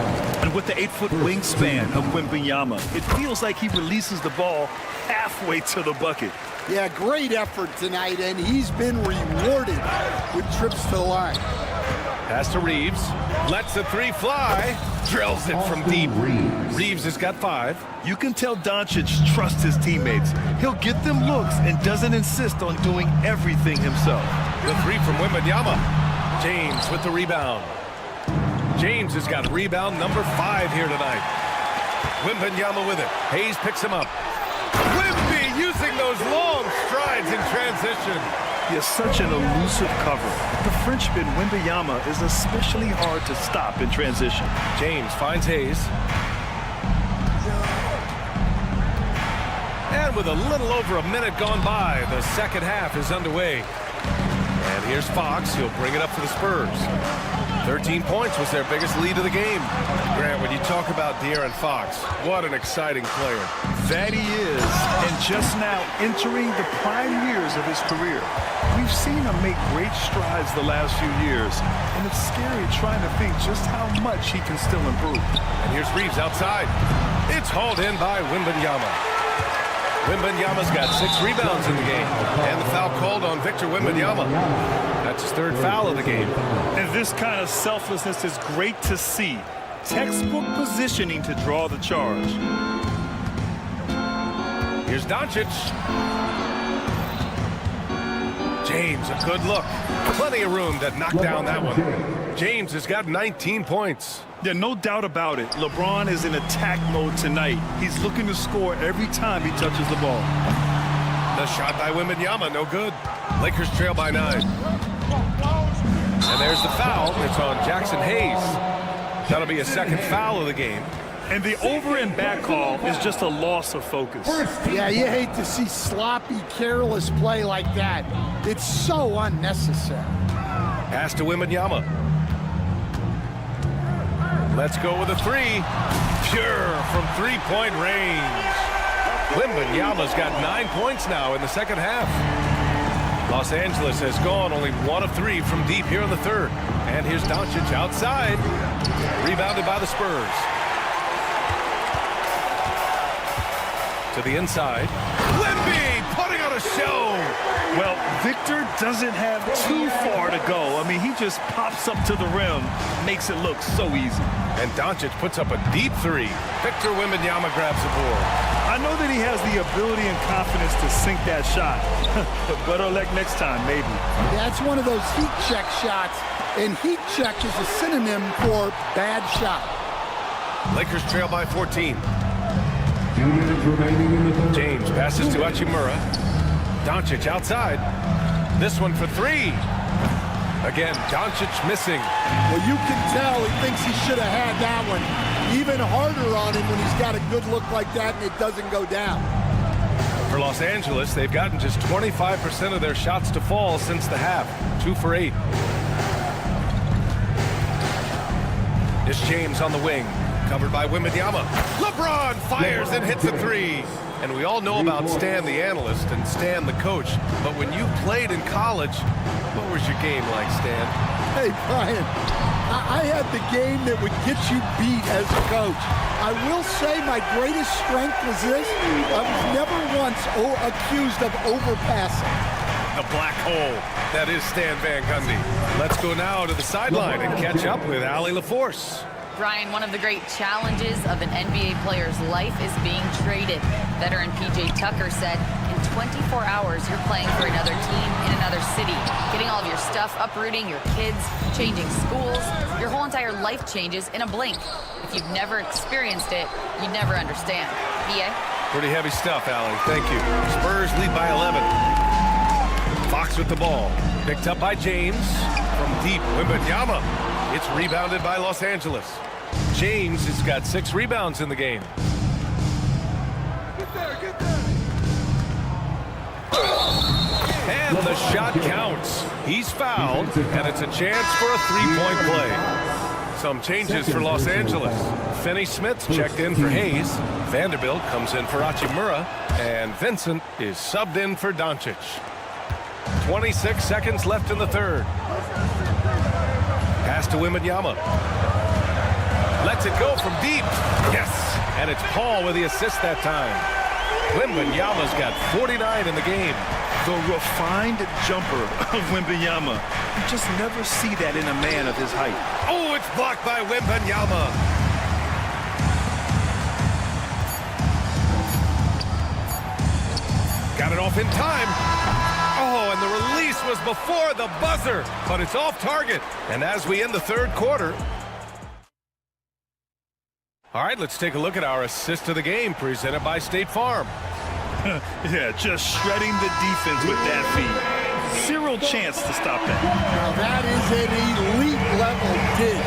And with the 8-foot wingspan of Wembanyama, it feels like he releases the ball halfway to the bucket. Yeah, great effort tonight, and he's been rewarded with trips to the line. Pass to Reeves. Lets the 3 fly. Drills it from deep. Reeves has got 5. You can tell Doncic trusts his teammates. He'll get them looks and doesn't insist on doing everything himself. The 3 from Wembanyama. James with the rebound. James has got rebound number 5 here tonight. Wembanyama with it. Hayes picks him up. Wemby using those long strides in transition. He has such an elusive cover. The Frenchman Wembanyama is especially hard to stop in transition. James finds Hayes. And with a little over a minute gone by, the second half is underway. And here's Fox. He'll bring it up for the Spurs. 13 points was their biggest lead of the game. Grant, when you talk about De'Aaron Fox, what an exciting player. That he is, and just now entering the prime years of his career. We've seen him make great strides the last few years, and it's scary trying to think just how much he can still improve. And here's Reeves outside. It's hauled in by Wembanyama. Wembanyama's got 6 rebounds in the game. And the foul called on Victor Wembanyama. That's his 3rd foul of the game. And this kind of selflessness is great to see. Textbook positioning to draw the charge. Here's Doncic. James, a good look. Plenty of room to knock down that one. James has got 19 points. Yeah, no doubt about it. LeBron is in attack mode tonight. He's looking to score every time he touches the ball. The shot by Wembanyama, no good. Lakers trail by 9. And there's the foul. It's on Jackson Hayes. That'll be a 2nd foul of the game. And the over and back call is just a loss of focus. Yeah, you hate to see sloppy, careless play like that. It's so unnecessary. Pass to Wembanyama. Let's go with a 3. Pure from 3-point range. Wembanyama's got 9 points now in the 2nd half. Los Angeles has gone only 1 of 3 from deep here in the 3rd. And here's Doncic outside. Rebounded by the Spurs. To the inside. Wemby putting on a show. Well, Victor doesn't have too far to go. I mean, he just pops up to the rim, makes it look so easy. And Doncic puts up a deep 3. Victor Wembanyama grabs the board. I know that he has the ability and confidence to sink that shot. But better luck next time, maybe. That's one of those heat check shots. And heat check is a synonym for bad shot. Lakers trail by 14. 2 minutes remaining in the 3rd. James passes to Hachimura. Doncic outside. This one for 3. Again, Doncic missing. Well, you can tell he thinks he should have had that one. Even harder on him when he's got a good look like that and it doesn't go down. For Los Angeles, they've gotten just 25% of their shots to fall since the half. 2 for 8. It's James on the wing. Covered by Wembanyama. LeBron fires and hits a 3. And we all know about Stan the analyst and Stan the coach. But when you played in college, what was your game like, Stan? Hey, Brian, I had the game that would get you beat as a coach. I will say my greatest strength was this. I was never once accused of overpassing. The black hole. That is Stan Van Gundy. Let's go now to the sideline and catch up with Allie LaForce. Brian, one of the great challenges of an NBA player's life is being traded. Veteran P.J. Tucker said, in 24 hours, you're playing for another team in another city, getting all of your stuff, uprooting your kids, changing schools. Your whole entire life changes in a blink. If you've never experienced it, you'd never understand. B.A.? Pretty heavy stuff, Allie. Thank you. Spurs lead by 11. Fox with the ball. Picked up by James. From deep, Wembanyama. It's rebounded by Los Angeles. James has got 6 rebounds in the game. Get there. And the shot counts. He's fouled, and it's a chance for a 3-point play. Some changes for Los Angeles. Finney-Smith checked in for Hayes. Vanderbilt comes in for Hachimura, and Vincent is subbed in for Doncic. 26 seconds left in the 3rd. Pass to Wembanyama. Lets it go from deep. Yes, and it's Paul with the assist that time. Wembanyama's got 49 in the game. The refined jumper of Wembanyama. You just never see that in a man of his height. Oh, it's blocked by Wembanyama. Got it off in time. Oh, and the release was before the buzzer, but it's off target. And as we end the 3rd quarter. All right, let's take a look at our assist of the game presented by State Farm. Yeah, just shredding the defense with that feed. Zero chance to stop that. Now that is an elite level dig.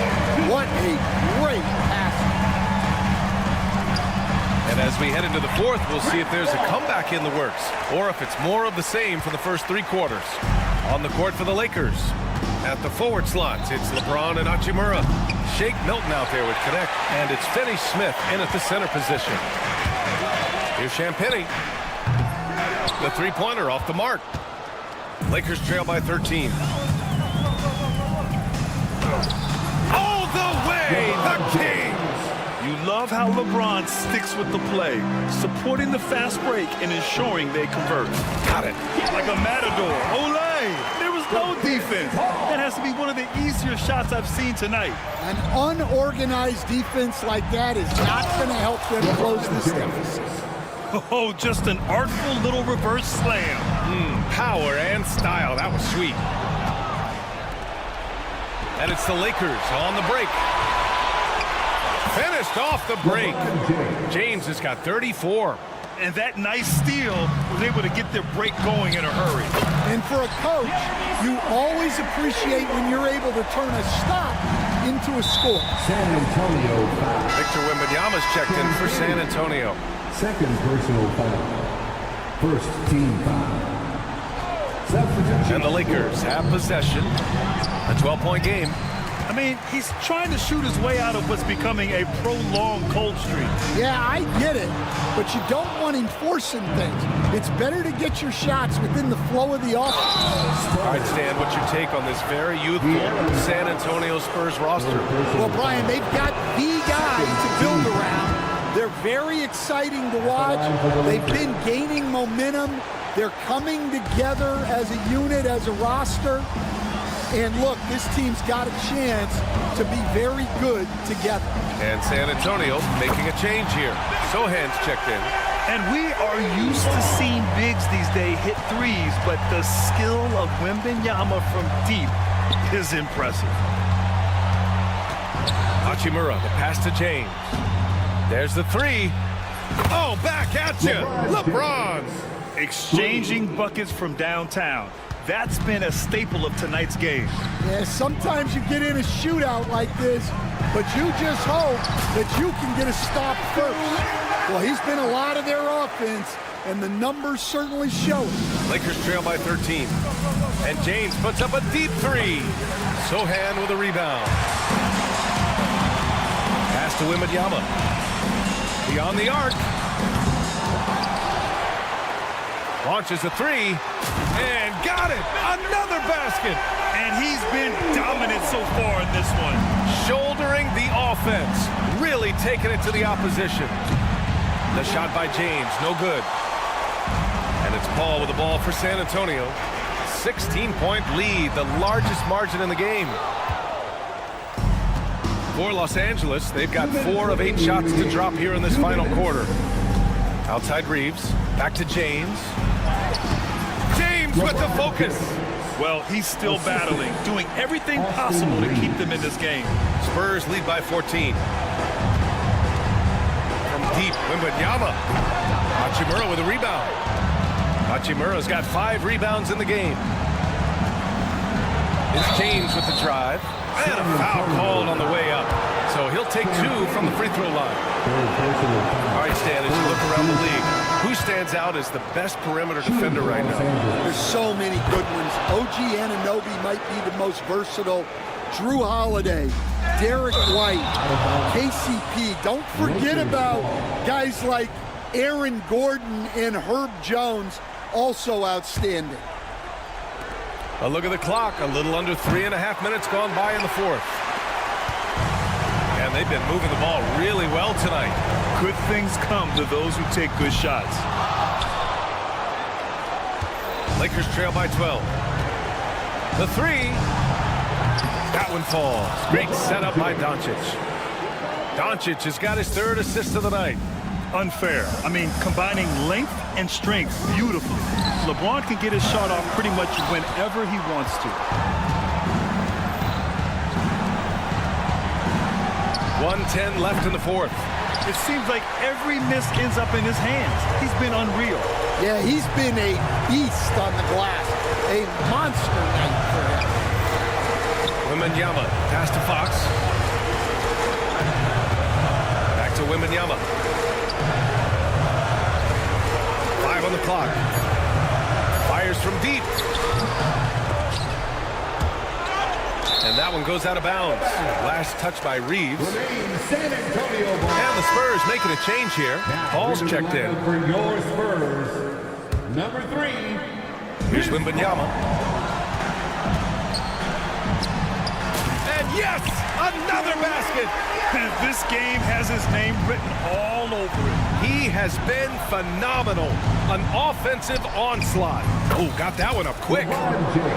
What a great pass. And as we head into the 4th, we'll see if there's a comeback in the works or if it's more of the same for the first 3 quarters. On the court for the Lakers. At the forward slots, it's LeBron and Hachimura. Shake Milton out there with connect, and it's Finney-Smith in at the center position. Here's Champagnie. The 3-pointer off the mark. Lakers trail by 13. All the way, the Kings! You love love how LeBron sticks with the play, supporting the fast break and ensuring they convert. Got it. Like a matador. Olay! There was no defense. That has to be one of the easier shots I've seen tonight. An unorganized defense like that is not going to help them close this deficit. Oh, just an artful little reverse slam. Power and style. That was sweet. And it's the Lakers on the break. Finished off the break. James has got 34. And that nice steal was able to get their break going in a hurry. And for a coach, you always appreciate when you're able to turn a stop into a score. San Antonio foul. Victor Wembanyama's checked in for San Antonio. Second personal foul. First team foul. Substitution. And the Lakers have possession. A 12-point game. I mean, he's trying to shoot his way out of what's becoming a prolonged cold streak. Yeah, I get it, but you don't want him forcing things. It's better to get your shots within the flow of the offense. All right, Stan, what's your take on this very youthful San Antonio Spurs roster? Well, Brian, they've got the guy to build around. They're very exciting to watch. They've been gaining momentum. They're coming together as a unit, as a roster. And look, this team's got a chance to be very good together. And San Antonio making a change here. Sohan's checked in. And we are used to seeing bigs these days hit threes, but the skill of Wembanyama from deep is impressive. Hachimura, the pass to James. There's the three. Oh, back at you. LeBron. Exchanging buckets from downtown. That's been a staple of tonight's game. Yeah, sometimes you get in a shootout like this, but you just hope that you can get a stop first. Well, he's been a lot of their offense, and the numbers certainly show it. Lakers trail by 13. And James puts up a deep three. Sohan with a rebound. Pass to Wembanyama. Beyond the arc. Launches a three. And got it! Another basket! And he's been dominant so far in this one. Shouldering the offense. Really taking it to the opposition. The shot by James, no good. And it's Paul with the ball for San Antonio. 16-point lead, the largest margin in the game. For Los Angeles, they've got 4 of 8 shots to drop here in this final quarter. Outside Reeves, back to James. James with the focus. Well, he's still battling, doing everything possible to keep them in this game. Spurs lead by 14. From deep, Wembanyama. Hachimura with a rebound. Hachimura's got 5 rebounds in the game. It's James with the drive. And a foul called on the way up. So he'll take 2 from the free throw line. All right, Stan, as you look around the league, who stands out as the best perimeter defender right now? There's so many good ones. OG Anunoby might be the most versatile. Drew Holiday, Derek White, KCP. Don't forget about guys like Aaron Gordon and Herb Jones, also outstanding. A look at the clock. A little under 3.5 minutes gone by in the fourth. And they've been moving the ball really well tonight. Good things come to those who take good shots. Lakers trail by 12. The three. That one falls. Great setup by Doncic. Doncic has got his 3rd assist of the night. Unfair. I mean, combining length and strength beautifully. LeBron can get his shot off pretty much whenever he wants to. 1:10 left in the fourth. It seems like every miss ends up in his hands. He's been unreal. Yeah, he's been a beast on the glass. A monster night for him. Wembanyama, pass to Fox. Back to Wembanyama. 5 on the clock. Fires from deep. And that one goes out of bounds. Last touch by Reeves. San Antonio. And the Spurs making a change here. Paul's checked in. For your Spurs, number 3. Here's Wembanyama. And yes! Another basket. This game has his name written all over it. He has been phenomenal. An offensive onslaught. Oh, got that one up quick.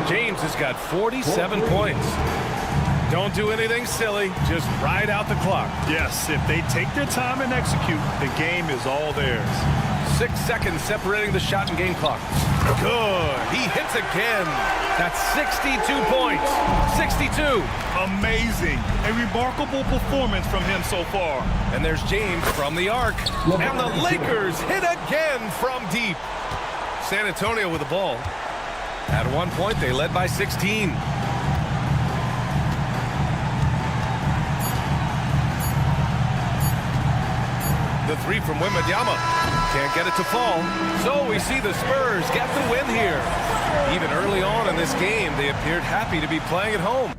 James has got 47 points. Don't do anything silly. Just ride out the clock. Yes, if they take their time and execute, the game is all theirs. 6 seconds separating the shot and game clock. Good. He hits again. That's 62 points. 62. Amazing. A remarkable performance from him so far. And there's James from the arc. And the Lakers hit again from deep. San Antonio with the ball. At one point, they led by 16. The three from Wembanyama. Can't get it to fall. So we see the Spurs get the win here. Even early on in this game, they appeared happy to be playing at home.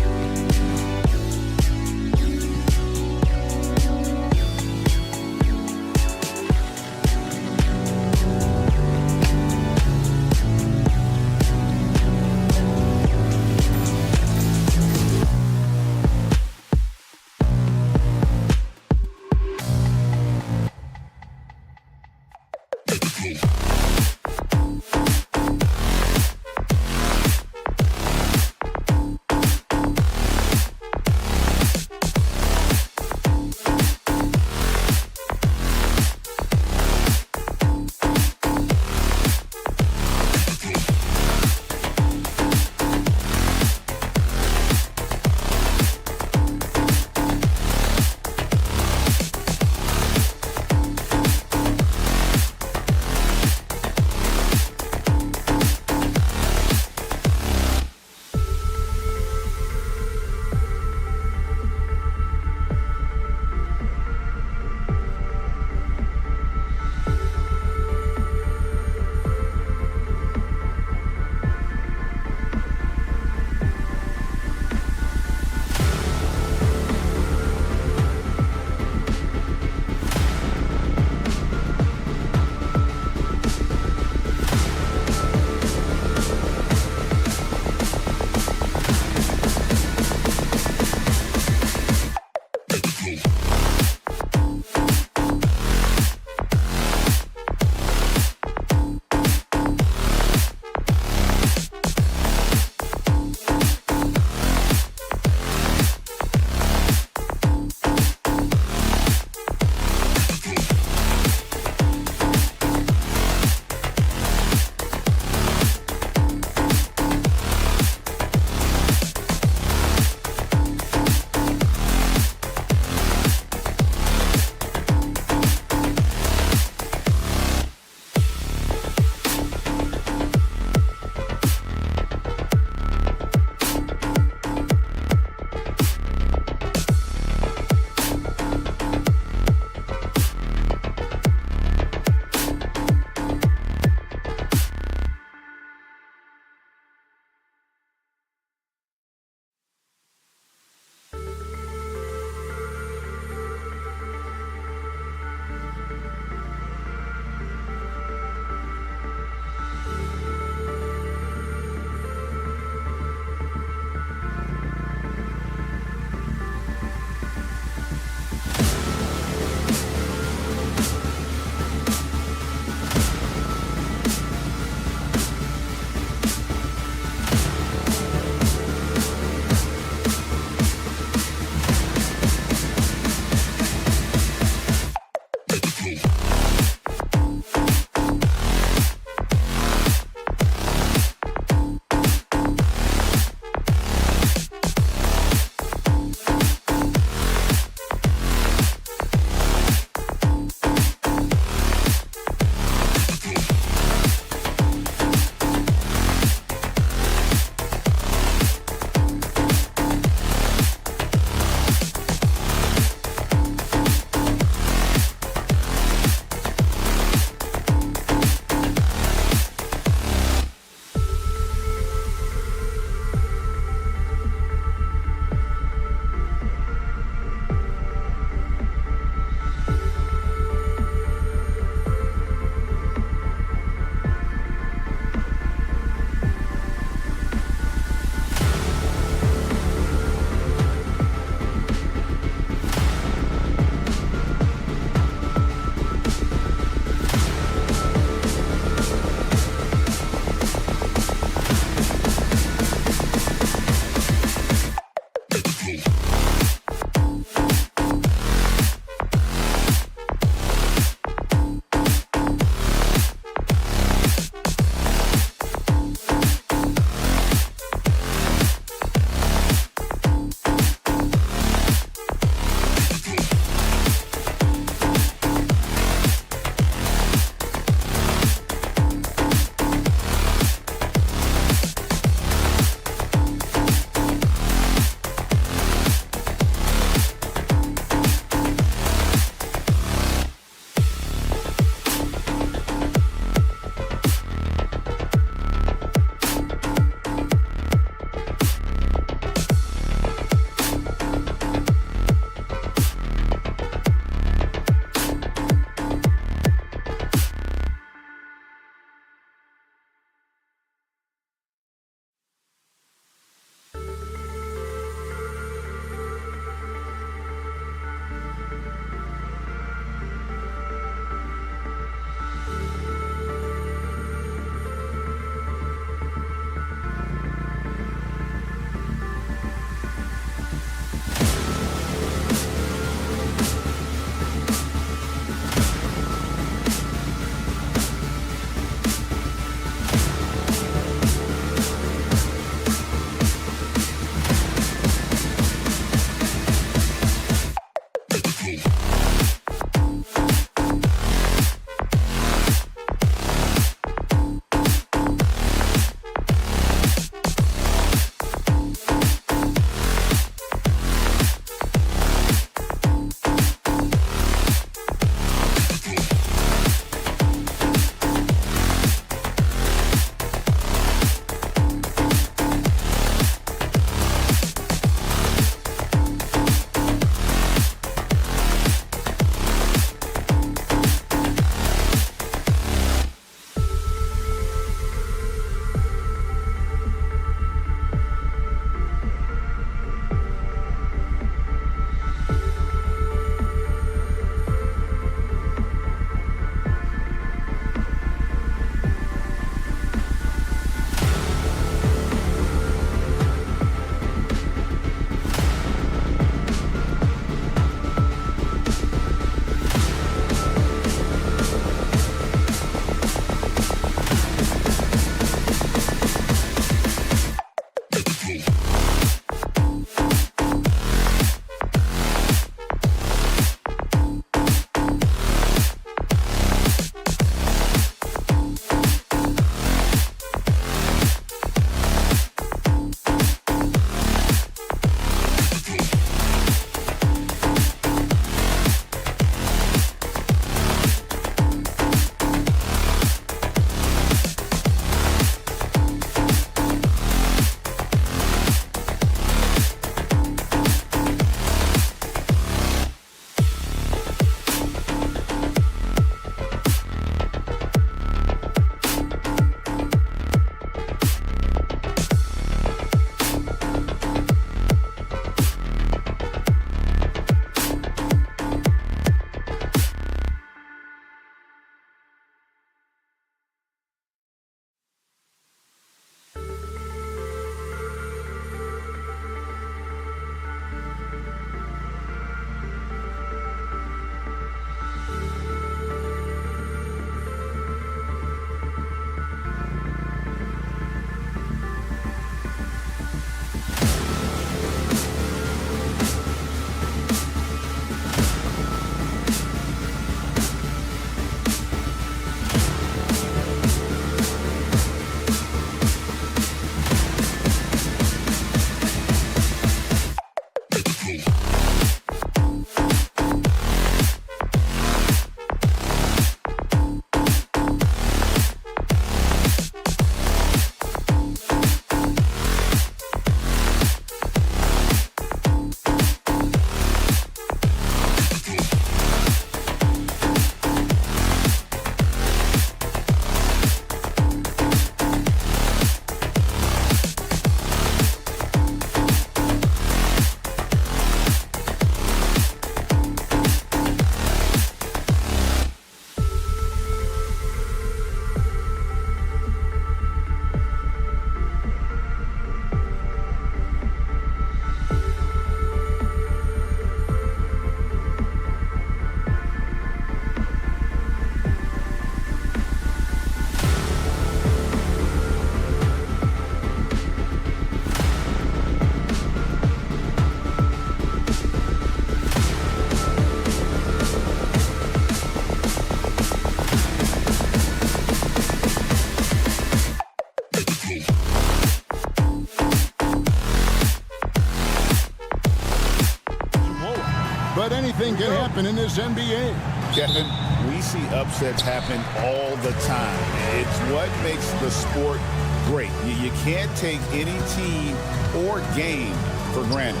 but anything can happen in this NBA. Kevin, we see upsets happen all the time. It's what makes the sport great. You can't take any team or game for granted.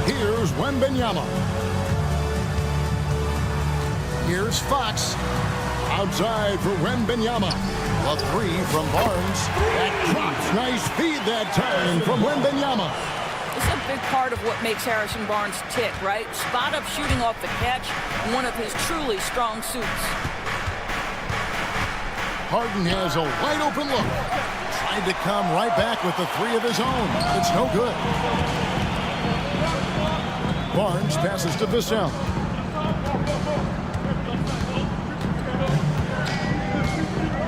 Here's Wembanyama. Here's Fox. Outside for Wembanyama. A three from Barnes. That drops. Nice feed that time from Wembanyama. It's a big part of what makes Harrison Barnes tick, right? Spot up shooting off the catch, one of his truly strong suits. Harden has a wide open look. Tried to come right back with the three of his own. It's no good. Barnes passes to Vassell.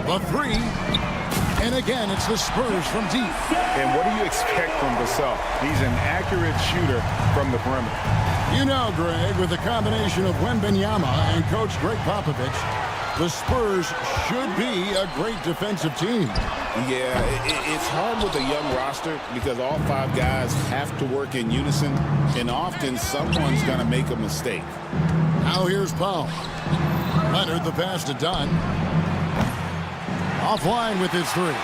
The three. And again, it's the Spurs from deep. And what do you expect from Vassell? He's an accurate shooter from the perimeter. You know, Greg, with the combination of Wembanyama and Coach Greg Popovich, the Spurs should be a great defensive team. Yeah, it's hard with a young roster because all five guys have to work in unison, and often someone's going to make a mistake. Now here's Powell. Leonard, the pass to Dunn. Offline with his three.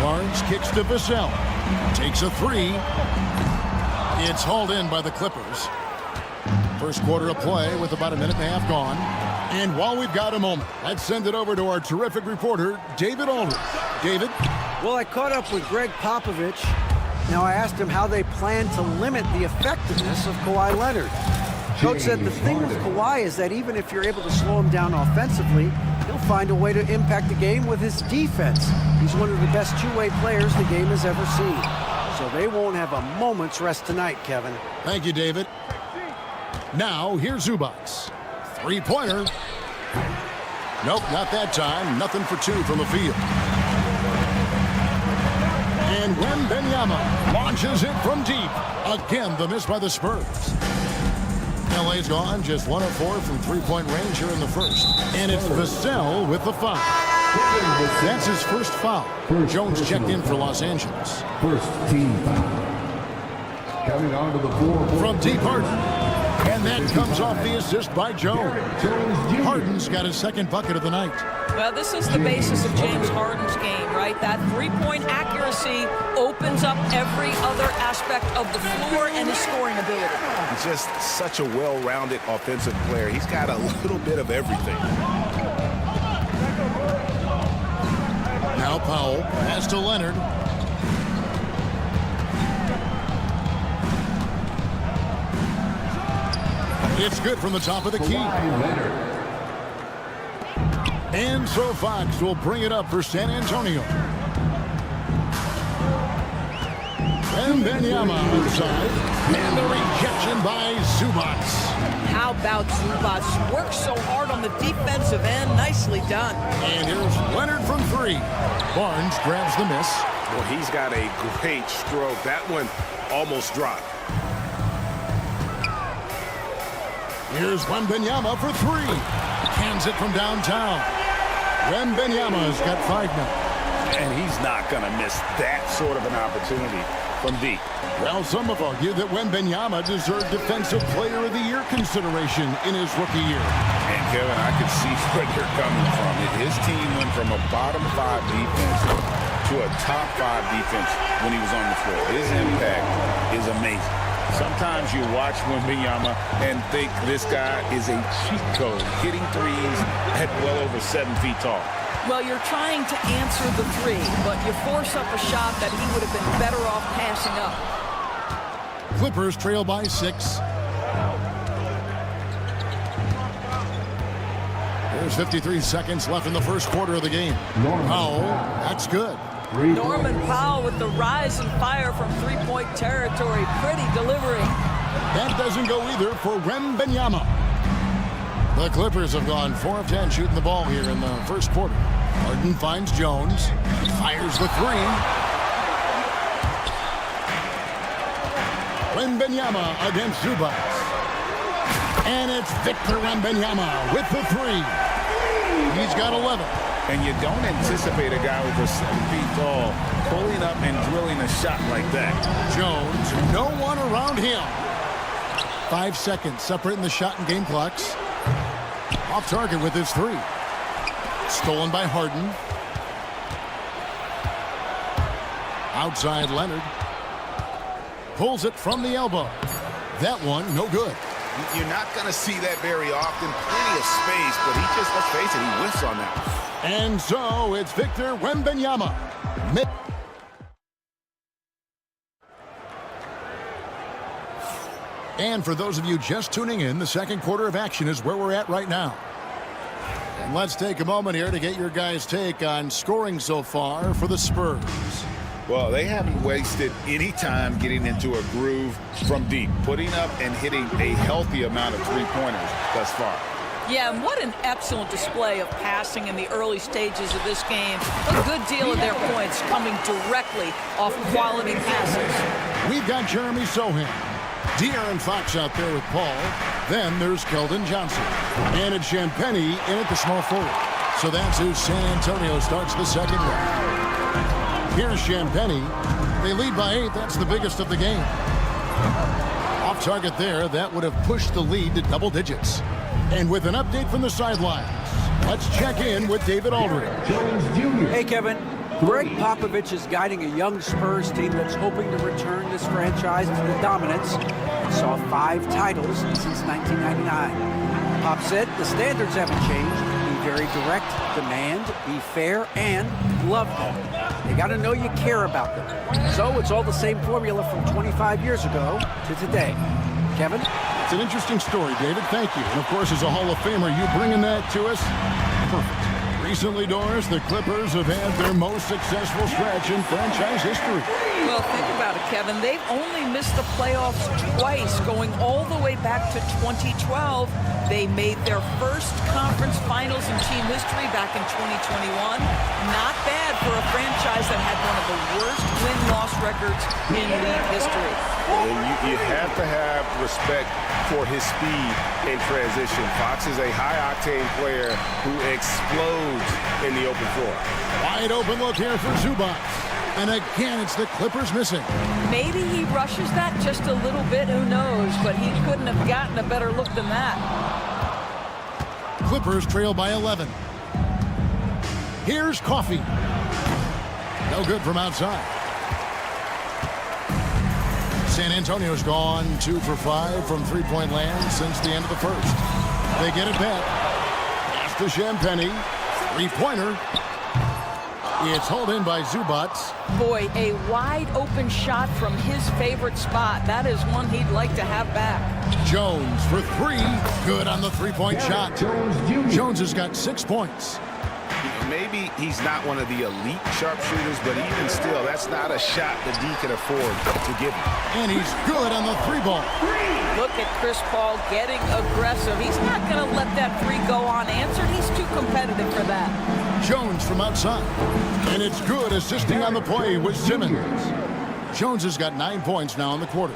Barnes kicks to Vassell. Takes a three. It's hauled in by the Clippers. First quarter of play with about a minute and a half gone. And while we've got a moment, let's send it over to our terrific reporter, David Aldridge. David? Well, I caught up with Greg Popovich. Now I asked him how they plan to limit the effectiveness of Kawhi Leonard. Coach said the thing with Kawhi is that even if you're able to slow him down offensively, he'll find a way to impact the game with his defense. He's one of the best two-way players the game has ever seen. So they won't have a moment's rest tonight, Kevin. Thank you, David. Now, here's Zubac. Three-pointer. Nope, not that time. Nothing for two from the field. And Wembanyama launches it from deep. Again, the miss by the Spurs. LA's gone just 1 of 4 from three-point range here in the first. And it's Vassell with the foul. That's his first foul. Jones checked in for Los Angeles. First team foul. Coming onto the floor. From deep, Harden. And that comes off the assist by Jones. Harden's got his second bucket of the night. Well, this is the basis of James Harden's game, right? That three-point accuracy opens up every other aspect of the floor and his scoring ability. He's just such a well-rounded offensive player. He's got a little bit of everything. Now Powell pass to Leonard. It's good from the top of the key. And so Fox will bring it up for San Antonio. Wembanyama outside. And the rejection by Zubac. How about Zubac? Works so hard on the defensive end. Nicely done. And here's Leonard from three. Barnes grabs the miss. Well, he's got a great stroke. That one almost dropped. Here's Wembanyama for three. Hands it from downtown. Wembanyama's got 5 now. And he's not going to miss that sort of an opportunity from deep. Well, some have argued that Wembanyama deserved Defensive Player of the Year consideration in his rookie year. And Kevin, I can see where they're coming from. His team went from a bottom 5 defense to a top 5 defense when he was on the floor. His impact is amazing. Sometimes you watch Wembanyama and think this guy is a cheat code, hitting threes at well over 7 feet tall. Well, you're trying to answer the three, but you force up a shot that he would have been better off passing up. Clippers trail by 6. There's 53 seconds left in the first quarter of the game. Powell, that's good. Norman Powell with the rise and fire from three-point territory. Pretty delivery. That doesn't go either for Wembanyama. The Clippers have gone 4 of 10 shooting the ball here in the first quarter. Harden finds Jones. Fires the three. Wembanyama against Zubac. And it's Victor Wembanyama with the three. He's got 11. And you don't anticipate a guy over 7 feet tall pulling up and drilling a shot like that. Jones, no one around him. 5 seconds separating the shot and game clocks. Off target with his 3. Stolen by Harden. Outside Leonard. Pulls it from the elbow. That one, no good. You're not going to see that very often. Plenty of space, but he just, let's face it, he whiffs on that. And so it's Victor Wembanyama. And for those of you just tuning in, the second quarter of action is where we're at right now. And let's take a moment here to get your guys' take on scoring so far for the Spurs. Well, they haven't wasted any time getting into a groove from deep, putting up and hitting a healthy amount of three-pointers thus far. Yeah, and what an excellent display of passing in the early stages of this game. A good deal of their points coming directly off quality passes. We've got Jeremy Sohan. De'Aaron Fox out there with Paul. Then there's Keldon Johnson. And it's Champagnie in at the small forward. So that's who San Antonio starts the second round. Here's Champagnie. They lead by 8. That's the biggest of the game. Off target there. That would have pushed the lead to double digits. And with an update from the sidelines, let's check in with David Aldridge. Hey, Kevin. Greg Popovich is guiding a young Spurs team that's hoping to return this franchise to the dominance and saw 5 titles since 1999. Pop said the standards haven't changed. Be very direct, demand, be fair, and love them. You got to know you care about them. So it's all the same formula from 25 years ago to today. Kevin? It's an interesting story, David. Thank you. And, of course, as a Hall of Famer, you bringing that to us? Perfect. Recently, Doris, the Clippers have had their most successful stretch in franchise history. Well, think about it, Kevin. They've only missed the playoffs twice, going all the way back to 2012. They made their first conference finals in team history back in 2021. Not bad for a franchise that had one of the worst win-loss records in league history. You have to have respect for his speed in transition. Fox is a high-octane player who explodes in the open floor. Wide open look here for Zubac. And again, it's the Clippers missing. Maybe he rushes that just a little bit, who knows, but he couldn't have gotten a better look than that. Clippers trail by 11. Here's Coffee. No good from outside. San Antonio's gone 2 for 5 from three-point land since the end of the first. They get it back. Pass to Champagnie. Three-pointer. It's hauled in by Zubac. Boy, a wide-open shot from his favorite spot. That is one he'd like to have back. Jones for 3. Good on the three-point shot. Jones has got 6 points. Maybe he's not one of the elite sharpshooters, but even still, that's not a shot that D can afford to give him. And he's good on the 3-ball. Look at Chris Paul getting aggressive. He's not going to let that 3 go unanswered. He's too competitive for that. Jones from outside. And it's good, assisting on the play with Simmons. Jones has got 9 points now in the quarter.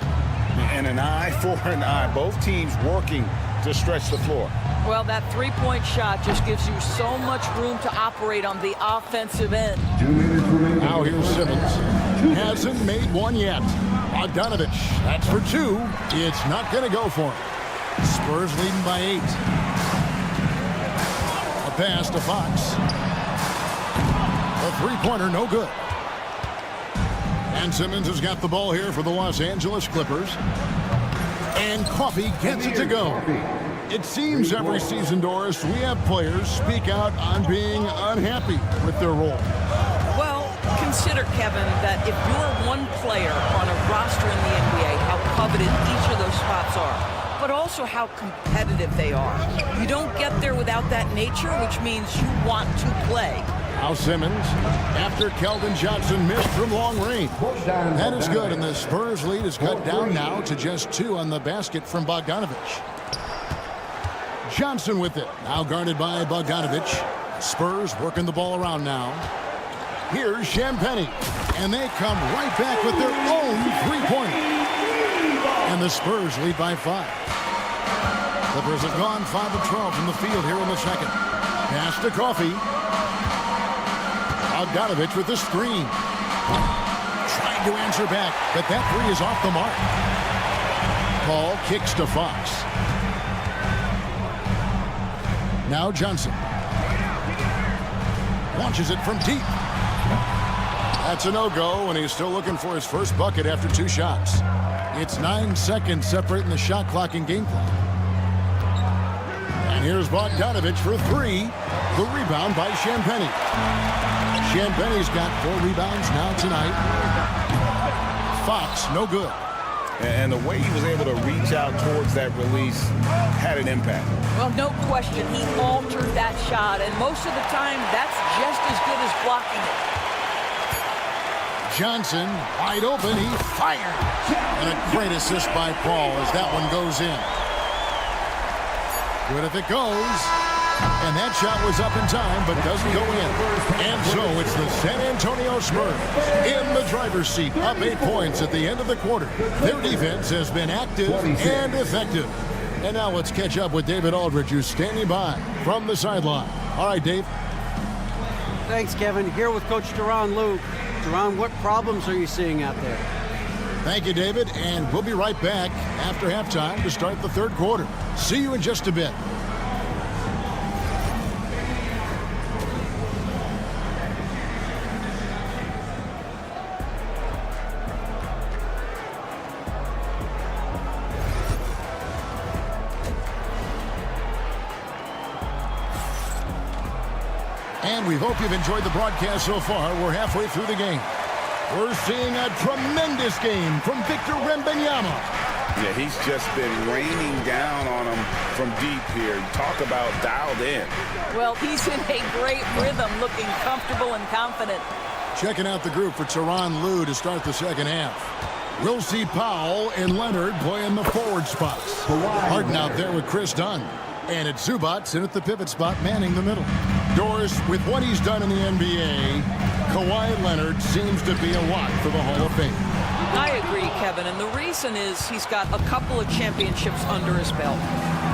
And an eye for an eye. Both teams working to stretch the floor. Well, that three-point shot just gives you so much room to operate on the offensive end. Now here's Simmons. Hasn't made one yet. Bogdanovich, that's for 2. It's not going to go for him. Spurs leading by 8. A pass to Fox. A three-pointer, no good. And Simmons has got the ball here for the Los Angeles Clippers. And Coffee gets it to go. It seems every season, Doris, we have players speak out on being unhappy with their role. Well, consider, Kevin, that if you're one player on a roster in the NBA, how coveted each of those spots are, but also how competitive they are. You don't get there without that nature, which means you want to play. Now Simmons, after Keldon Johnson missed from long range. That is good, and the Spurs lead is cut down now to just 2 on the basket from Bogdanovich. Johnson with it, now guarded by Bogdanovich. Spurs working the ball around now. Here's Champagnie, and they come right back with their own three-pointer. And the Spurs lead by 5. Clippers have gone 5 of 12 from the field here in the second. Pass to Coffee. Bogdanovich with the screen. Trying to answer back, but that three is off the mark. Paul kicks to Fox. Now Johnson. Launches it from deep. That's a no-go, and he's still looking for his first bucket after 2 shots. It's 9 seconds separating the shot clock and game clock. And here's Bogdanovich for 3. The rebound by Champagnie. Champagnie's got 4 rebounds now tonight. Fox, no good. And the way he was able to reach out towards that release had an impact. Well, no question. He altered that shot, and most of the time, that's just as good as blocking it. Johnson, wide open, he fired. And a great assist by Paul as that one goes in. Good if it goes. And that shot was up in time, but doesn't go in. And so it's the San Antonio Spurs in the driver's seat, up 8 points at the end of the quarter. Their defense has been active and effective. And now let's catch up with David Aldridge, who's standing by from the sideline. All right, Dave. Thanks, Kevin. Here with Coach Duran Luke. Duran, what problems are you seeing out there? Thank you, David, and we'll be right back after halftime to start the third quarter. See you in just a bit. And we hope you've enjoyed the broadcast so far. We're halfway through the game. We're seeing a tremendous game from Victor Wembanyama. Yeah, he's just been raining down on him from deep here. Talk about dialed in. Well, he's in a great rhythm, looking comfortable and confident. Checking out the group for Tyronn Lue to start the second half. We'll see Powell and Leonard playing the forward spots. Harden out there with Chris Dunn. And it's Zubac in at the pivot spot, manning the middle. Doris, with what he's done in the NBA, Kawhi Leonard seems to be a lock for the Hall of Fame. I agree, Kevin, and the reason is he's got a couple of championships under his belt.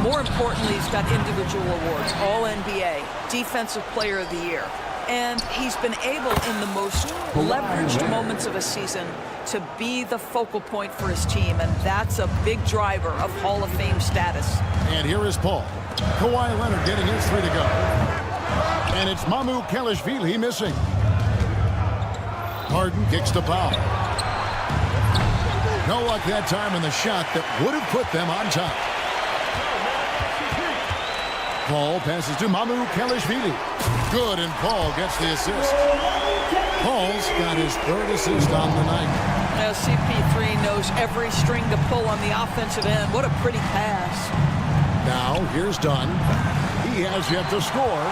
More importantly, he's got individual awards, All-NBA, Defensive Player of the Year. And he's been able, in the most leveraged moments of a season, to be the focal point for his team, and that's a big driver of Hall of Fame status. And here is Paul. Kawhi Leonard getting his 3 to go. And it's Mamu Kelishvili missing. Harden kicks to Powell. No luck that time in the shot that would have put them on top. Paul passes to Mamu Kelishvili. Good, and Paul gets the assist. Paul's got his 3rd assist on the night. Now, CP3 knows every string to pull on the offensive end. What a pretty pass. Now, here's Dunn. He has yet to score.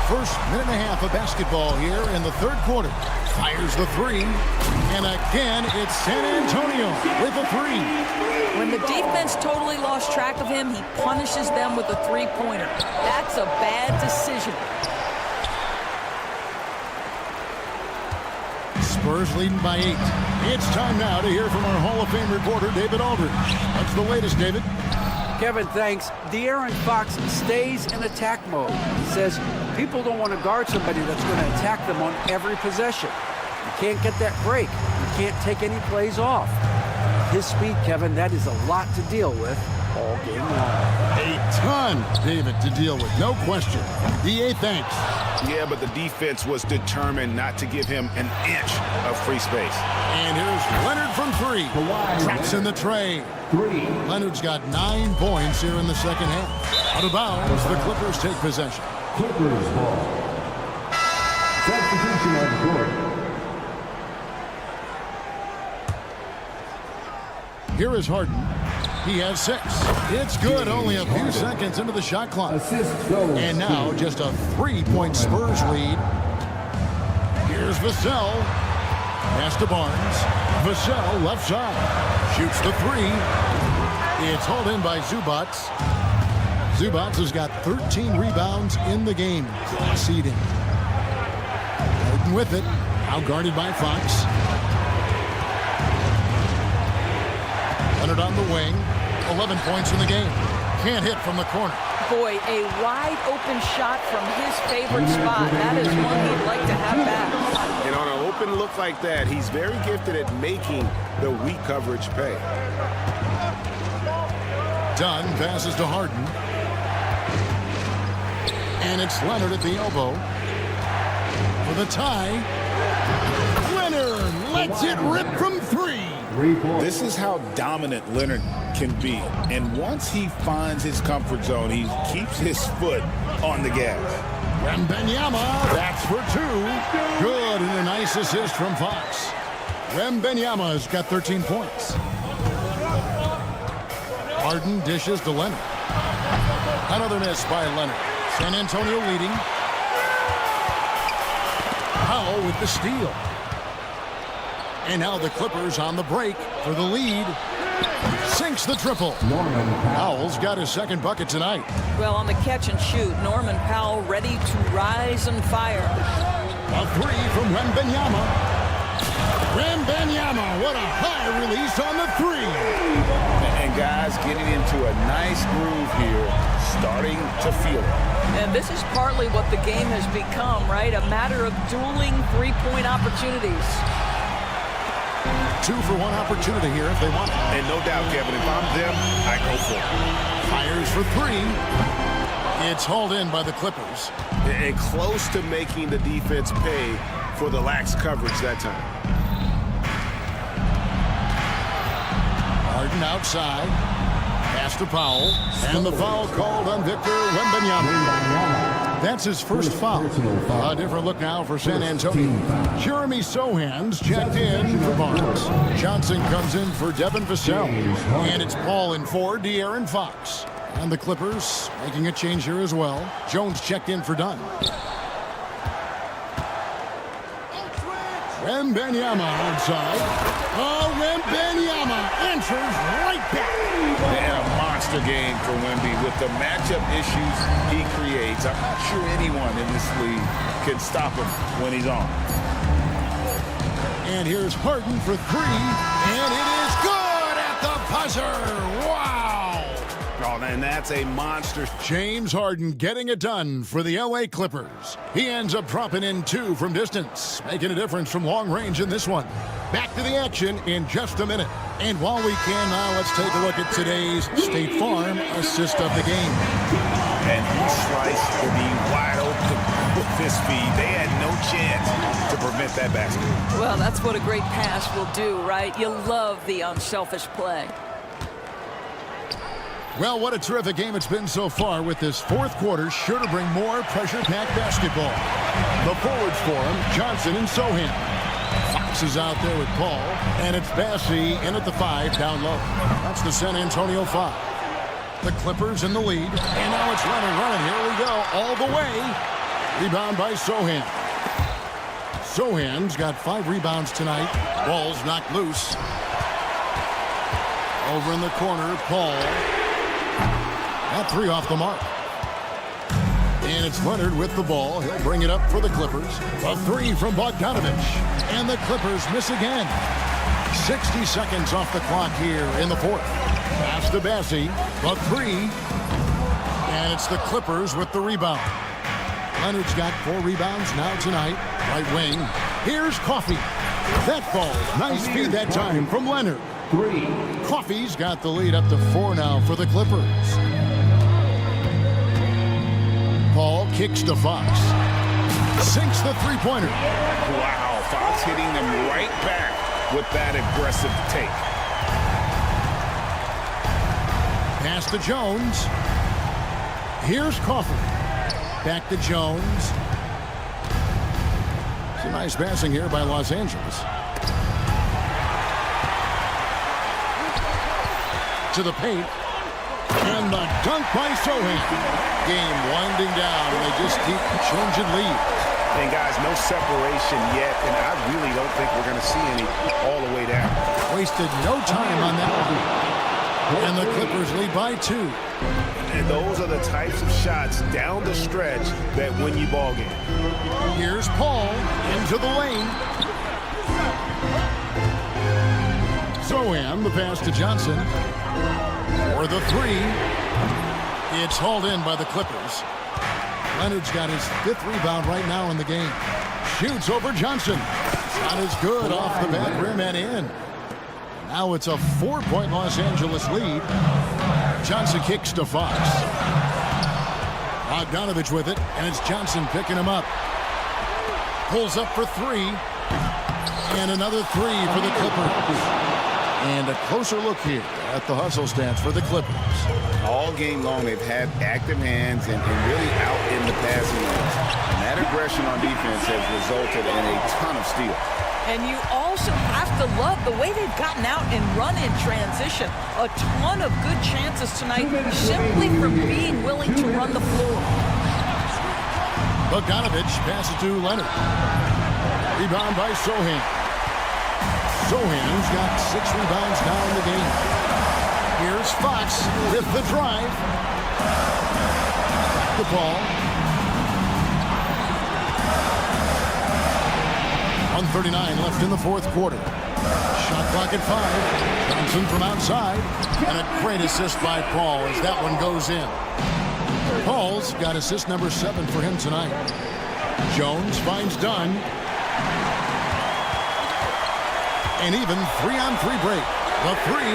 First minute and a half of basketball here in the third quarter. Fires the 3. And again, it's San Antonio with a 3. When the defense totally lost track of him, he punishes them with a 3-pointer. That's a bad decision. Spurs leading by 8. It's time now to hear from our Hall of Fame reporter, David Aldridge. What's the latest, David? Kevin, thanks. De'Aaron Fox stays in attack mode. He says people don't want to guard somebody that's going to attack them on every possession. You can't get that break. You can't take any plays off. His speed, Kevin, that is a lot to deal with all game long. A ton, David, to deal with, no question. DA, thanks. Yeah, but the defense was determined not to give him an inch of free space. And here's Leonard from 3. Drops in the tray. Leonard's got 9 points here in the second half. Out of bounds, the Clippers take possession. Clippers ball. Substitution on the court. Here is Harden. He has 6. It's good, only a few seconds into the shot clock. And now just a 3-point Spurs lead. Here's Vassell. Pass to Barnes. Vassell left side. Shoots the 3. It's hauled in by Zubac. Zubac has got 13 rebounds in the game. Seeding. Harden with it. Now guarded by Fox. Leonard on the wing. 11 points in the game. Can't hit from the corner. Boy, a wide open shot from his favorite spot. That is one he'd like to have back. And on an open look like that, he's very gifted at making the weak coverage pay. Dunn passes to Harden. And it's Leonard at the elbow. For the tie. Leonard lets it rip from three. This is how dominant Leonard can be. And once he finds his comfort zone, he keeps his foot on the gas. Wembanyama, that's for two. Good, and a nice assist from Fox. Wembanyama's got 13 points. Harden dishes to Leonard. Another miss by Leonard. San Antonio leading. Powell with the steal. And now the Clippers on the break for the lead. Sinks the triple. Powell's got his second bucket tonight. Well, on the catch and shoot, Norman Powell ready to rise and fire. A three from Wembanyama. Wembanyama, what a high release on the three. And guys getting into a nice groove here, starting to feel it. And this is partly what the game has become, right? A matter of dueling three-point opportunities. 2 for 1 opportunity here if they want it. And no doubt, Kevin, if I'm them, I go for it. Fires for three. It's hauled in by the Clippers. And close to making the defense pay for the lax coverage that time. Harden outside. Pass to Powell. And the foul called on Victor Wembanyama. That's his first foul. A different look now for San Antonio. Jeremy Sohan's checked in for Barnes. Johnson comes in for Devin Vassell. And it's Paul in for De'Aaron Fox. And the Clippers making a change here as well. Jones checked in for Dunn. Wembanyama outside. Oh, Wembanyama enters right back. And a monster game for Wemby with the matchup issues he creates. I'm not sure anyone in this league can stop him when he's on. And here's Harden for three. And it is good at the buzzer. Wow. Oh, and that's a monster. James Harden getting it done for the LA Clippers. He ends up dropping in 2 from distance, making a difference from long range in this one. Back to the action in just a minute. And while we can now, let's take a look at today's State Farm assist of the game. And he sliced to be wide open with his feed. They had no chance to prevent that basket. Well, that's what a great pass will do, right? You love the unselfish play. Well, what a terrific game it's been so far, with this fourth quarter sure to bring more pressure-packed basketball. The forwards for him, Johnson and Sohan. Fox is out there with Paul, and it's Bassey in at the 5 down low. That's the San Antonio 5. The Clippers in the lead, and now it's running. Here we go, all the way. Rebound by Sohan. Sohan's got 5 rebounds tonight. Ball's knocked loose. Over in the corner, Paul. That 3 off the mark. And it's Leonard with the ball. He'll bring it up for the Clippers. A 3 from Bogdanovich. And the Clippers miss again. 60 seconds off the clock here in the fourth. Pass to Bassey. A 3. And it's the Clippers with the rebound. Leonard's got 4 rebounds now tonight. Right wing. Here's Coffey. That ball. Nice feed that time from Leonard. 3. Coffey's got the lead up to 4 now for the Clippers. Paul kicks to Fox. Sinks the three-pointer. Wow, Fox hitting them right back with that aggressive take. Pass to Jones. Here's Coffey. Back to Jones. Some nice passing here by Los Angeles. To the paint. And the dunk by Sohan. Game winding down, and they just keep changing leads. And guys, no separation yet, and I really don't think we're going to see any all the way down. Wasted no time on that one. And the Clippers lead by 2. And those are the types of shots down the stretch that win you ball game. Here's Paul into the lane. Sohan, the pass to Johnson. For the 3. It's hauled in by the Clippers. Leonard's got his 5th rebound right now in the game. Shoots over Johnson. Shot is good off the back rim and in. Now it's a 4-point Los Angeles lead. Johnson kicks to Fox. Bogdanovich with it, and it's Johnson picking him up. Pulls up for 3. And another 3 for the Clippers. And a closer look here at the hustle stats for the Clippers. All game long, they've had active hands and really out in the passing lanes. And that aggression on defense has resulted in a ton of steals. And you also have to love the way they've gotten out and run in transition. A ton of good chances tonight simply from being willing to run the floor. Bogdanovich passes to Leonard. Rebound by Sohan. Sohan's got 6 rebounds now in the game. Here's Fox with the drive. The ball. 1:39 left in the 4th quarter. Shot clock at 5. Johnson from outside. And a great assist by Paul as that one goes in. Paul's got assist number 7 for him tonight. Jones finds Dunn. An even 3-on-3 break. The 3.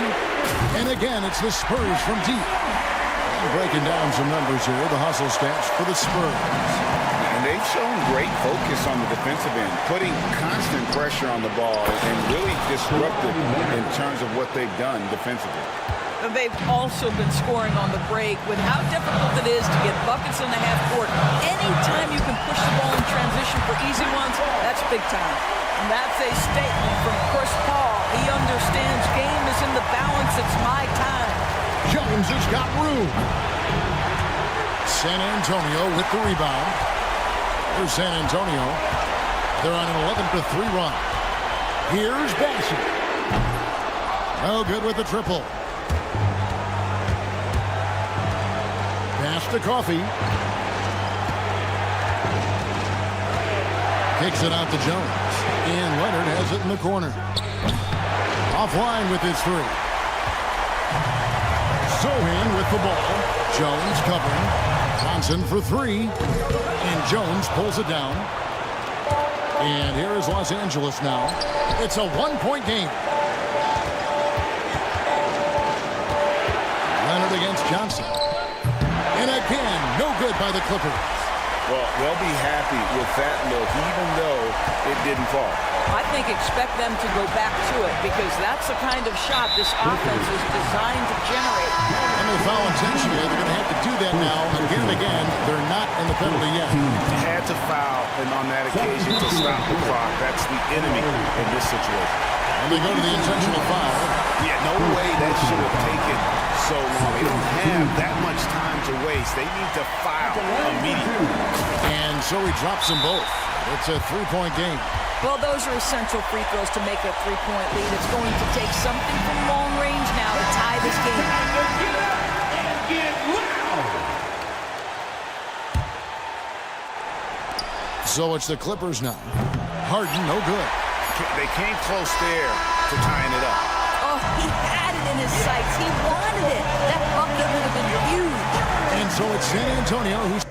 And again, it's the Spurs from deep. And breaking down some numbers here, the hustle stats for the Spurs. And they've shown great focus on the defensive end, putting constant pressure on the ball and really disruptive in terms of what they've done defensively. And they've also been scoring on the break with how difficult it is to get buckets in the half court. Anytime you can push the ball in transition for easy ones, that's big time. And that's a statement from Chris Paul. He understands game is in the balance. It's my time. Jones has got room. San Antonio with the rebound. For San Antonio, they're on an 11-3 run. Here's Bassett. No good with the triple. Pass to Coffee. Kicks it out to Jones. And Leonard has it in the corner. Offline with his 3. Sohan with the ball. Jones covering. Johnson for 3. And Jones pulls it down. And here is Los Angeles now. It's a 1-point game. Leonard against Johnson. And again, no good by the Clippers. Well, they'll be happy with that look, even though it didn't fall. I think expect them to go back to it because that's the kind of shot this offense is designed to generate. And with foul intentionally, they're going to have to do that now. And again, they're not in the penalty yet. Had to foul, and on that occasion to stop the clock. That's the enemy in this situation. And they go to the intentional foul. Yeah, no way that should have taken so long. They don't have that much time to waste. They need to foul immediately. And so he drops them both. It's a 3-point game. Well, those are essential free throws to make a 3-point lead. It's going to take something from long range now to tie this game. So it's the Clippers now. Harden, no good. They came close there to tying it up. Oh, he had it in his sights. He wanted it. That bucket would have been huge. And so it's San Antonio who's